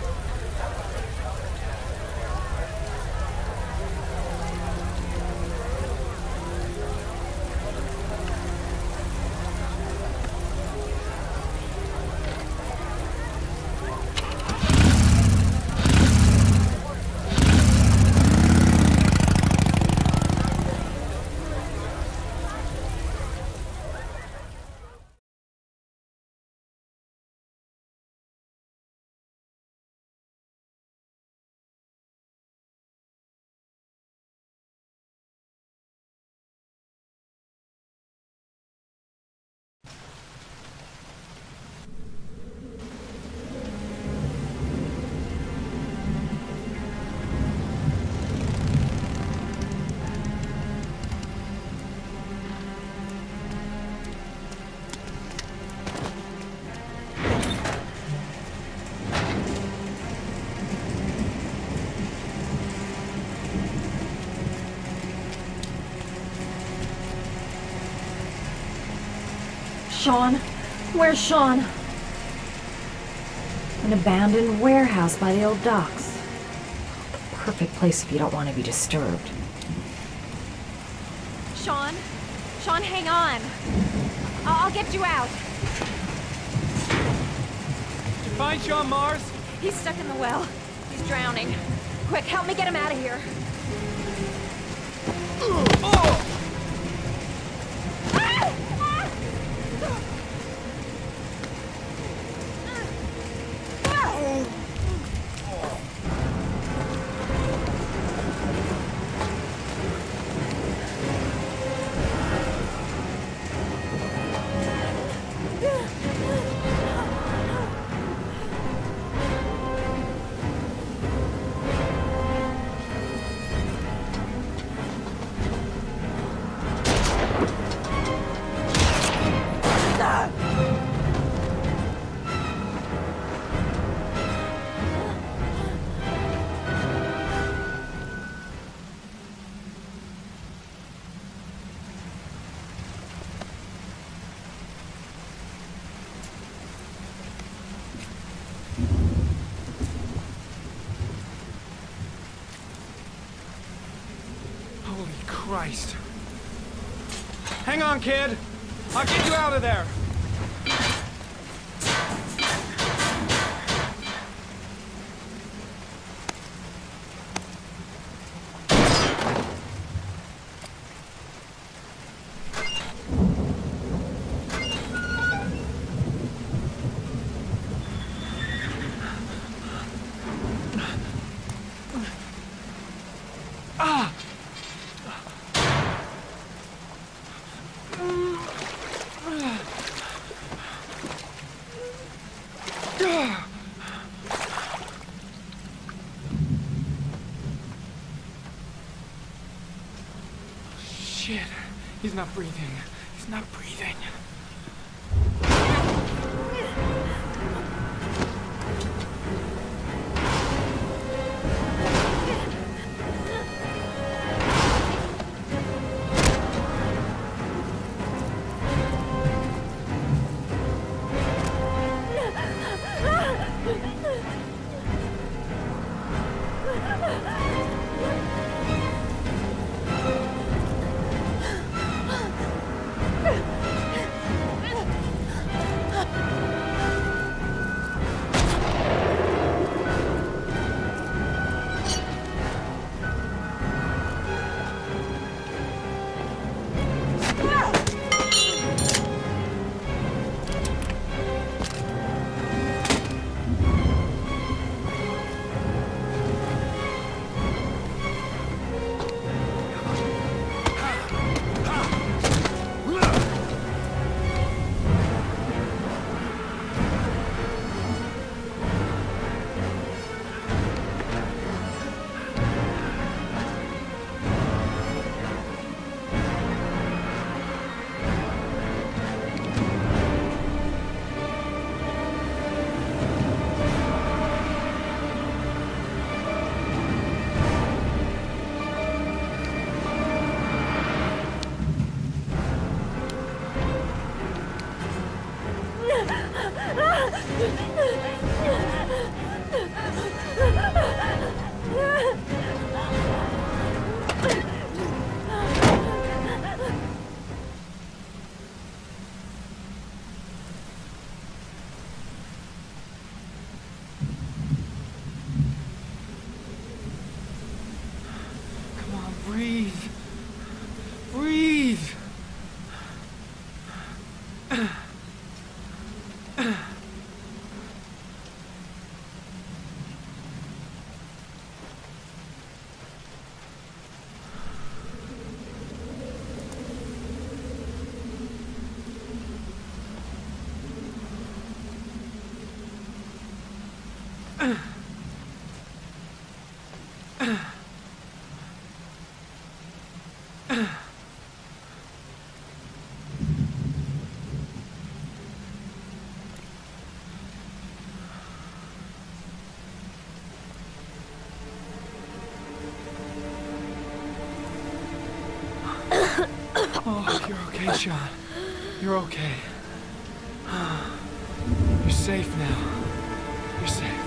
Sean? Where's Sean? An abandoned warehouse by the old docks. The perfect place if you don't want to be disturbed. Sean? Sean, hang on. I'll get you out. Did you find Sean Mars? He's stuck in the well. He's drowning. Quick, help me get him out of here. Oh! Christ. Hang on, kid. I'll get you out of there. Shit. He's not breathing. He's not breathing. Breathe. Breathe. Oh, you're okay, Sean. You're okay. You're safe now. You're safe.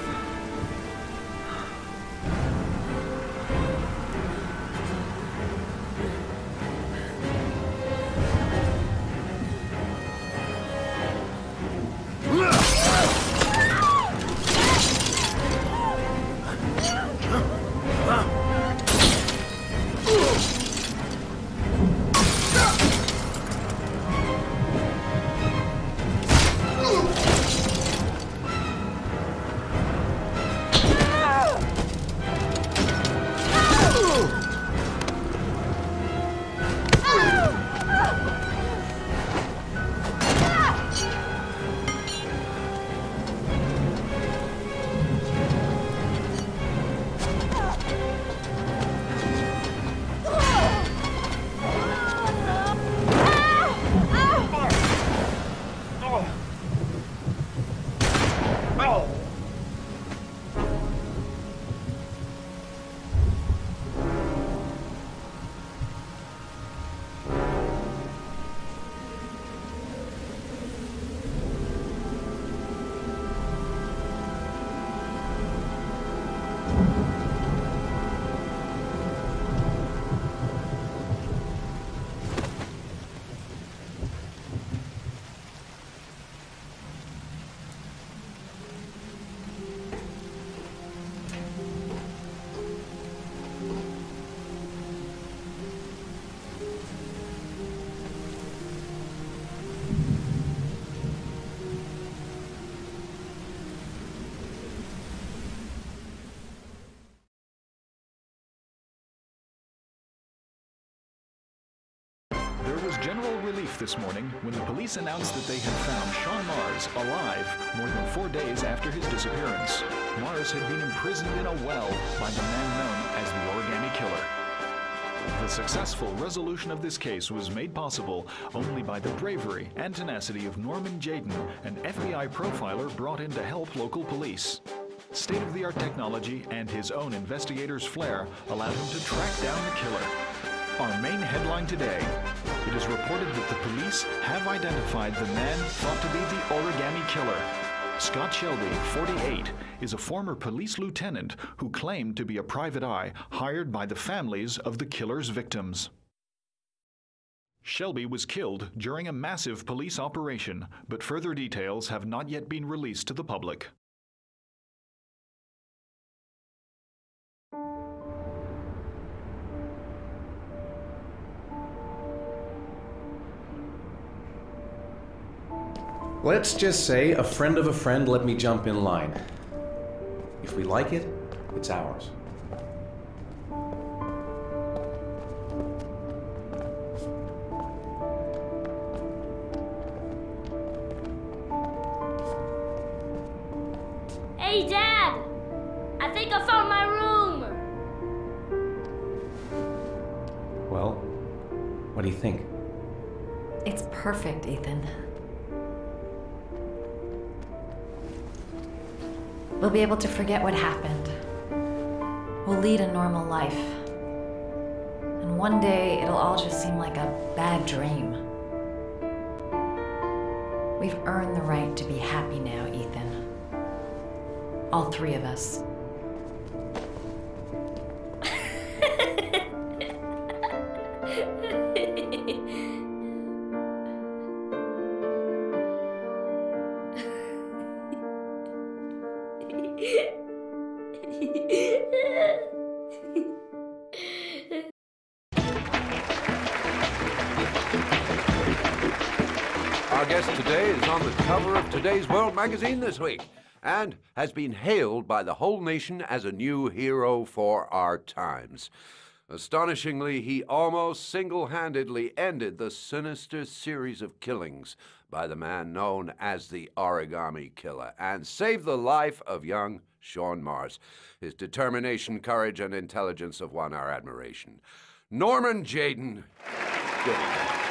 There was general relief this morning when the police announced that they had found Sean Mars alive more than 4 days after his disappearance. Mars had been imprisoned in a well by the man known as the Origami Killer. The successful resolution of this case was made possible only by the bravery and tenacity of Norman Jayden, an FBI profiler brought in to help local police. State-of-the-art technology and his own investigator's flair allowed him to track down the killer. Our main headline today: it is reported that the police have identified the man thought to be the Origami Killer. Scott Shelby, 48, is a former police lieutenant who claimed to be a private eye hired by the families of the killer's victims. Shelby was killed during a massive police operation, but further details have not yet been released to the public. Let's just say a friend of a friend let me jump in line. If we like it, it's ours. Hey, Dad! I think I found my room! Well, what do you think? It's perfect, Ethan. We'll be able to forget what happened. We'll lead a normal life. And one day, it'll all just seem like a bad dream. We've earned the right to be happy now, Ethan. All three of us. Our guest today is on the cover of Today's World magazine this week and has been hailed by the whole nation as a new hero for our times. Astonishingly, he almost single-handedly ended the sinister series of killings by the man known as the Origami Killer and saved the life of young Sean Mars. His determination, courage, and intelligence have won our admiration. Norman Jayden. Good evening.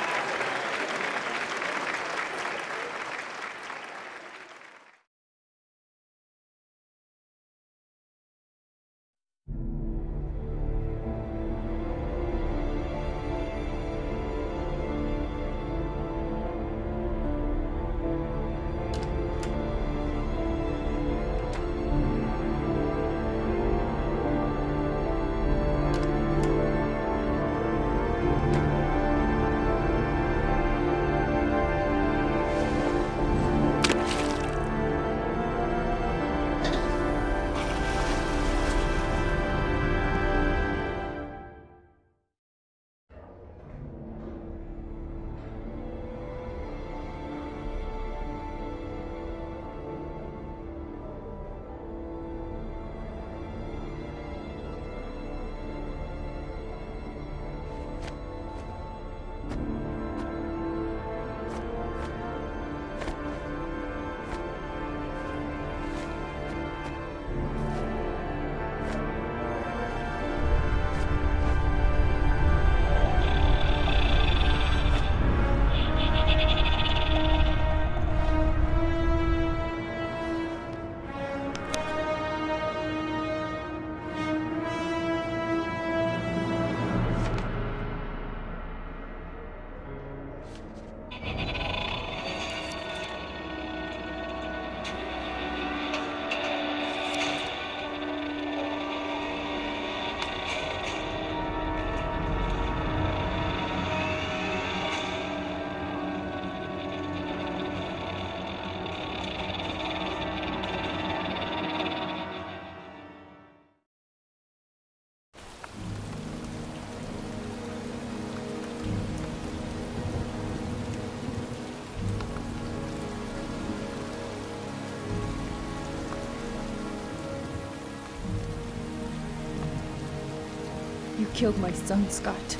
You killed my son, Scott.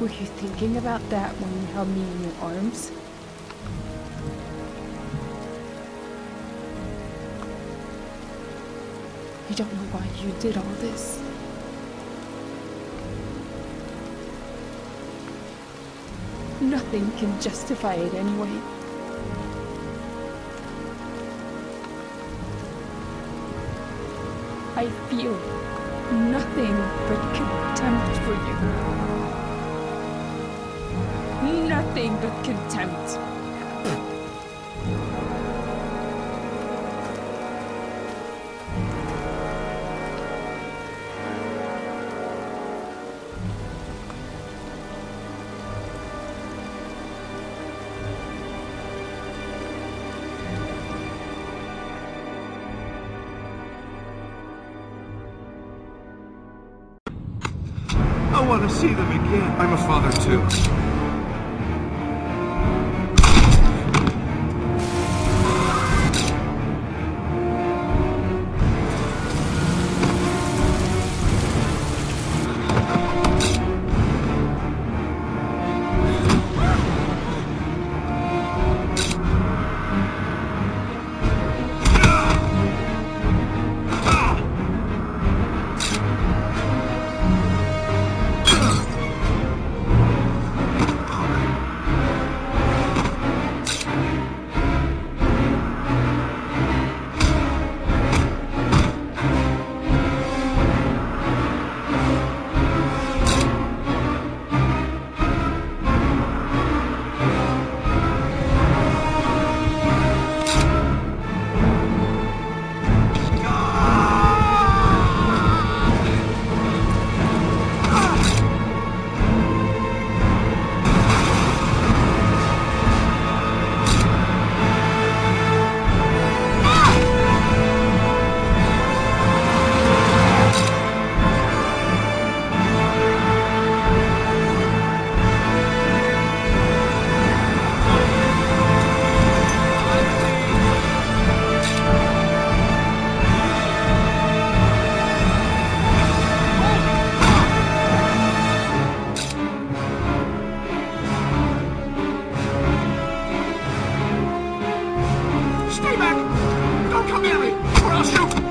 Were you thinking about that when you held me in your arms? I don't know why you did all this. Nothing can justify it anyway. I feel nothing but contempt for you. Nothing but contempt. I want to see them again. I'm a father too. Stay back! Don't come near me, or I'll shoot!